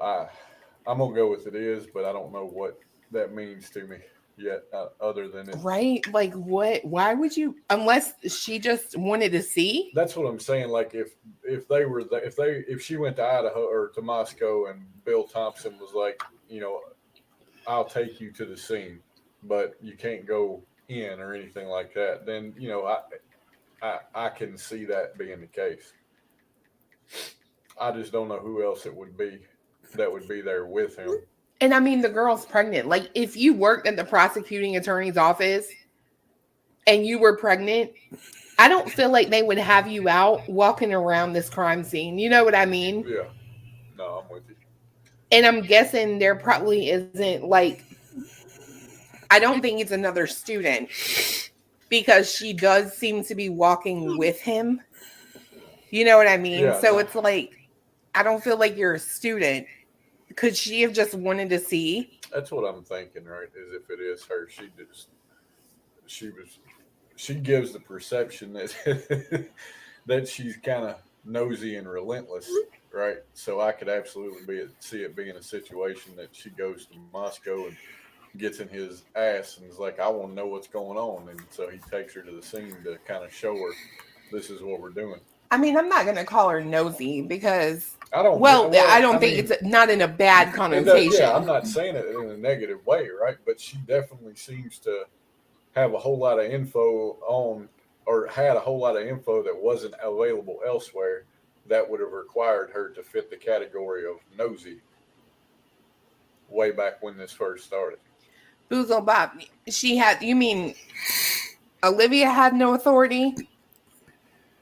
I'm gonna go with it is, but I don't know what that means to me yet, other than it. Right? Like what? Why would you? Unless she just wanted to see. That's what I'm saying. Like if she went to Idaho or to Moscow and Bill Thompson was like, you know, I'll take you to the scene, but you can't go in or anything like that, then you know I can see that being the case. I just don't know who else it would be that would be there with him. And I mean, the girl's pregnant. Like, if you worked at the prosecuting attorney's office, and you were pregnant, I don't feel like they would have you out walking around this crime scene. You know what I mean? Yeah. No, I'm with you. And I'm guessing there probably isn't like, I don't think it's another student because she does seem to be walking with him. You know what I mean? Yeah, So no. it's like, I don't feel like you're a student. Could she have just wanted to see? That's what I'm thinking, right? Is if it is her, she gives the perception that that she's kind of nosy and relentless, right? So I could absolutely see it being a situation that she goes to Moscow and gets in his ass and is like, I want to know what's going on, and so he takes her to the scene to kind of show her this is what we're doing. I mean, I'm not going to call her nosy because I don't think it's not in a bad connotation. Yeah, I'm not saying it in a negative way, right? But she definitely seems to have a whole lot of info had a whole lot of info that wasn't available elsewhere that would have required her to fit the category of nosy way back when this first started. Boozle Bob, you mean Olivia had no authority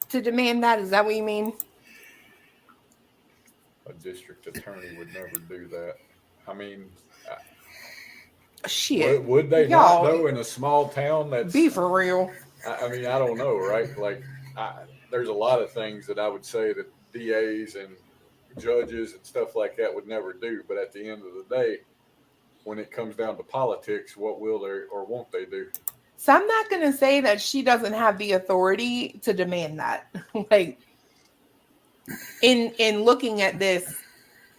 to demand that? Is that what you mean? A district attorney would never do that. I mean, shit. Would they not though in a small town? That's be for real. I mean, I don't know, right? Like, there's a lot of things that I would say that DAs and judges and stuff like that would never do. But at the end of the day, when it comes down to politics, what will they or won't they do? So I'm not going to say that she doesn't have the authority to demand that. Like, in looking at this,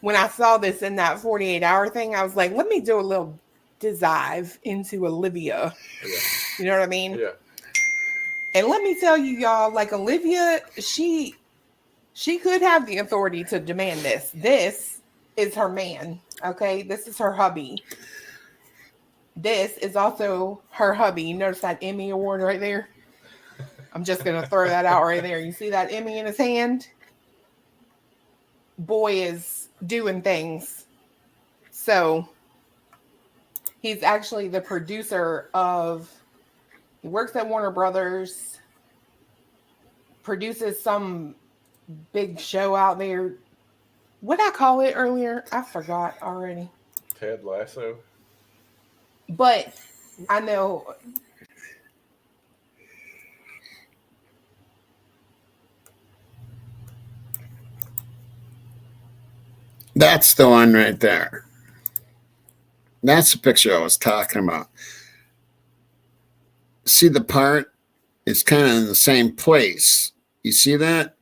when I saw this in that 48-hour thing, I was like, let me do a little dive into Olivia. Yeah. You know what I mean? Yeah. And let me tell you, y'all, like Olivia, she could have the authority to demand this. This is her man. Okay. This is her hubby. This is also her hubby. You notice that Emmy award right there? I'm just going to throw that out right there. You see that Emmy in his hand? Boy is doing things. So he's actually the producer of, he works at Warner Brothers, produces some big show out there. What did I call it earlier? I forgot already. Ted Lasso. But I know. That's the one right there. That's the picture I was talking about. See the part? It's kind of in the same place. You see that?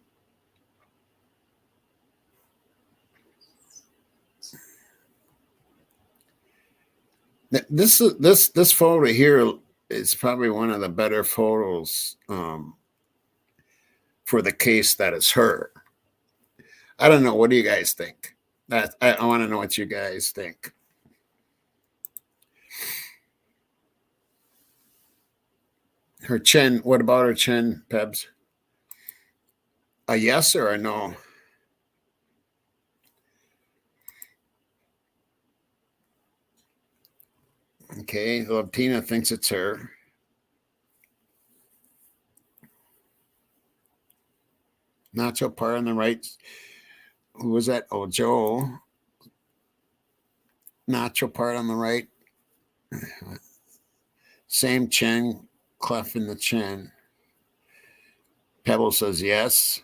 This photo here is probably one of the better photos for the case that is her. I don't know. What do you guys think? I want to know what you guys think. Her chin. What about her chin, Pebs? A yes or a no? Okay, Tina thinks it's her. Nacho part on the right. Who was that? Oh, Joe. Nacho part on the right. Same chin, cleft in the chin. Pebble says yes.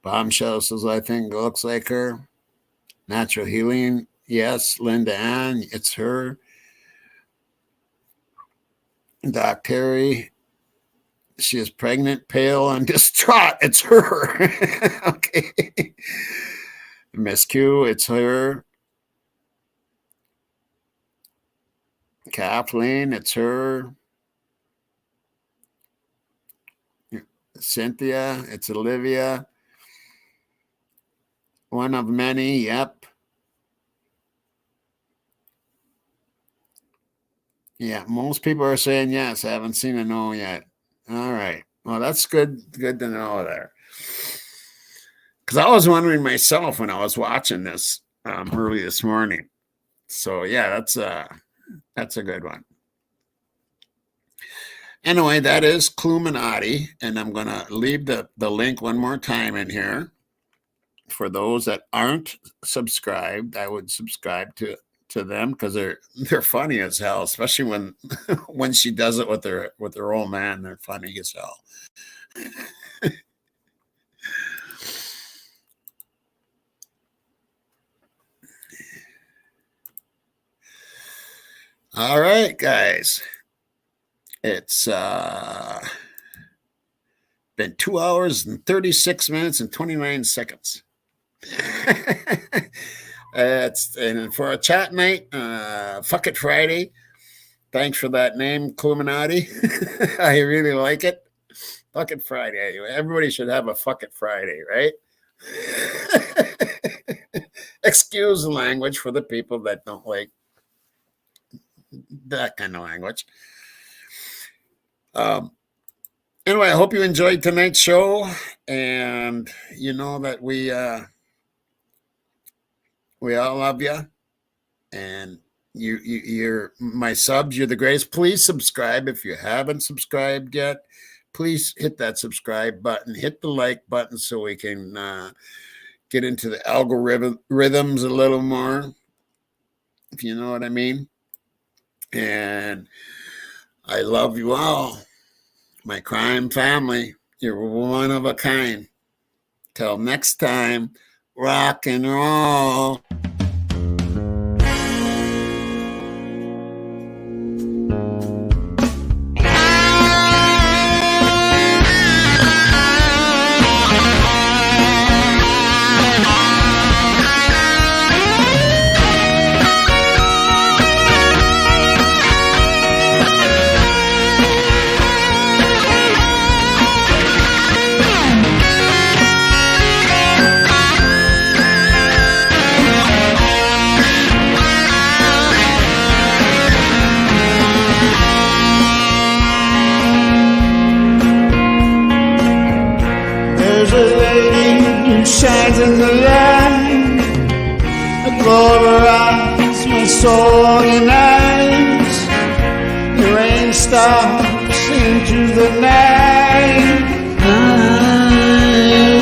Bombshell says, I think it looks like her. Natural healing, yes. Linda Ann, it's her. Doc Terry, she is pregnant, pale, and distraught. It's her. Okay. Miss Q, it's her. Kathleen, it's her. Cynthia, it's Olivia. One of many, yep. Yeah, most people are saying yes. I haven't seen a no yet. All right. Well, that's good to know there. Because I was wondering myself when I was watching this early this morning. So yeah, that's a good one. Anyway, that is Cluminati, and I'm going to leave the link one more time in here. For those that aren't subscribed, I would subscribe to them because they're funny as hell, especially when when she does it with her old man. They're funny as hell. All right, guys. It's been 2 hours and 36 minutes and 29 seconds. And for a chat night, fuck it Friday. Thanks for that name, Cluminati. I really like it. Fuck it Friday. Everybody should have a fuck it Friday, right? Excuse the language for the people that don't like that kind of language. Anyway, I hope you enjoyed tonight's show, and you know that we all love you, and you're my subs. You're the greatest. Please subscribe if you haven't subscribed yet. Please hit that subscribe button, hit the like button, so we can get into the algorithms a little more, if you know what I mean. And I love you all, my crime family. You're one of a kind. Till next time, rock and roll. Shines in the light, a glow of her eyes, my soul unites. The rain stops into the night. I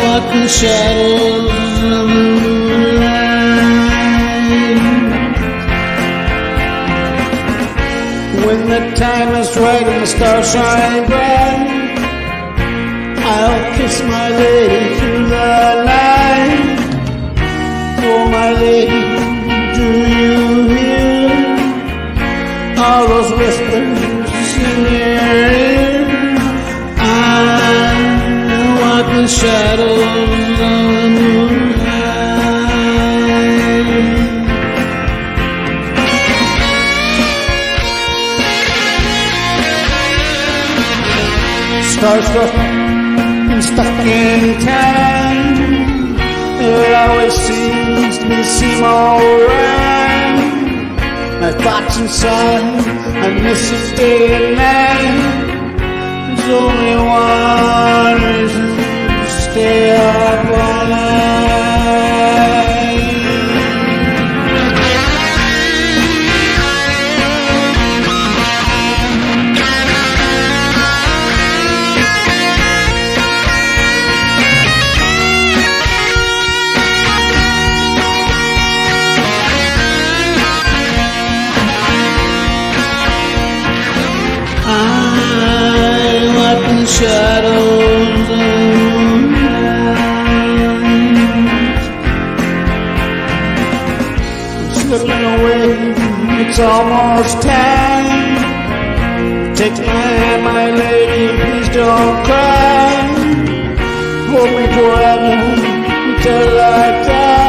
walk in shadows of the moonlight. When the time is right and the stars shine bright, I'll kiss my lady through the night. Oh, my lady, do you hear all those whispers in your ear? I walk in shadows of the moonlight. Starstruck, stuck in time, it always seems to be seem alright. My thoughts inside, I miss it day and night. There's only one reason to stay up all night. Shadows of the moonlight. I'm slipping away, it's almost time. Take my hand, my lady, please don't cry. Hold me forever until I die.